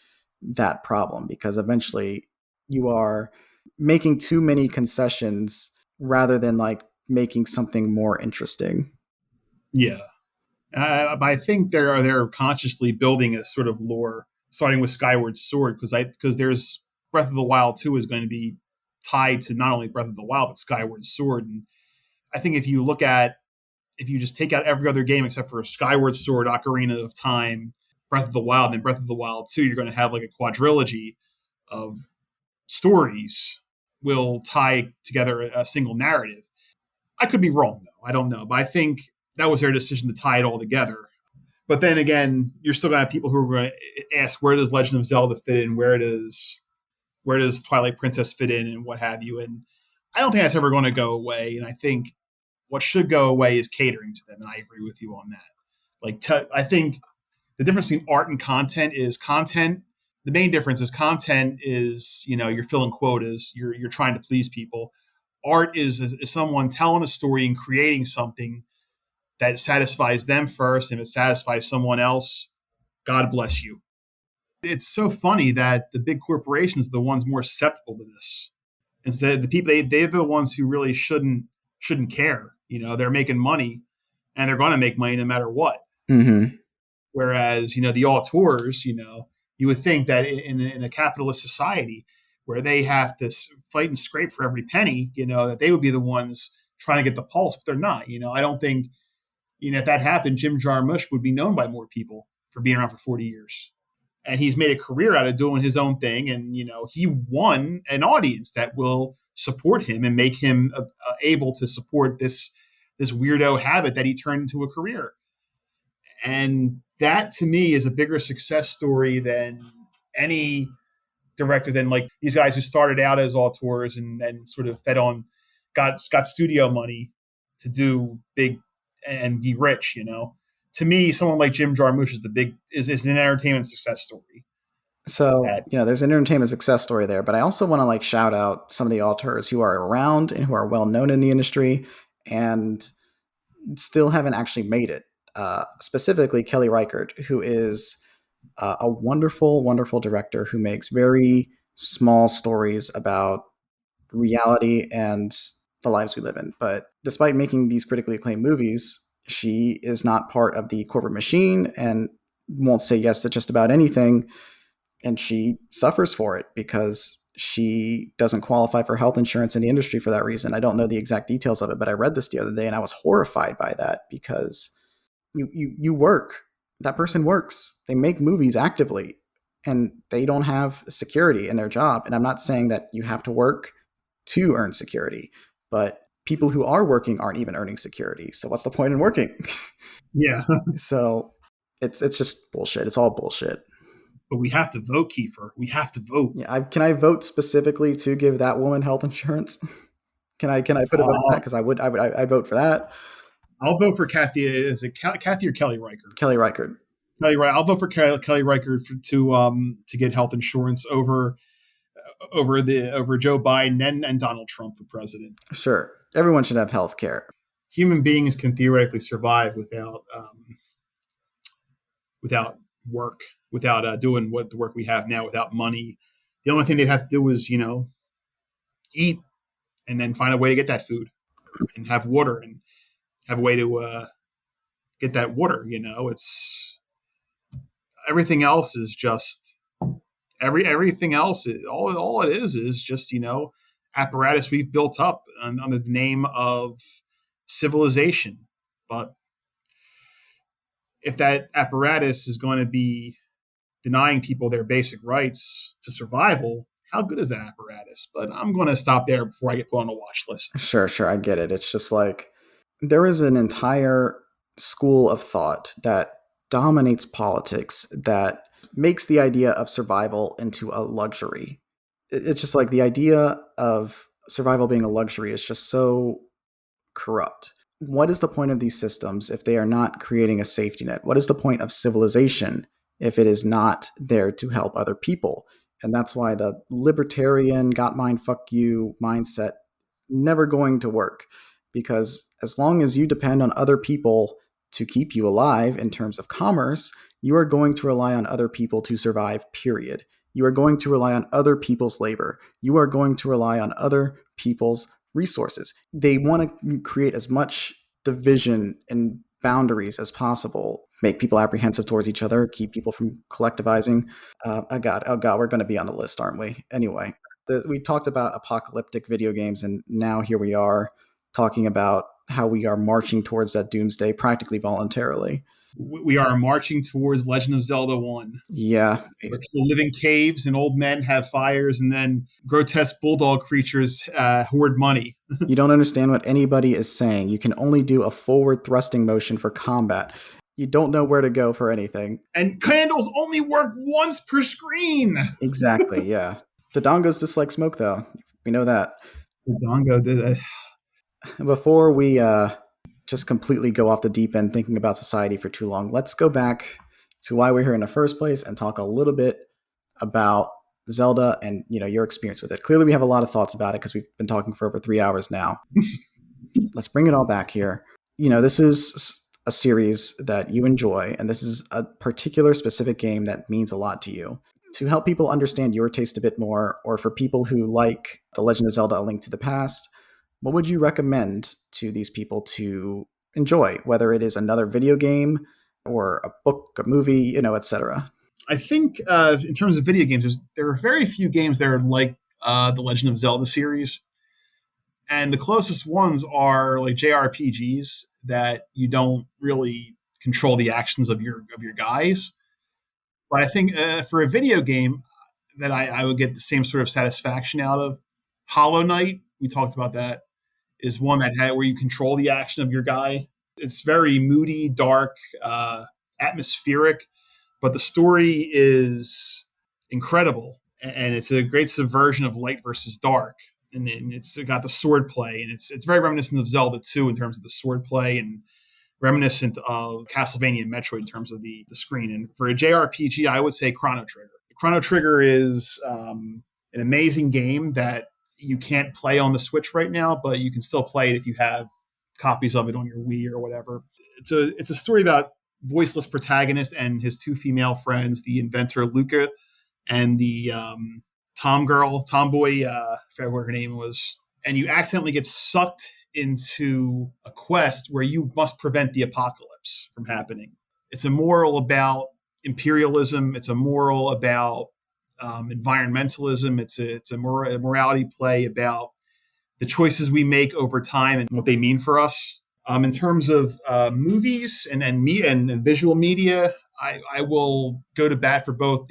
Speaker 1: that problem, because eventually you are making too many concessions rather than like making something more interesting.
Speaker 2: Yeah. But I think they're consciously building a sort of lore, starting with Skyward Sword, because there's Breath of the Wild 2 is going to be tied to not only Breath of the Wild but Skyward Sword. And I think if you just take out every other game except for Skyward Sword, Ocarina of Time, Breath of the Wild, and then Breath of the Wild 2, you're going to have like a quadrilogy of stories will tie together a single narrative. I could be wrong, though. I don't know. But I think that was their decision to tie it all together. But then again, you're still going to have people who are going to ask, where does Legend of Zelda fit in? Where does Twilight Princess fit in, and what have you? And I don't think that's ever going to go away. And I think what should go away is catering to them. And I agree with you on that. I think the difference between art and content is content. The main difference is content is, you're filling quotas. You're trying to please people. Art is someone telling a story and creating something that satisfies them first. And if it satisfies someone else, God bless you. It's so funny that the big corporations are the ones more susceptible to this. Instead, the people, they're the ones who really shouldn't care. They're making money, and they're going to make money no matter what.
Speaker 1: Mm-hmm.
Speaker 2: Whereas, the auteurs, you would think that in a capitalist society where they have to fight and scrape for every penny, that they would be the ones trying to get the pulse, but they're not. I don't think, if that happened, Jim Jarmusch would be known by more people for being around for 40 years. And he's made a career out of doing his own thing. And, he won an audience that will support him and make him able to support this weirdo habit that he turned into a career. And that, to me, is a bigger success story than any director, than like these guys who started out as auteurs and then sort of got studio money to do big and be rich. To me, someone like Jim Jarmusch is an entertainment success story.
Speaker 1: So, there's an entertainment success story there, but I also want to like shout out some of the auteurs who are around and who are well known in the industry and still haven't actually made it. Specifically, Kelly Reichardt, who is a wonderful, wonderful director who makes very small stories about reality and the lives we live in. But despite making these critically acclaimed movies, she is not part of the corporate machine and won't say yes to just about anything. And she suffers for it because she doesn't qualify for health insurance in the industry for that reason. I don't know the exact details of it, but I read this the other day and I was horrified by that because you work. That person works. They make movies actively and they don't have security in their job. And I'm not saying that you have to work to earn security, but people who are working aren't even earning security. So what's the point in working?
Speaker 2: Yeah.
Speaker 1: So it's just bullshit. It's all bullshit.
Speaker 2: But we have to vote, Keifer. We have to vote.
Speaker 1: Yeah, can I vote specifically to give that woman health insurance? Can I put a vote on that? Because I'd vote for that.
Speaker 2: I'll vote for Kathy. Is it Kathy or Kelly Reichardt?
Speaker 1: Kelly Reichardt.
Speaker 2: I'll vote for Kelly Reichardt to get health insurance over Joe Biden and Donald Trump for president.
Speaker 1: Sure, everyone should have health care.
Speaker 2: Human beings can theoretically survive without work, without doing what the work we have now, without money, The only thing they'd have to do was, eat and then find a way to get that food and have water and have a way to get that water. It's everything else is just everything else. All it is just apparatus we've built up under the name of civilization. But if that apparatus is going to be denying people their basic rights to survival, how good is that apparatus? But I'm going to stop there before I get put on a watch list.
Speaker 1: Sure, I get it. It's just like there is an entire school of thought that dominates politics that makes the idea of survival into a luxury. It's just like the idea of survival being a luxury is just so corrupt. What is the point of these systems if they are not creating a safety net? What is the point of civilization if it is not there to help other people? And that's why the libertarian got mine, fuck you mindset is never going to work. Because as long as you depend on other people to keep you alive in terms of commerce, you are going to rely on other people to survive, period. You are going to rely on other people's labor. You are going to rely on other people's resources. They want to create as much division and boundaries as possible, make people apprehensive towards each other, keep people from collectivizing. Oh God, we're going to be on the list, aren't we? Anyway, we talked about apocalyptic video games, and now here we are talking about how we are marching towards that doomsday practically voluntarily.
Speaker 2: We are marching towards Legend of Zelda 1.
Speaker 1: Yeah.
Speaker 2: Where people live in caves and old men have fires, and then grotesque bulldog creatures hoard money.
Speaker 1: You don't understand what anybody is saying. You can only do a forward thrusting motion for combat. You don't know where to go for anything.
Speaker 2: And candles only work once per screen.
Speaker 1: Exactly, yeah. The dongos dislike smoke, though. We know that.
Speaker 2: The dongo did it.
Speaker 1: Before we just completely go off the deep end thinking about society for too long, let's go back to why we're here in the first place and talk a little bit about Zelda and your experience with it. Clearly we have a lot of thoughts about it because we've been talking for over 3 hours now. Let's bring it all back here. This is a series that you enjoy, and this is a particular specific game that means a lot to you. To help people understand your taste a bit more, or for people who like The Legend of Zelda: A Link to the Past, what would you recommend to these people to enjoy, whether it is another video game or a book, a movie, etc.?
Speaker 2: I think in terms of video games, there are very few games that are like the Legend of Zelda series. And the closest ones are like JRPGs that you don't really control the actions of your guys. But I think for a video game that I would get the same sort of satisfaction out of, Hollow Knight, we talked about that, is one where you control the action of your guy. It's very moody, dark, atmospheric, but the story is incredible. And it's a great subversion of light versus dark. And it's got the sword play, and it's very reminiscent of Zelda 2 in terms of the sword play, and reminiscent of Castlevania and Metroid in terms of the screen. And for a JRPG, I would say Chrono Trigger. Chrono Trigger is an amazing game that you can't play on the Switch right now, but you can still play it if you have copies of it on your Wii or whatever. It's a story about voiceless protagonist and his two female friends, the inventor Luca and the tomboy, I forget what her name was. And you accidentally get sucked into a quest where you must prevent the apocalypse from happening. It's a moral about imperialism. It's a moral about environmentalism. It's a morality play about the choices we make over time and what they mean for us. In terms of movies and visual media, I will go to bat for both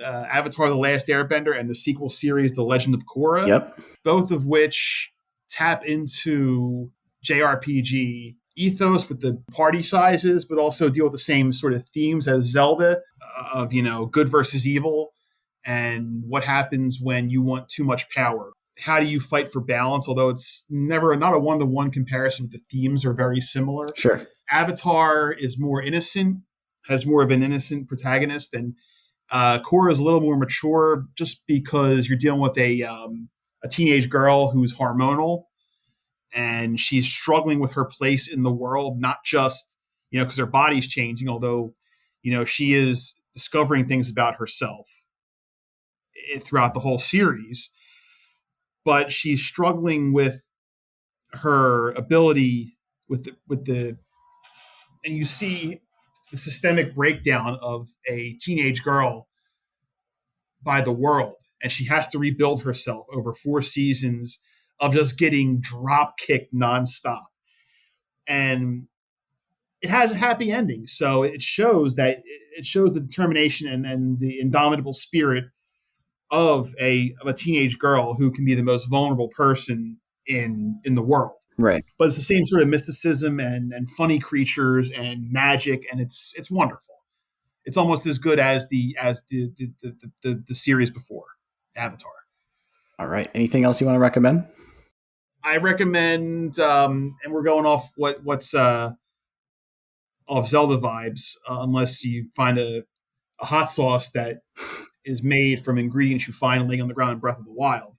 Speaker 2: Avatar: The Last Airbender and the sequel series, The Legend of Korra.
Speaker 1: Yep. Both
Speaker 2: of which tap into JRPG ethos with the party sizes, but also deal with the same sort of themes as Zelda of, good versus evil and what happens when you want too much power. How do you fight for balance? Although it's not a one-to-one comparison, but the themes are very similar.
Speaker 1: Sure.
Speaker 2: Avatar is more innocent, has more of an innocent protagonist, and Korra is a little more mature just because you're dealing with a teenage girl who's hormonal, and she's struggling with her place in the world, not just, because her body's changing, although, she is discovering things about herself. throughout the whole series, but she's struggling with her ability with the and you see the systemic breakdown of a teenage girl by the world, and she has to rebuild herself over 4 seasons of just getting drop kicked nonstop. And it has a happy ending, so it shows the determination and the indomitable spirit of a teenage girl who can be the most vulnerable person in the world.
Speaker 1: Right.
Speaker 2: But it's the same sort of mysticism and funny creatures and magic, and it's wonderful. It's almost as good as the series before, Avatar.
Speaker 1: All right. Anything else you want to recommend?
Speaker 2: I recommend, and we're going off what's off Zelda vibes, unless you find a hot sauce that is made from ingredients you find laying on the ground in Breath of the Wild.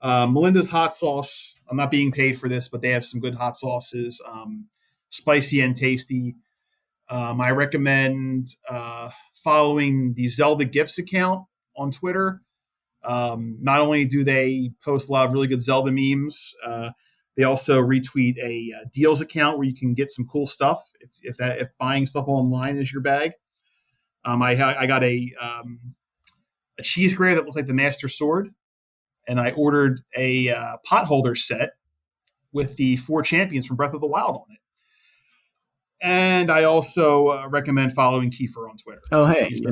Speaker 2: Melinda's hot sauce. I'm not being paid for this, but they have some good hot sauces, spicy and tasty. I recommend following the Zelda Gifts account on Twitter. Not only do they post a lot of really good Zelda memes, they also retweet a deals account where you can get some cool stuff if buying stuff online is your bag. I got a cheese grater that looks like the Master Sword, and I ordered a pot holder set with the 4 champions from Breath of the Wild on it. And I also recommend following Keifer on Twitter.
Speaker 1: Oh, hey,
Speaker 2: He's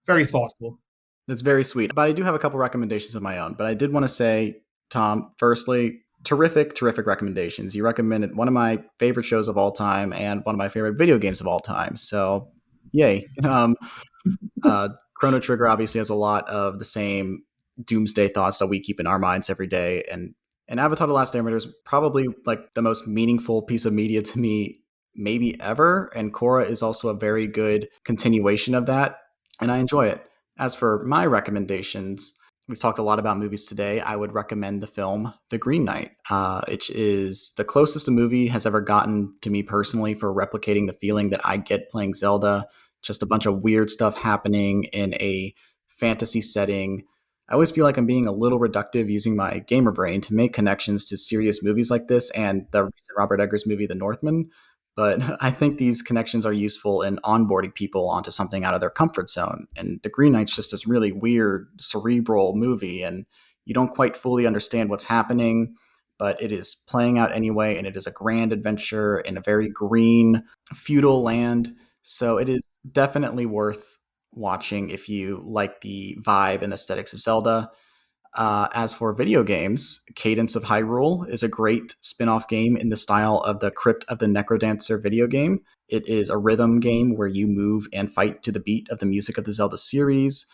Speaker 2: very thoughtful.
Speaker 1: That's very sweet. But I do have a couple recommendations of my own. But I did want to say, Tom, firstly, terrific recommendations. You recommended one of my favorite shows of all time and one of my favorite video games of all time. So, yay. Chrono Trigger obviously has a lot of the same doomsday thoughts that we keep in our minds every day. And Avatar: The Last Airbender is probably like the most meaningful piece of media to me maybe ever. And Korra is also a very good continuation of that. And I enjoy it. As for my recommendations, we've talked a lot about movies today. I would recommend the film The Green Knight. It is the closest a movie has ever gotten to me personally for replicating the feeling that I get playing Zelda. Just a bunch of weird stuff happening in a fantasy setting. I always feel like I'm being a little reductive using my gamer brain to make connections to serious movies like this and the recent Robert Eggers movie, The Northman. But I think these connections are useful in onboarding people onto something out of their comfort zone. And The Green Knight's just this really weird, cerebral movie, and you don't quite fully understand what's happening, but it is playing out anyway, and it is a grand adventure in a very green, feudal land. So it is definitely worth watching if you like the vibe and aesthetics of Zelda. As for video games, Cadence of Hyrule is a great spin-off game in the style of the Crypt of the Necrodancer video game. It is a rhythm game where you move and fight to the beat of the music of the Zelda series,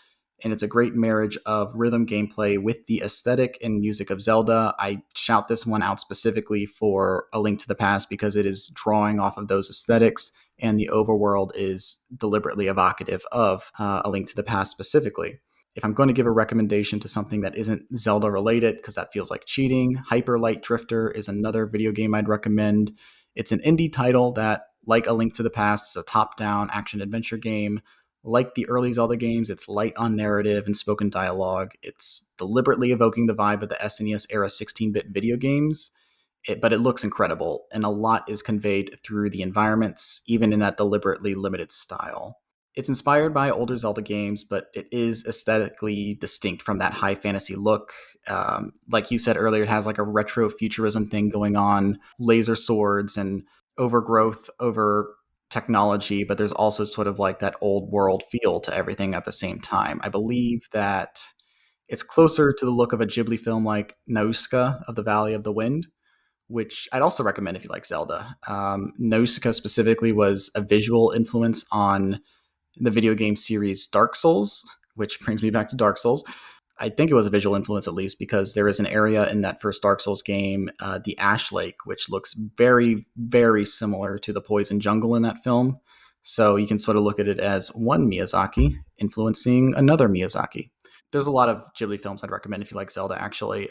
Speaker 1: and it's a great marriage of rhythm gameplay with the aesthetic and music of Zelda. I shout this one out specifically for A Link to the Past because it is drawing off of those aesthetics, and the overworld is deliberately evocative of A Link to the Past specifically. If I'm going to give a recommendation to something that isn't Zelda related, because that feels like cheating, Hyper Light Drifter is another video game I'd recommend. It's an indie title that, like A Link to the Past, is a top-down action-adventure game. Like the early Zelda games, it's light on narrative and spoken dialogue. It's deliberately evoking the vibe of the SNES-era 16-bit video games, but it looks incredible, and a lot is conveyed through the environments, even in that deliberately limited style. It's inspired by older Zelda games, but it is aesthetically distinct from that high fantasy look. Like you said earlier, it has like a retro futurism thing going on, laser swords and overgrowth over technology, but there's also sort of like that old world feel to everything at the same time. I believe that it's closer to the look of a Ghibli film like Nausicaa of the Valley of the Wind, which I'd also recommend if you like Zelda. Nausicaa specifically was a visual influence on the video game series Dark Souls, which brings me back to Dark Souls. I think it was a visual influence at least because there is an area in that first Dark Souls game, the Ash Lake, which looks very, very similar to the Poison Jungle in that film. So you can sort of look at it as one Miyazaki influencing another Miyazaki. There's a lot of Ghibli films I'd recommend if you like Zelda, actually.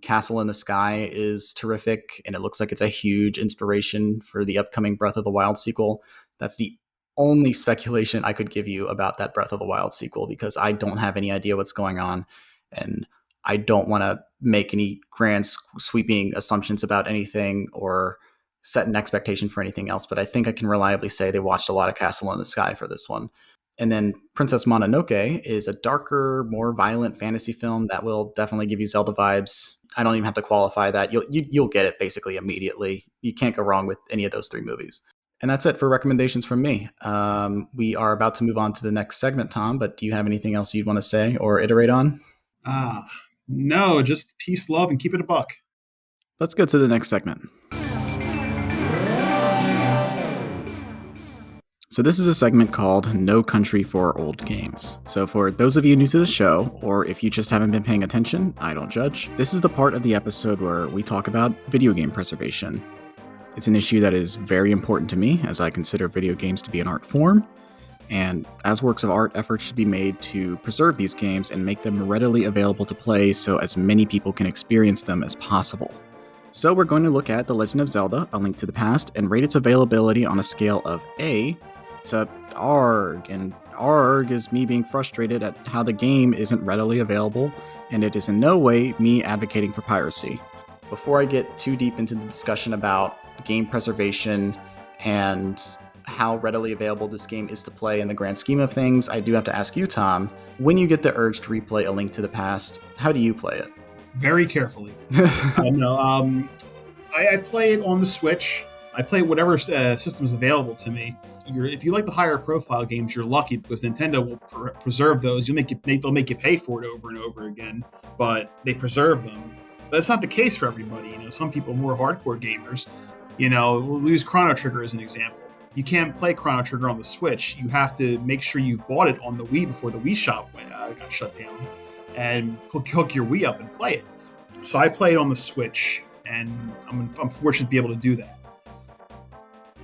Speaker 1: Castle in the Sky is terrific, and it looks like it's a huge inspiration for the upcoming Breath of the Wild sequel. That's the only speculation I could give you about that Breath of the Wild sequel, because I don't have any idea what's going on, and I don't want to make any grand sweeping assumptions about anything or set an expectation for anything else. But I think I can reliably say they watched a lot of Castle in the Sky for this one. And then Princess Mononoke is a darker, more violent fantasy film that will definitely give you Zelda vibes. I don't even have to qualify that. You'll get it basically immediately. You can't go wrong with any of those three movies. And that's it for recommendations from me. We are about to move on to the next segment, Tom, but do you have anything else you'd want to say or iterate on?
Speaker 2: No, just peace, love, and keep it a buck.
Speaker 1: Let's go to the next segment. So this is a segment called No Country for Old Games. So for those of you new to the show, or if you just haven't been paying attention, I don't judge, this is the part of the episode where we talk about video game preservation. It's an issue that is very important to me, as I consider video games to be an art form, and as works of art, efforts should be made to preserve these games and make them readily available to play so as many people can experience them as possible. So we're going to look at The Legend of Zelda, A Link to the Past, and rate its availability on a scale of A to ARG, and ARG is me being frustrated at how the game isn't readily available, and it is in no way me advocating for piracy. Before I get too deep into the discussion about game preservation and how readily available this game is to play in the grand scheme of things, I do have to ask you, Tom, when you get the urge to replay A Link to the Past, how do you play it?
Speaker 2: Very carefully. I play it on the Switch. I play whatever system is available to me. If you like the higher profile games, you're lucky because Nintendo will preserve those. They'll make you pay for it over and over again, but they preserve them. That's not the case for everybody. Some people are more hardcore gamers. We'll use Chrono Trigger as an example. You can't play Chrono Trigger on the Switch. You have to make sure you bought it on the Wii before the Wii shop got shut down, and hook your Wii up and play it. So I play it on the Switch, and I'm fortunate to be able to do that.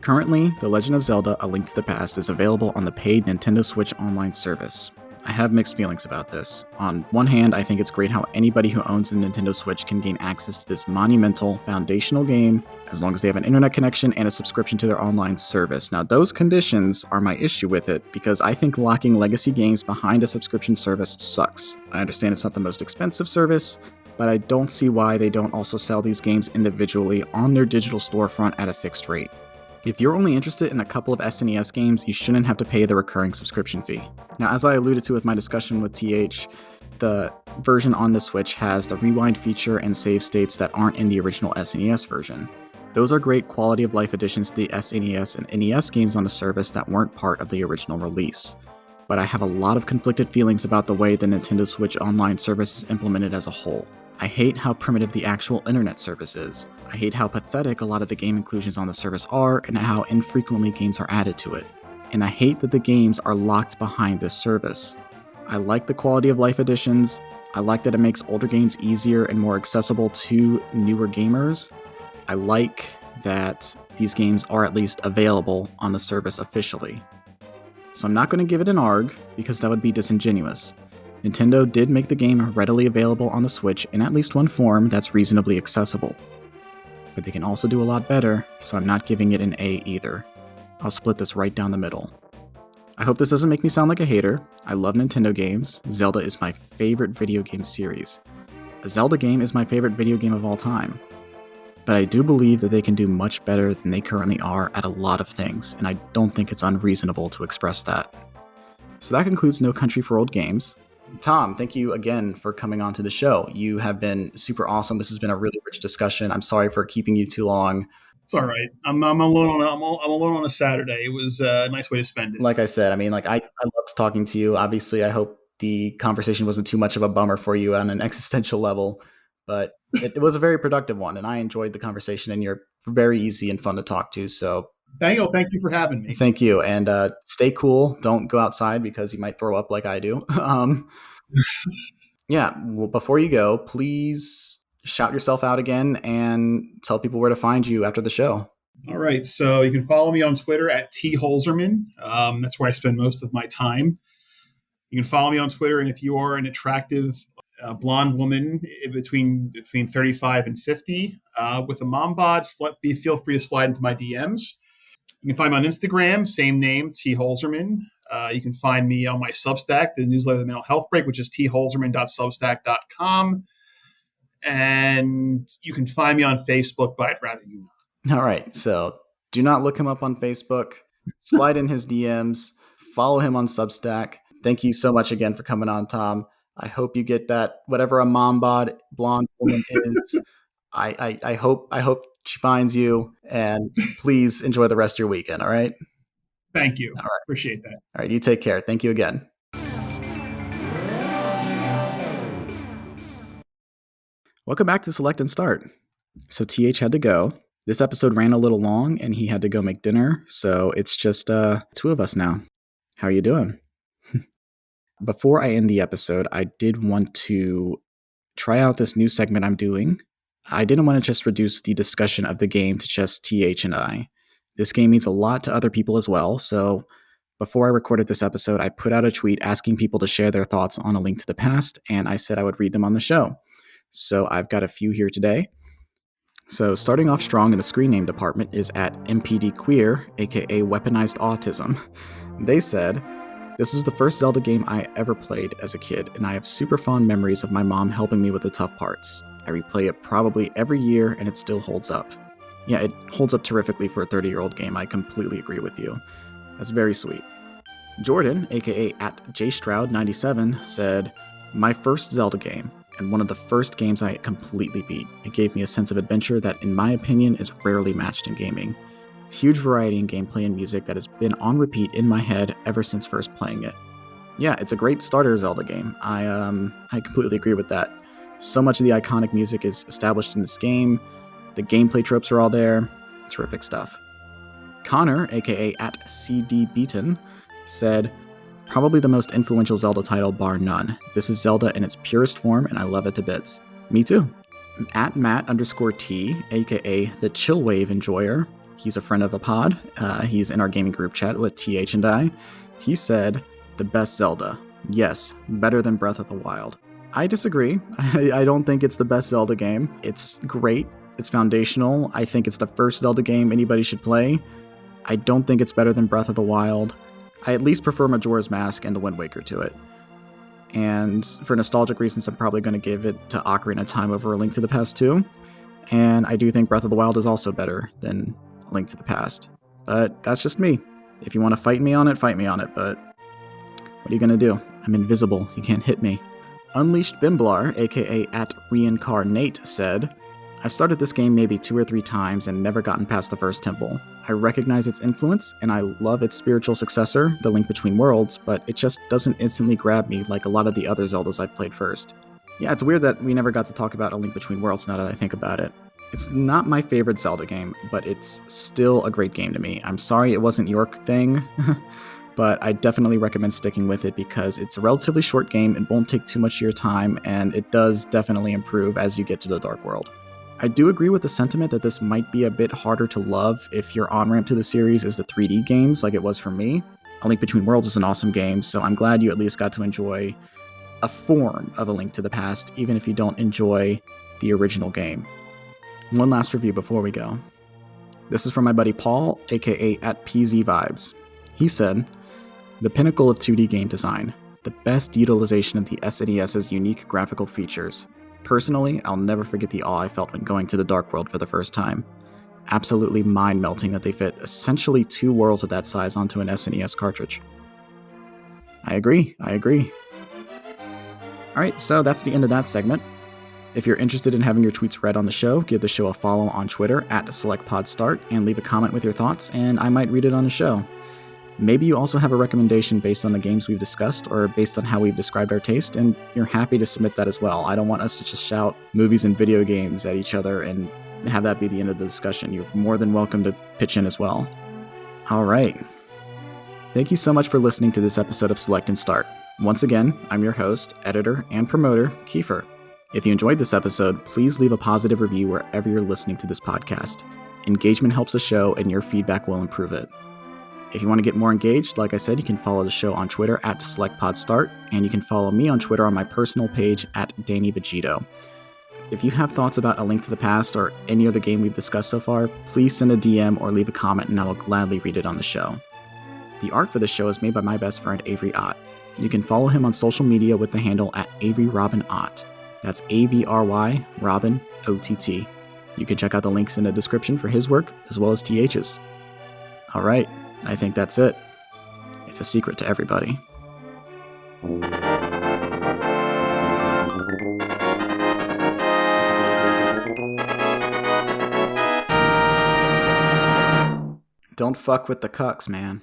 Speaker 1: Currently, The Legend of Zelda: A Link to the Past is available on the paid Nintendo Switch Online service. I have mixed feelings about this. On one hand, I think it's great how anybody who owns a Nintendo Switch can gain access to this monumental, foundational game as long as they have an internet connection and a subscription to their online service. Now, those conditions are my issue with it because I think locking legacy games behind a subscription service sucks. I understand it's not the most expensive service, but I don't see why they don't also sell these games individually on their digital storefront at a fixed rate. If you're only interested in a couple of SNES games, you shouldn't have to pay the recurring subscription fee. Now, as I alluded to with my discussion with TH, the version on the Switch has the rewind feature and save states that aren't in the original SNES version. Those are great quality of life additions to the SNES and NES games on the service that weren't part of the original release. But I have a lot of conflicted feelings about the way the Nintendo Switch Online service is implemented as a whole. I hate how primitive the actual internet service is. I hate how pathetic a lot of the game inclusions on the service are and how infrequently games are added to it. And I hate that the games are locked behind this service. I like the quality of life additions. I like that it makes older games easier and more accessible to newer gamers. I like that these games are at least available on the service officially. So I'm not going to give it an ARG because that would be disingenuous. Nintendo did make the game readily available on the Switch in at least one form that's reasonably accessible. But they can also do a lot better, so I'm not giving it an A either. I'll split this right down the middle. I hope this doesn't make me sound like a hater. I love Nintendo games. Zelda is my favorite video game series. A Zelda game is my favorite video game of all time. But I do believe that they can do much better than they currently are at a lot of things, and I don't think it's unreasonable to express that. So that concludes No Country for Old Games. Tom, thank you again for coming on to the show. You have been super awesome. This has been a really rich discussion. I'm sorry for keeping you too long.
Speaker 2: It's all right. I'm alone. I'm alone on a Saturday. It was a nice way to spend it.
Speaker 1: Like I said, I loved talking to you. Obviously, I hope the conversation wasn't too much of a bummer for you on an existential level, but it was a very productive one, and I enjoyed the conversation, and you're very easy and fun to talk to. So
Speaker 2: thank you for having me.
Speaker 1: Thank you. And stay cool. Don't go outside because you might throw up like I do. Yeah. Well, before you go, please shout yourself out again and tell people where to find you after the show.
Speaker 2: All right. So you can follow me on Twitter at T Holzerman. That's where I spend most of my time. You can follow me on Twitter. And if you are an attractive blonde woman between 35 and 50 with a mom bod, feel free to slide into my DMs. You can find me on Instagram, same name, T Holzerman. You can find me on my Substack, the newsletter, The Mental Health Break, which is tholzerman.substack.com. And you can find me on Facebook, but I'd rather you not.
Speaker 1: All right. So do not look him up on Facebook. Slide in his DMs. Follow him on Substack. Thank you so much again for coming on, Tom. I hope you get that, whatever a mom bod blonde woman is. I hope she finds you, and please enjoy the rest of your weekend. All right.
Speaker 2: Thank you.
Speaker 1: All right.
Speaker 2: Appreciate that.
Speaker 1: All right. You take care. Thank you again. Welcome back to Select and Start. So TH had to go. This episode ran a little long and he had to go make dinner. So it's just two of us now. How are you doing? Before I end the episode, I did want to try out this new segment I'm doing. I didn't want to just reduce the discussion of the game to just TH and I. This game means a lot to other people as well. So before I recorded this episode, I put out a tweet asking people to share their thoughts on A Link to the Past, and I said I would read them on the show. So I've got a few here today. So starting off strong in the screen name department is at MPD Queer, aka Weaponized Autism. They said, "This is the first Zelda game I ever played as a kid, and I have super fond memories of my mom helping me with the tough parts. I replay it probably every year, and it still holds up." Yeah, it holds up terrifically for a 30-year-old game. I completely agree with you. That's very sweet. Jordan, aka at JStroud97, said, "My first Zelda game, and one of the first games I completely beat. It gave me a sense of adventure that, in my opinion, is rarely matched in gaming. Huge variety in gameplay and music that has been on repeat in my head ever since first playing it." Yeah, it's a great starter Zelda game. I completely agree with that. So much of the iconic music is established in this game. The gameplay tropes are all there. Terrific stuff. Connor, aka at CD Beaton, said, "Probably the most influential Zelda title bar none. This is Zelda in its purest form, and I love it to bits." Me too. At Matt_T, aka the Chillwave Enjoyer, he's a friend of the pod. He's in our gaming group chat with TH and I. He said, "The best Zelda. Yes, better than Breath of the Wild." I disagree. I don't think it's the best Zelda game. It's great. It's foundational. I think it's the first Zelda game anybody should play. I don't think it's better than Breath of the Wild. I at least prefer Majora's Mask and The Wind Waker to it. And for nostalgic reasons, I'm probably going to give it to Ocarina of Time over A Link to the Past 2. And I do think Breath of the Wild is also better than A Link to the Past. But that's just me. If you want to fight me on it, fight me on it. But what are you going to do? I'm invisible. You can't hit me. Unleashed Bimblar, aka at Reincarnate, said, "I've started this game maybe 2 or 3 times and never gotten past the first temple. I recognize its influence, and I love its spiritual successor, The Link Between Worlds, but it just doesn't instantly grab me like a lot of the other Zeldas I've played first." Yeah, it's weird that we never got to talk about A Link Between Worlds now that I think about it. It's not my favorite Zelda game, but it's still a great game to me. I'm sorry it wasn't your thing, but I definitely recommend sticking with it because it's a relatively short game, it won't take too much of your time, and it does definitely improve as you get to the Dark World. I do agree with the sentiment that this might be a bit harder to love if your on-ramp to the series is the 3D games like it was for me. A Link Between Worlds is an awesome game, so I'm glad you at least got to enjoy a form of A Link to the Past, even if you don't enjoy the original game. One last review before we go. This is from my buddy Paul, aka at PZ Vibes. He said, "The pinnacle of 2D game design, the best utilization of the SNES's unique graphical features. Personally, I'll never forget the awe I felt when going to the Dark World for the first time. Absolutely mind-melting that they fit essentially 2 worlds of that size onto an SNES cartridge." I agree. Alright, so that's the end of that segment. If you're interested in having your tweets read on the show, give the show a follow on Twitter at SelectPodStart and leave a comment with your thoughts, and I might read it on the show. Maybe you also have a recommendation based on the games we've discussed or based on how we've described our taste, and you're happy to submit that as well. I don't want us to just shout movies and video games at each other and have that be the end of the discussion. You're more than welcome to pitch in as well. All right. Thank you so much for listening to this episode of Select and Start. Once again, I'm your host, editor, and promoter, Keifer. If you enjoyed this episode, please leave a positive review wherever you're listening to this podcast. Engagement helps the show, and your feedback will improve it. If you want to get more engaged, like I said, you can follow the show on Twitter at SelectPodStart, and you can follow me on Twitter on my personal page at DannyVegito. If you have thoughts about A Link to the Past or any other game we've discussed so far, please send a DM or leave a comment and I will gladly read it on the show. The art for the show is made by my best friend Avry Ott. You can follow him on social media with the handle @AvryRobinOtt. That's AVRY Robin OTT. You can check out the links in the description for his work as well as TH's. Alright, I think that's it. It's a secret to everybody. Don't fuck with the cucks, man.